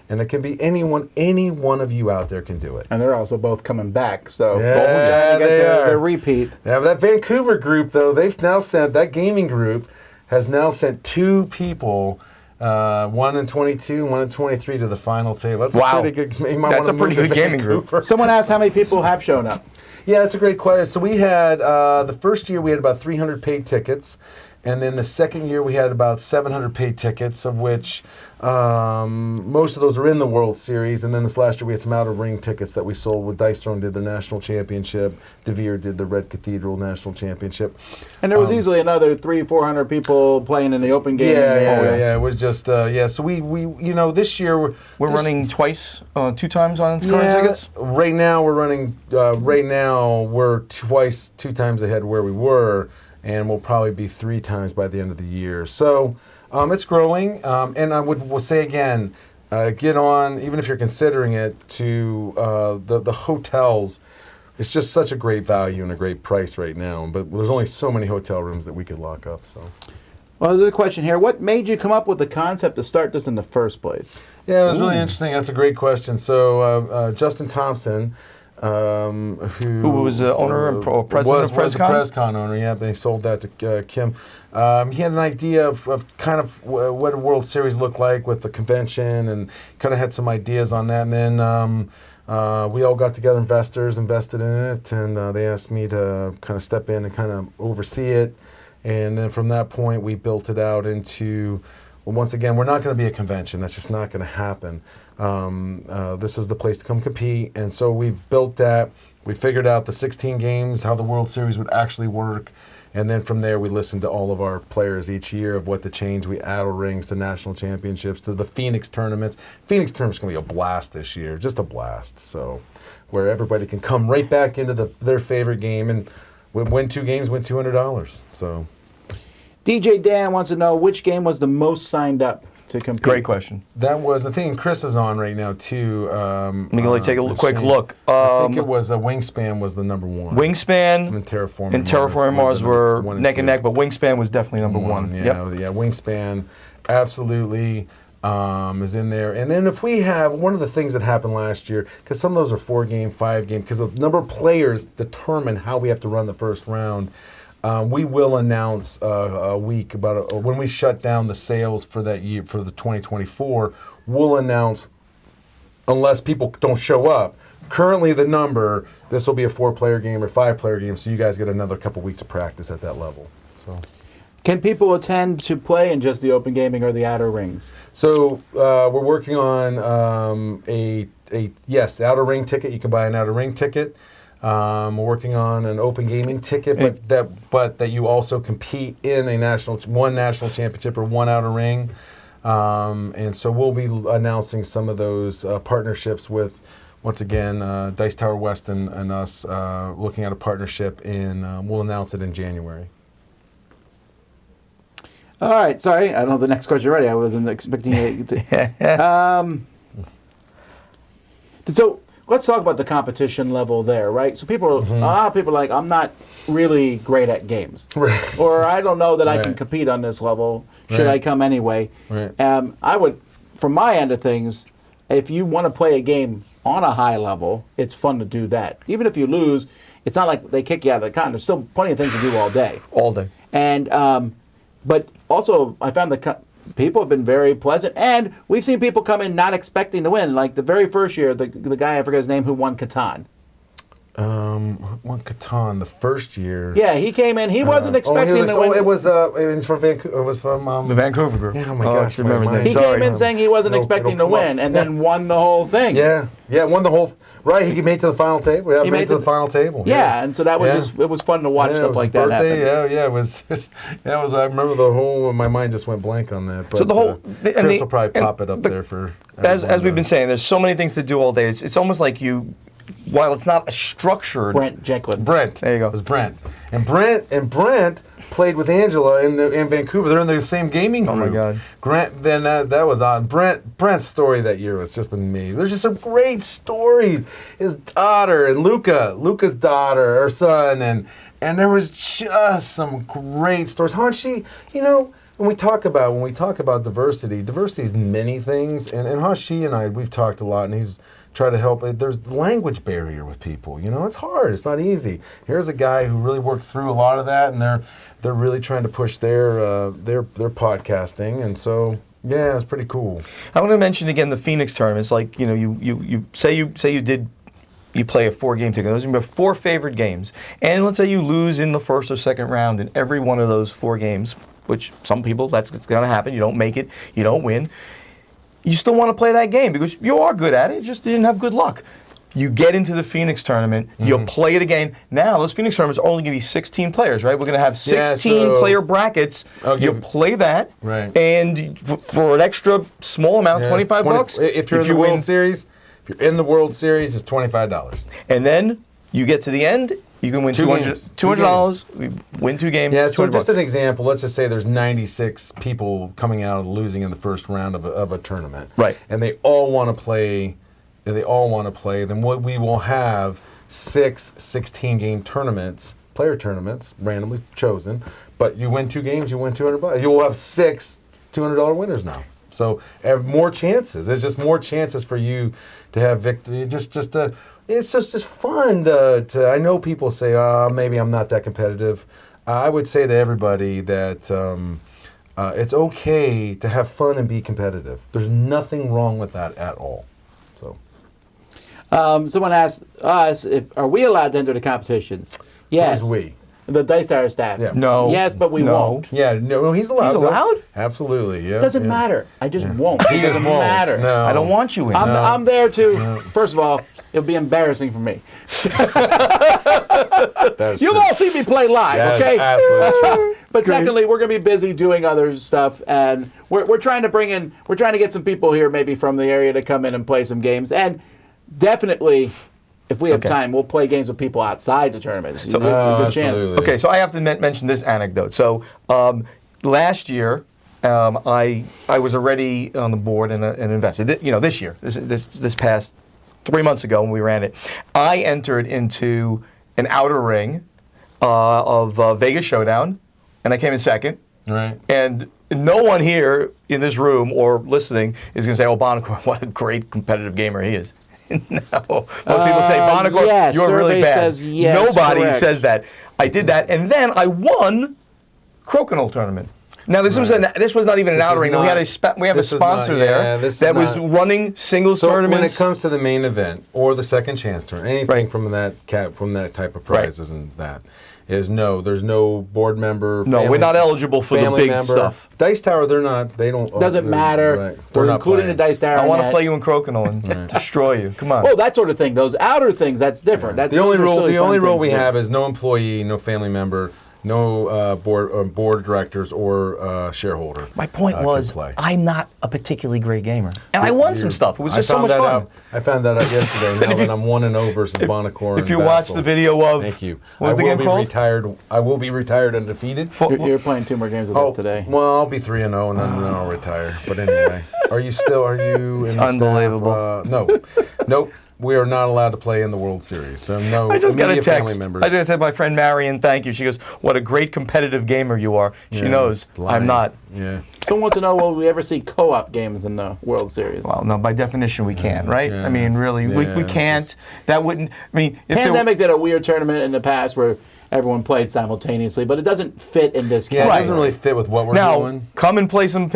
Speaker 5: and it can be any one of you out there can do it.
Speaker 1: And they're also both coming back, so
Speaker 5: yeah, they are.
Speaker 1: Their repeat.
Speaker 5: Yeah, that Vancouver group, though, that gaming group has now sent 2 people, 1 in 22, 1 in 23 to the final table. That's a pretty good.
Speaker 6: That's a pretty good gaming group.
Speaker 1: Someone asked how many people have shown up.
Speaker 5: Yeah, that's a great question. So we had the first year we had about 300 paid tickets. And then the second year we had about 700 paid tickets, of which most of those are in the World Series. And then this last year we had some out-of-ring tickets that we sold. With Dice Throne did their national championship. DeVere did the Red Cathedral national championship.
Speaker 1: And there was easily another 300-400 people playing in the open game.
Speaker 5: Yeah. It was just So we this year we're
Speaker 6: running twice, 2 times on current tickets.
Speaker 5: Right now we're running. We're 2 times ahead where we were. And we'll probably be 3 times by the end of the year. So it's growing. And I will say again, get on, even if you're considering it, to the hotels. It's just such a great value and a great price right now. But there's only so many hotel rooms that we could lock up. So.
Speaker 1: Well, there's a question here. What made you come up with the concept to start this in the first place?
Speaker 5: Yeah, it was really interesting. That's a great question. So Justin Thompson, who
Speaker 6: was the owner and president of
Speaker 5: was the PresCon owner, yeah, but he sold that to Kim. He had an idea of kind of what a World Series looked like with the convention, and kind of had some ideas on that. And then we all got together, investors invested in it, and they asked me to kind of step in and kind of oversee it. And then from that point, we built it out into, well, once again, we're not going to be a convention. That's just not going to happen. This is the place to come compete. And so we've built that. We figured out the 16 games, how the World Series would actually work. And then from there, we listened to all of our players each year of what to change. We add rings to national championships, to the Phoenix tournaments. Phoenix tournament's going to be a blast this year, just a blast. So where everybody can come right back into their favorite game and win 2 games, win $200. So
Speaker 1: DJ Dan wants to know which game was the most signed up to compete?
Speaker 6: Great question.
Speaker 5: That was the thing. Chris is on right now too.
Speaker 6: Let me go take a quick look.
Speaker 5: I think it was Wingspan was the number one.
Speaker 6: Wingspan
Speaker 5: and Terraforming
Speaker 6: and Terraforming Mars were
Speaker 5: one and
Speaker 6: neck and
Speaker 5: two.
Speaker 6: neck, but Wingspan was definitely number one.
Speaker 5: Yeah,
Speaker 6: Yep.
Speaker 5: yeah. Wingspan, absolutely. Is in there. And then if we have one of the things that happened last year, because some of those are 4-game, 5-game, because the number of players determine how we have to run the first round. We will announce a week about when we shut down the sales for that year for the 2024. We'll announce, unless people don't show up. Currently, the number, this will be a 4-player game or 5-player game, so you guys get another couple weeks of practice at that level. So.
Speaker 1: Can people attend to play in just the open gaming or the outer rings?
Speaker 5: So we're working on the outer ring ticket. You can buy an outer ring ticket. We're working on an open gaming ticket, but that you also compete in one national championship or one outer ring. And so we'll be announcing some of those partnerships with, once again, Dice Tower West and us looking at a partnership we'll announce it in January.
Speaker 1: All right, sorry, I don't know the next question already. I wasn't expecting it. So let's talk about the competition level there, right? So people, a lot of people are like, I'm not really great at games,
Speaker 5: Right.
Speaker 1: or I don't know that I can
Speaker 5: Right.
Speaker 1: compete on this level. Should
Speaker 5: Right.
Speaker 1: I come anyway?
Speaker 5: Right.
Speaker 1: I would, from my end of things, if you want to play a game on a high level, it's fun to do that. Even if you lose, it's not like they kick you out of the con. There's still plenty of things to do all day.
Speaker 6: All day.
Speaker 1: And but also, I found that people have been very pleasant, and we've seen people come in not expecting to win. Like the very first year, the guy, I forget his name, who won Catan.
Speaker 5: Won Catan the first year.
Speaker 1: Yeah, he came in. He wasn't expecting to win.
Speaker 5: it was from Vancouver. It was from
Speaker 6: The Vancouver group.
Speaker 5: Yeah, oh my
Speaker 6: I
Speaker 5: gosh,
Speaker 6: should remember his
Speaker 5: my
Speaker 6: name.
Speaker 5: mind.
Speaker 1: He
Speaker 6: Sorry.
Speaker 1: came in saying he wasn't
Speaker 5: It'll
Speaker 1: expecting to
Speaker 5: come up.
Speaker 1: win, and
Speaker 5: Yeah.
Speaker 1: then won the whole thing.
Speaker 5: Yeah, won the whole. Right, he made it to the final table. Yeah,
Speaker 1: He
Speaker 5: made it to the final table.
Speaker 1: Yeah, and so that was it was fun to watch
Speaker 5: Yeah, it
Speaker 1: stuff
Speaker 5: was
Speaker 1: like
Speaker 5: his
Speaker 1: that
Speaker 5: birthday.
Speaker 1: happen.
Speaker 5: Yeah, it was. Yeah, it was. I remember the whole. My mind just went blank on that. But
Speaker 6: So the whole-
Speaker 5: Chris will probably pop it up there for.
Speaker 6: As
Speaker 5: everyone
Speaker 6: we've
Speaker 5: to-
Speaker 6: been saying, there's so many things to do all day. It's almost like you, while it's not a structured.
Speaker 1: Brent Jekyll.
Speaker 5: Brent.
Speaker 6: There you go.
Speaker 5: It was Brent. And Brent played with Angela in Vancouver. They're in the same gaming
Speaker 6: Oh
Speaker 5: group.
Speaker 6: my God.
Speaker 5: Grant. Then that was on. Brent's story that year was just amazing. There's just some great stories. His daughter and Luca's daughter, her son, and there was just some great stories. Hanshi, when we talk about diversity is many things. And Hanshi and I, we've talked a lot, and he's tried to help. There's the language barrier with people. It's hard. It's not easy. Here's a guy who really worked through a lot of that, and they're really trying to push their podcasting. And so, yeah, it's pretty cool.
Speaker 6: I want to mention again the Phoenix tournaments. Like you say you play a 4-game ticket. Those are your 4 favorite games, and let's say you lose in the first or second round in every one of those 4 games, which some people it's going to happen. You don't make it. You don't win. You still want to play that game because you are good at it, just didn't have good luck. You get into the Phoenix tournament, you play it again. Now, those Phoenix tournaments are only going to be 16 players, right? We're going to have 16 player brackets. You play that,
Speaker 5: Right.
Speaker 6: and for an extra small amount,
Speaker 5: Yeah,
Speaker 6: $25.
Speaker 5: If you're in the World Series, it's $25.
Speaker 6: And then you get to the end, you can win
Speaker 5: Two
Speaker 6: $200.
Speaker 5: games.
Speaker 6: $200. We win 2 games.
Speaker 5: Yeah, so
Speaker 6: $200.
Speaker 5: just an example. Let's just say there's 96 people coming out of losing in the first round of a tournament.
Speaker 6: Right.
Speaker 5: And they all want to play. Then what we will have 6 16-game tournaments, player tournaments, randomly chosen. But you win 2 games, you win $200. You will have 6 $200 winners now. So have more chances. It's just more chances for you to have victory. It's just fun to. I know people say, maybe I'm not that competitive. I would say to everybody that it's okay to have fun and be competitive. There's nothing wrong with that at all. So.
Speaker 1: Someone asked us are we allowed to enter the competitions? Yes.
Speaker 5: Who's we?
Speaker 1: The Dice Tower staff.
Speaker 5: Yeah.
Speaker 6: No.
Speaker 1: Yes, but we
Speaker 6: No.
Speaker 1: won't.
Speaker 5: Yeah, no, he's allowed.
Speaker 6: He's
Speaker 5: though.
Speaker 6: allowed?
Speaker 5: Absolutely, yeah.
Speaker 1: Doesn't matter. I just won't. It
Speaker 5: He just
Speaker 1: doesn't
Speaker 5: won't.
Speaker 1: matter.
Speaker 5: No.
Speaker 6: I don't want you in.
Speaker 1: I'm there to. First of all, it'll be embarrassing for me.
Speaker 5: That's
Speaker 1: You'll
Speaker 5: true.
Speaker 1: all see me play live,
Speaker 5: That's
Speaker 1: okay?
Speaker 5: absolutely true.
Speaker 1: But secondly, we're going to be busy doing other stuff, and we're trying to get some people here, maybe from the area, to come in and play some games, and definitely. If we have time, we'll play games with people outside the tournaments. There's a good chance.
Speaker 5: absolutely.
Speaker 6: Okay, so I have to mention this anecdote. So last year, I was already on the board and invested. This year, this past 3 months ago when we ran it, I entered into an outer ring of Vegas Showdown, and I came in second.
Speaker 5: Right.
Speaker 6: And no one here in this room or listening is going to say, "Oh, Buonocore, what a great competitive gamer he is." No. Most people say, "Buonocore,
Speaker 1: yes,
Speaker 6: you're really
Speaker 1: survey
Speaker 6: bad."
Speaker 1: says yes,
Speaker 6: Nobody
Speaker 1: correct.
Speaker 6: says that. I did that, and then I won Crokinole tournament. Now this was not even an
Speaker 5: This
Speaker 6: outer
Speaker 5: is
Speaker 6: ring.
Speaker 5: not-
Speaker 6: we have a
Speaker 5: this is
Speaker 6: sponsor
Speaker 5: not-
Speaker 6: there
Speaker 5: yeah, this is
Speaker 6: that was
Speaker 5: not-
Speaker 6: running singles
Speaker 5: So
Speaker 6: tournaments.
Speaker 5: when it comes to the main event or the second chance tournament, anything
Speaker 6: Right.
Speaker 5: from that type of
Speaker 6: Right.
Speaker 5: prize isn't that. There's no board member.
Speaker 6: No, we're not eligible for the
Speaker 5: family
Speaker 6: big
Speaker 5: member.
Speaker 6: stuff.
Speaker 5: Dice Tower, they're not. They don't.
Speaker 1: Doesn't
Speaker 5: they're-
Speaker 1: matter.
Speaker 5: right.
Speaker 1: We're
Speaker 5: not
Speaker 1: including
Speaker 5: playing.
Speaker 1: the dice tower.
Speaker 6: I want
Speaker 1: in
Speaker 6: to
Speaker 1: that.
Speaker 6: play you in Crokinole and destroy you. Come on.
Speaker 1: Oh, that sort of thing. Those outer things, that's different. That's,
Speaker 5: The only
Speaker 1: those are
Speaker 5: rule.
Speaker 1: silly
Speaker 5: The
Speaker 1: fun
Speaker 5: only rule
Speaker 1: things
Speaker 5: we
Speaker 1: to do.
Speaker 5: have is no employee, no family member, no board of directors or shareholder.
Speaker 6: My point
Speaker 5: can
Speaker 6: was,
Speaker 5: play.
Speaker 6: I'm not a particularly great gamer, and I won some stuff. It was just so much fun.
Speaker 5: I found that out yesterday. Now that I'm 1-0 versus Buonocore.
Speaker 6: If you watch the video of,
Speaker 5: thank you.
Speaker 6: What was the game called?
Speaker 5: I will be retired and defeated.
Speaker 1: You're playing 2 more games with us today.
Speaker 5: Well, I'll be 3-0 and then I'll retire. But anyway, are you in the
Speaker 6: unbelievable.
Speaker 5: staff? No, nope. We are not allowed to play in the World Series. So no
Speaker 6: I just got a
Speaker 5: immediate
Speaker 6: text.
Speaker 5: family members.
Speaker 6: I just said, "My friend Marion, thank you." She goes, "What a great competitive gamer you are." She knows
Speaker 5: lying.
Speaker 6: I'm not.
Speaker 5: Yeah.
Speaker 1: Someone wants to know, will we ever see co-op games in the World Series?
Speaker 6: Well, no, by definition we can't, right?
Speaker 5: yeah.
Speaker 6: I mean, really, we
Speaker 5: Yeah,
Speaker 6: can't.
Speaker 5: just-
Speaker 6: That wouldn't. I mean, if there-
Speaker 1: Pandemic did a weird tournament in the past where everyone played simultaneously, but it doesn't fit in this
Speaker 5: Yeah,
Speaker 1: category.
Speaker 5: it doesn't really fit with what we're
Speaker 6: now
Speaker 5: doing.
Speaker 6: come and play some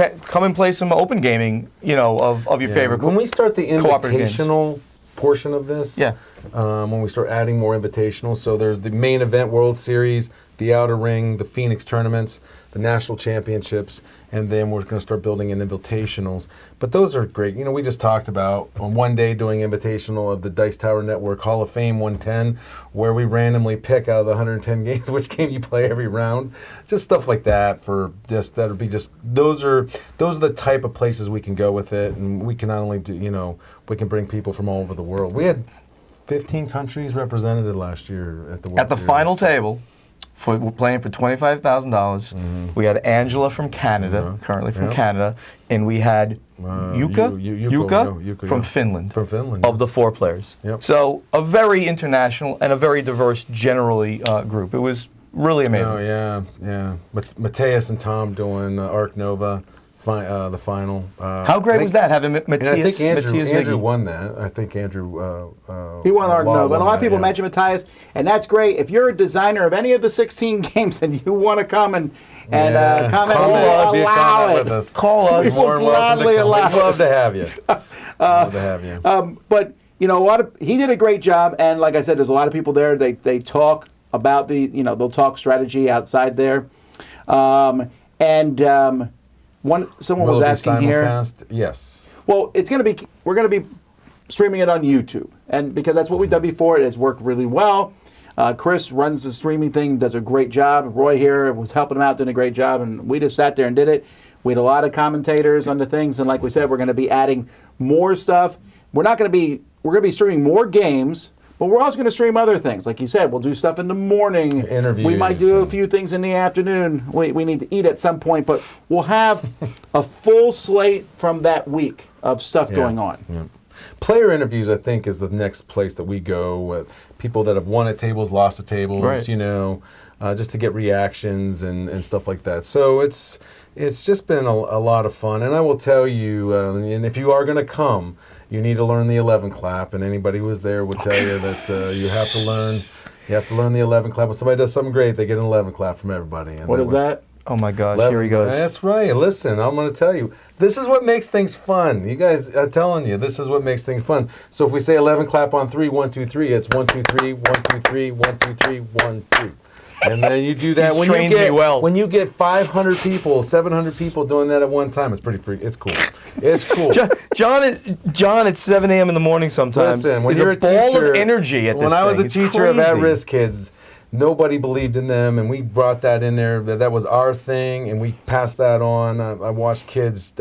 Speaker 6: open gaming, of your favorite.
Speaker 5: When we start the
Speaker 6: cooperative games.
Speaker 5: invitational portion of this,
Speaker 6: Yeah.
Speaker 5: when we start adding more invitationals, so there's the main event World Series, the Outer Ring, the Phoenix tournaments, the national championships, and then we're going to start building in invitationals. But those are great. We just talked about on one day doing invitational of the Dice Tower Network Hall of Fame 110, where we randomly pick out of the 110 games which game you play every round. Just stuff like that those are the type of places we can go with it, and we can not only do, we can bring people from all over the world. We had 15 countries represented last year at the World
Speaker 6: At the
Speaker 5: Series.
Speaker 6: final table, we're playing for $25,000. We had Angela from Canada, currently from Canada, and we had Yuka from Finland.
Speaker 5: From Finland.
Speaker 6: Of the 4 players.
Speaker 5: Yep.
Speaker 6: So a very international and a very diverse, generally, group. It was really amazing.
Speaker 5: Oh yeah. Mateus and Tom doing Arc Nova, the final.
Speaker 6: How great was that, having
Speaker 5: And
Speaker 6: Matthias?
Speaker 5: I think Andrew
Speaker 6: Viggy?
Speaker 5: won that. I think Andrew.
Speaker 1: He won Arc
Speaker 5: Law
Speaker 1: Nova. And a lot of
Speaker 5: that,
Speaker 1: people
Speaker 5: yeah.
Speaker 1: mention Matthias, and that's great. If you're a designer of any of the 16 games and you want to come and comment,
Speaker 5: Call
Speaker 1: we'll
Speaker 5: us,
Speaker 1: allow
Speaker 5: comment
Speaker 1: it.
Speaker 5: with us.
Speaker 6: Call us.
Speaker 5: You're more than welcome to
Speaker 1: Gladly
Speaker 5: come.
Speaker 1: allow
Speaker 5: We'd love to have you. Love to have you.
Speaker 1: But he did a great job, and like I said, there's a lot of people there. They talk about they'll talk strategy outside there, someone
Speaker 5: Will
Speaker 1: was
Speaker 5: it be
Speaker 1: asking here.
Speaker 5: simulcast? Yes.
Speaker 1: Well, we're gonna be streaming it on YouTube, and because that's what we've done before, it has worked really well. Chris runs the streaming thing, does a great job. Roy here was helping him out, doing a great job, and we just sat there and did it. We had a lot of commentators on the things, and like we said, we're going to be adding more stuff. We're going to be streaming more games, but we're also going to stream other things. Like you said, we'll do stuff in the morning.
Speaker 5: Interviews
Speaker 1: We might do a
Speaker 5: and-
Speaker 1: few things in the afternoon. We need to eat at some point, but we'll have a full slate from that week of stuff going on.
Speaker 5: Yeah. Player interviews, I think, is the next place that we go with people that have won at tables, lost at tables,
Speaker 6: Right.
Speaker 5: just to get reactions and stuff like that. So it's just been a lot of fun. And I will tell you, and if you are going to come, you need to learn the 11 clap. And anybody who was there would tell you that you have to learn. You have to learn the 11 clap. When somebody does something great, they get an 11 clap from everybody. And
Speaker 1: What is that?
Speaker 6: Oh my gosh,
Speaker 5: 11
Speaker 6: here he goes.
Speaker 5: That's right. Listen, I'm going to tell you. This is what makes things fun. You guys are telling you, this is what makes things fun. So if we say 11 clap on 3, 1, 2, 3, it's 1, 2, 3, 1, 2, 3, 1, 2, 3, 1, 2. And then you do that.
Speaker 6: He's trained me well.
Speaker 5: When you get 500 people, 700 people doing that at one time, it's pretty freaky. It's cool. It's cool.
Speaker 6: John at 7 a.m. in the morning sometimes.
Speaker 5: Listen, when
Speaker 6: is
Speaker 5: you're
Speaker 6: a
Speaker 5: a
Speaker 6: ball
Speaker 5: teacher,
Speaker 6: of energy at this
Speaker 5: when I was
Speaker 6: thing.
Speaker 5: a
Speaker 6: It's
Speaker 5: teacher of
Speaker 6: crazy.
Speaker 5: at-risk kids, nobody believed in them, and we brought that in there. That was our thing, and we passed that on. I watched kids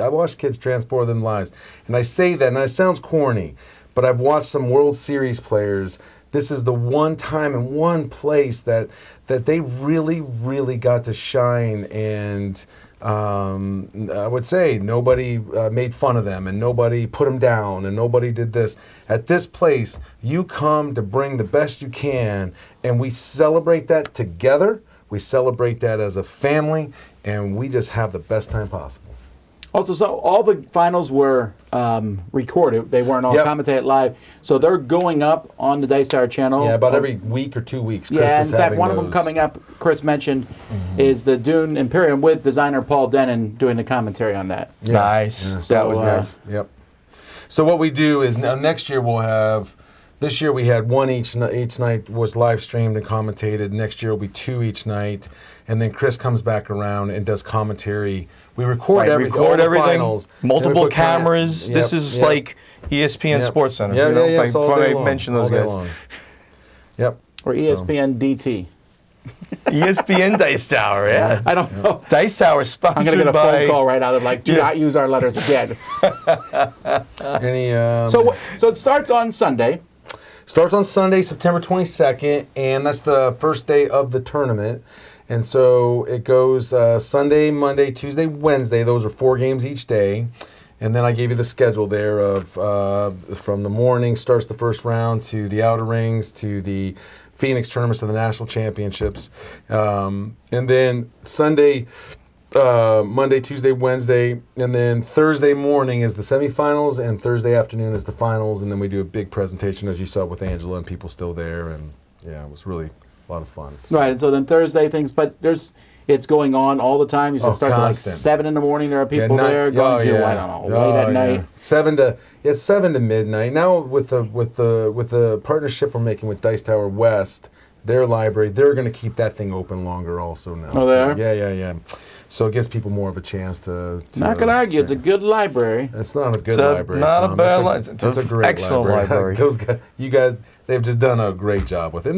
Speaker 5: transform their lives, and I say that, and it sounds corny, but I've watched some World Series players. This is the one time and one place that they really, really got to shine, and I would say nobody made fun of them and nobody put them down and nobody did this. At this place, you come to bring the best you can, and we celebrate that together. We celebrate that as a family, and we just have the best time possible.
Speaker 1: Also, so all the finals were recorded. They weren't all
Speaker 5: Yep.
Speaker 1: commentated live. So they're going up on the Dice Tower channel.
Speaker 5: Yeah, about every week or 2 weeks. Chris
Speaker 1: Yeah, in
Speaker 5: is
Speaker 1: fact,
Speaker 5: having
Speaker 1: one of them
Speaker 5: those.
Speaker 1: coming up, Chris mentioned, is the Dune Imperium with designer Paul Denon doing the commentary on that.
Speaker 5: Yeah.
Speaker 6: Nice.
Speaker 5: Yeah.
Speaker 1: So,
Speaker 6: That was nice.
Speaker 5: Yep. So what we do is now next year we'll have. This year we had one each night was live streamed and commentated. Next year will be 2 each night, and then Chris comes back around and does commentary. We record
Speaker 6: Right,
Speaker 5: everything.
Speaker 6: record
Speaker 5: all the
Speaker 6: everything.
Speaker 5: finals. Then we
Speaker 6: Multiple
Speaker 5: put
Speaker 6: cameras.
Speaker 5: Yep,
Speaker 6: This is
Speaker 5: yep,
Speaker 6: like ESPN
Speaker 5: yep.
Speaker 6: Sports Center.
Speaker 5: Yeah,
Speaker 6: you know,
Speaker 5: yeah,
Speaker 6: if
Speaker 5: it's all
Speaker 6: I
Speaker 5: day long.
Speaker 6: mention
Speaker 5: all
Speaker 6: those
Speaker 5: day
Speaker 6: guys.
Speaker 5: long. Yep.
Speaker 1: Or
Speaker 5: So-
Speaker 1: ESPN DT.
Speaker 6: ESPN Dice Tower, yeah.
Speaker 1: I don't know.
Speaker 6: Dice Tower
Speaker 1: I'm
Speaker 6: sponsored
Speaker 1: going to get a
Speaker 6: by.
Speaker 1: phone call right now. They're like, do
Speaker 6: Yeah.
Speaker 1: not use our letters again.
Speaker 5: Any
Speaker 1: So it starts on Sunday.
Speaker 5: starts on Sunday, September 22nd, and that's the first day of the tournament. And so it goes Sunday, Monday, Tuesday, Wednesday. Those are 4 games each day. And then I gave you the schedule there of from the morning starts the first round to the Outer Rings to the Phoenix tournaments to the national championships. And then Sunday, Monday, Tuesday, Wednesday, and then Thursday morning is the semifinals, and Thursday afternoon is the finals. And then we do a big presentation, as you saw with Angela and people still there. And yeah, it was really a lot of fun. So-
Speaker 1: Right, and so then Thursday things, but it's going on all the time. You said
Speaker 5: Oh,
Speaker 1: it starts at like
Speaker 5: constant.
Speaker 1: 7 in the morning. There are
Speaker 5: Yeah,
Speaker 1: people there going to,
Speaker 5: yeah.
Speaker 1: I don't know, late at night.
Speaker 5: 7 to midnight. Now with the partnership we're making with Dice Tower West, their library, they're going to keep that thing open longer also now.
Speaker 1: Oh, they are?
Speaker 5: Yeah. So it gives people more of a chance to
Speaker 1: Not going to argue. It's a good library.
Speaker 5: It's not a good
Speaker 6: It's a-
Speaker 5: library.
Speaker 6: not a
Speaker 5: Tom.
Speaker 6: bad
Speaker 5: It's
Speaker 6: li-
Speaker 5: It's a great
Speaker 6: excellent library.
Speaker 5: Those guys, you guys, they've just done a great job with it.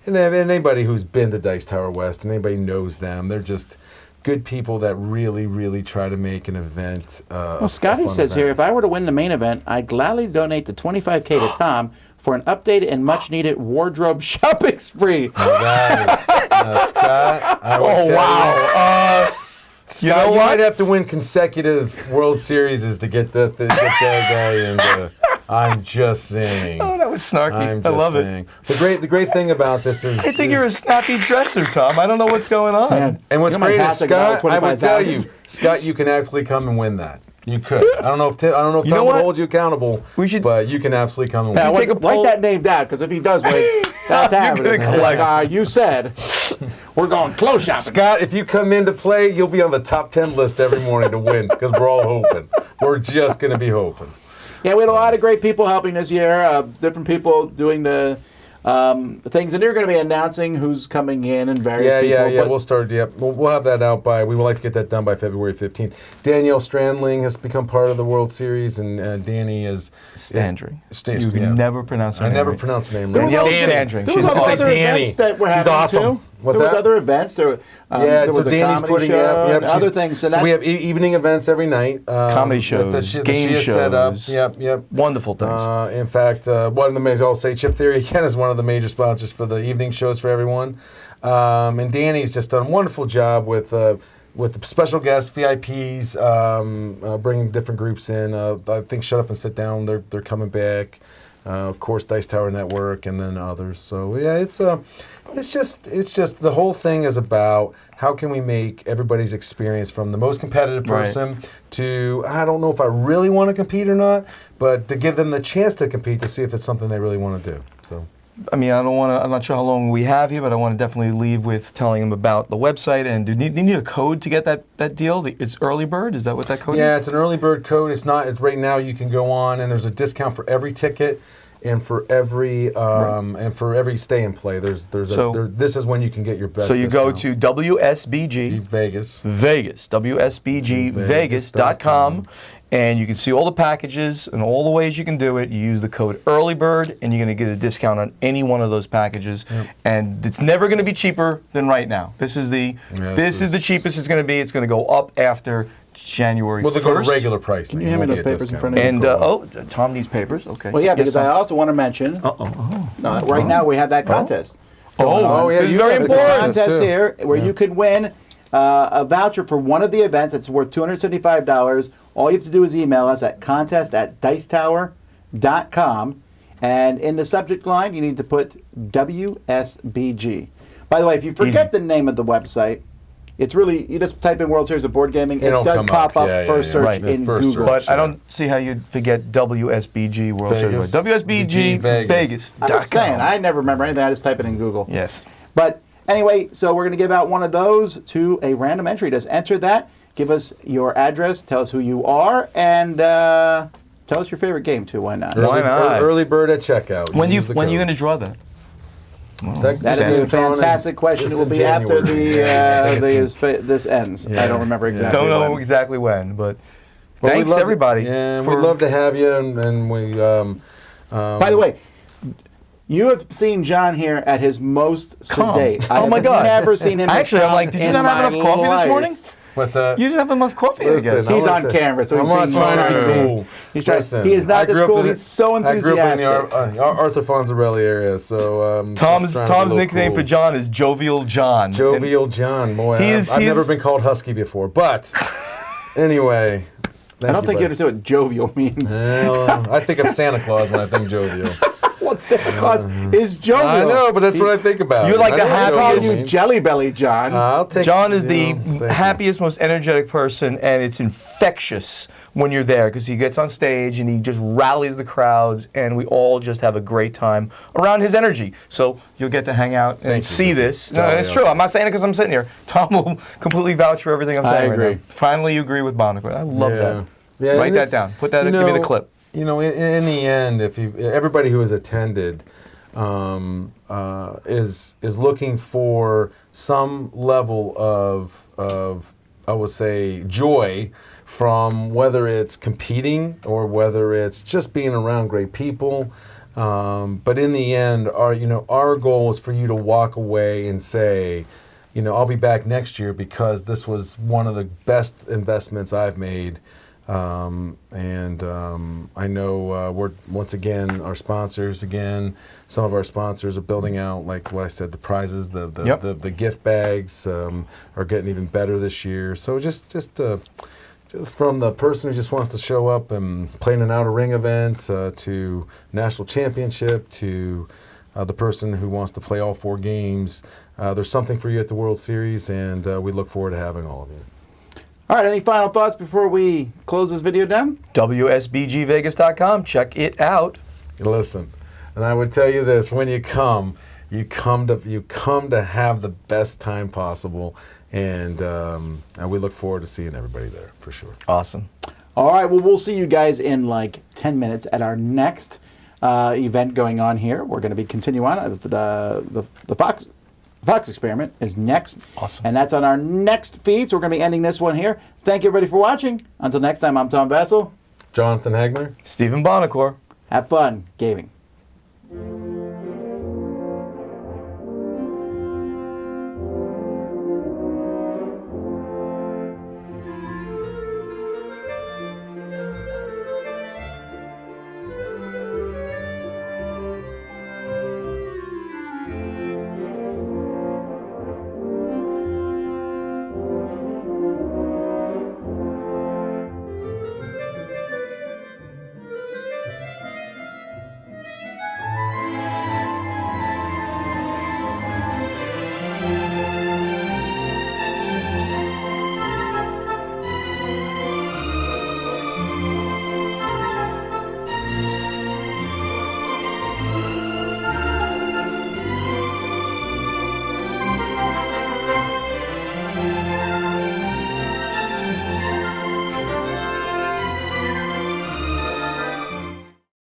Speaker 5: And anybody who's been to Dice Tower West and anybody knows them, they're just good people that really, really try to make an event.
Speaker 1: Well, Scotty says here, if I were to win the main event, I'd gladly donate the $25K to Tom for an updated and much-needed wardrobe shopping spree.
Speaker 5: That is, Scott, I would
Speaker 6: Oh,
Speaker 5: tell
Speaker 6: wow.
Speaker 5: Scott,
Speaker 6: You know
Speaker 5: you
Speaker 6: what?
Speaker 5: might have to win consecutive World Series to get that guy in. I'm just saying.
Speaker 6: Oh, that was snarky.
Speaker 5: I'm
Speaker 6: I
Speaker 5: just
Speaker 6: love it.
Speaker 5: saying. The great thing about this is
Speaker 6: I think you're a snappy dresser, Tom. I don't know what's going on.
Speaker 1: Man,
Speaker 5: and what's
Speaker 1: you know my
Speaker 5: great is
Speaker 1: hat that got
Speaker 5: Scott. I would tell
Speaker 1: 25,000?
Speaker 5: you, Scott, you can actually come and win that. You could. I don't know if
Speaker 6: You
Speaker 5: Tom
Speaker 6: know
Speaker 5: would
Speaker 6: what?
Speaker 5: hold you accountable.
Speaker 6: We should-
Speaker 5: but you can absolutely come and
Speaker 1: Yeah,
Speaker 5: win.
Speaker 6: take a
Speaker 1: write
Speaker 6: poll.
Speaker 1: that name down, because if he does win, that's
Speaker 6: You're
Speaker 1: happening.
Speaker 6: gonna collect.
Speaker 1: You said we're going clothes shopping.
Speaker 5: Scott, if you come in to play, you'll be on the top 10 list every morning to win because we're all hoping. We're just going to be hoping.
Speaker 1: Yeah, we had a lot of great people helping this year. Different people doing the things, and they're going to be announcing who's coming in and various people.
Speaker 5: Yeah.
Speaker 1: but-
Speaker 5: We'll start. Yep. We'll have that out by. We would like to get that done by February 15th. Danielle Strandling has become part of the World Series, and Danny is
Speaker 6: Standring.
Speaker 5: Standring.
Speaker 6: You
Speaker 5: Yeah.
Speaker 6: never pronounce her
Speaker 5: I
Speaker 6: name
Speaker 5: never
Speaker 6: right.
Speaker 5: pronounce her name
Speaker 1: There
Speaker 5: right.
Speaker 1: was
Speaker 6: Danielle
Speaker 1: also-
Speaker 6: Standring.
Speaker 1: There
Speaker 6: She's
Speaker 1: was
Speaker 5: just
Speaker 1: other
Speaker 5: like Danny.
Speaker 1: events that were
Speaker 5: She's
Speaker 1: happening
Speaker 5: awesome.
Speaker 1: too.
Speaker 5: What's
Speaker 1: there
Speaker 5: that?
Speaker 1: was other events. There
Speaker 5: Yeah,
Speaker 1: there
Speaker 5: so
Speaker 1: was a
Speaker 5: Danny's
Speaker 1: comedy
Speaker 5: putting
Speaker 1: show
Speaker 5: yep,
Speaker 1: and other things. So
Speaker 5: So we
Speaker 1: that's
Speaker 5: have evening events every night.
Speaker 6: Comedy
Speaker 5: that
Speaker 6: shows,
Speaker 5: she
Speaker 6: game
Speaker 5: has set up.
Speaker 6: shows.
Speaker 5: Yep.
Speaker 6: Wonderful things.
Speaker 5: In fact, one of the major, I'll say Chip Theory again is one of the major sponsors for the evening shows for everyone. And Danny's just done a wonderful job with the special guests, VIPs, bringing different groups in. I think Shut Up and Sit Down, they're coming back. Of course, Dice Tower Network, and then others. So yeah, it's just the whole thing is about how can we make everybody's experience from the most competitive
Speaker 6: Right.
Speaker 5: person to I don't know if I really want to compete or not, but to give them the chance to compete to see if it's something they really want to do. So.
Speaker 6: I mean, I'm not sure how long we have here, but I want to definitely leave with telling them about the website. And do you need a code to get that deal? It's early bird? Is that what that code
Speaker 5: Yeah,
Speaker 6: is?
Speaker 5: it's an early bird code. It's right now you can go on and there's a discount for every ticket and for every stay and play. This is when you can get your best
Speaker 6: So you go
Speaker 5: discount.
Speaker 6: to WSBG
Speaker 5: Vegas.
Speaker 6: WSBGVegas.com, and you can see all the packages and all the ways you can do it. You use the code EARLYBIRD, and you're going to get a discount on any one of those packages. And it's never going to be cheaper than right now. This is the cheapest it's going to be. It's going to go up after January 1st.
Speaker 5: Well, they go to regular pricing.
Speaker 1: Can you hand me
Speaker 5: Won't
Speaker 1: those
Speaker 5: be a
Speaker 1: papers in
Speaker 5: discount.
Speaker 1: front of you?
Speaker 6: And Tom needs papers. Okay.
Speaker 1: Well, yeah,
Speaker 6: Yes,
Speaker 1: because I
Speaker 6: Tom.
Speaker 1: also want to mention. Right now we have that contest.
Speaker 6: Oh,
Speaker 5: yeah,
Speaker 6: it's
Speaker 5: you
Speaker 6: very
Speaker 5: have the
Speaker 1: There's a
Speaker 6: important.
Speaker 5: contest
Speaker 1: contest
Speaker 5: too.
Speaker 1: here where you could win a voucher for one of the events that's worth $275. All you have to do is email us at contest@dicetower.com. And in the subject line, you need to put WSBG. By the way, if you forget the name of the website, it's really, you just type in World Series of Board Gaming. It
Speaker 5: It'll
Speaker 1: does
Speaker 5: come
Speaker 1: pop up
Speaker 5: up.
Speaker 1: first search
Speaker 6: Right.
Speaker 1: in
Speaker 5: First
Speaker 1: Google.
Speaker 5: search.
Speaker 6: But I don't see how you'd forget WSBG World
Speaker 5: Vegas.
Speaker 6: Series. WSBG
Speaker 5: Vegas.
Speaker 6: Vegas.
Speaker 1: I'm just saying, I never remember anything. I just type it in Google.
Speaker 6: Yes.
Speaker 1: But anyway, so we're going to give out one of those to a random entry. Just enter that, give us your address, tell us who you are, and tell us your favorite game too. Why not?
Speaker 6: Why not?
Speaker 5: Early bird at checkout.
Speaker 6: When
Speaker 5: Use the
Speaker 6: are you
Speaker 5: code.
Speaker 6: going to draw that?
Speaker 1: That is a fantastic question. It
Speaker 5: It's
Speaker 1: will
Speaker 5: in
Speaker 1: be after
Speaker 5: January.
Speaker 1: this ends. I don't remember exactly.
Speaker 6: Don't know
Speaker 1: when.
Speaker 6: exactly when, but
Speaker 5: Well,
Speaker 6: thanks
Speaker 5: we'd love to-
Speaker 6: everybody.
Speaker 5: Yeah,
Speaker 6: for-
Speaker 5: we'd love to have you, and we.
Speaker 1: By the way, you have seen John here at his most
Speaker 6: Calm.
Speaker 1: sedate.
Speaker 6: Oh my God!
Speaker 1: I have never seen him. this
Speaker 6: Actually, I'm
Speaker 1: calm
Speaker 6: like, did you
Speaker 1: in
Speaker 6: not have
Speaker 1: my
Speaker 6: enough coffee this
Speaker 1: life.
Speaker 6: morning?
Speaker 5: What's that?
Speaker 6: You didn't have enough coffee, I guess.
Speaker 1: He's on camera, so
Speaker 5: I'm
Speaker 1: he's
Speaker 5: not
Speaker 1: being
Speaker 5: trying to be
Speaker 1: smart.
Speaker 5: cool.
Speaker 1: He's trying-
Speaker 5: Listen,
Speaker 1: he is not
Speaker 5: I
Speaker 1: this
Speaker 5: grew up
Speaker 1: cool.
Speaker 5: in
Speaker 1: He's so
Speaker 5: I grew up in the
Speaker 1: enthusiastic.
Speaker 5: Arthur Fonzarelli area, so
Speaker 6: Tom's
Speaker 5: just trying to be a little
Speaker 6: nickname
Speaker 5: cool.
Speaker 6: for John is Jovial John.
Speaker 5: Jovial John. Boy,
Speaker 6: He
Speaker 5: I've never
Speaker 6: is-
Speaker 5: been called Husky before, but anyway.
Speaker 1: I don't think you understand what jovial means.
Speaker 5: I think of Santa Claus when I think jovial.
Speaker 1: What Santa Claus is jovial?
Speaker 5: I know, but that's what I think about.
Speaker 6: You're like
Speaker 5: I
Speaker 6: the
Speaker 5: know what
Speaker 1: I
Speaker 5: jovial
Speaker 1: call
Speaker 6: happiest-
Speaker 1: you
Speaker 5: means.
Speaker 1: Jelly Belly, John.
Speaker 5: I'll take.
Speaker 6: John is
Speaker 5: you
Speaker 6: the
Speaker 5: know, thank you.
Speaker 6: happiest, most energetic person, and it's infectious when you're there because he gets on stage and he just rallies the crowds, and we all just have a great time around his energy. So you'll get to hang out and
Speaker 5: Thank you.
Speaker 6: see this. No,
Speaker 5: Jolly
Speaker 6: it's true. I'm not saying it because I'm sitting here. Tom will completely vouch for everything I'm saying right
Speaker 1: agree.
Speaker 6: now. Finally, you agree with Buonocore. I love that.
Speaker 5: Yeah,
Speaker 6: Write
Speaker 5: and
Speaker 6: that
Speaker 5: it's-
Speaker 6: down. Put that.
Speaker 5: you
Speaker 6: Give me the
Speaker 5: know,
Speaker 6: clip.
Speaker 5: You know, in the end, if everybody who has attended is looking for some level of I would say joy from whether it's competing or whether it's just being around great people. But in the end, our goal is for you to walk away and say, I'll be back next year because this was one of the best investments I've made. I know we're once again our sponsors again. Some of our sponsors are building out, like what I said, the prizes, the gift bags are getting even better this year. So just from the person who just wants to show up and play in an outer ring event to national championship to the person who wants to play all 4 games, there's something for you at the World Series, and we look forward to having all of you.
Speaker 1: All right, any final thoughts before we close this video down?
Speaker 6: WSBGVegas.com. Check it out.
Speaker 5: Listen, and I would tell you this: when you come to have the best time possible, and we look forward to seeing everybody there for sure.
Speaker 6: Awesome.
Speaker 1: All right, well, we'll see you guys in like 10 minutes at our next event going on here. We're going to be continuing on. The Fox Experiment is next.
Speaker 6: Awesome.
Speaker 1: And that's on our next feed, so we're going to be ending this one here. Thank you, everybody, for watching. Until next time, I'm Tom Vasel.
Speaker 5: Jonathan Hagmaier.
Speaker 6: Stephen Buonocore.
Speaker 1: Have fun gaming.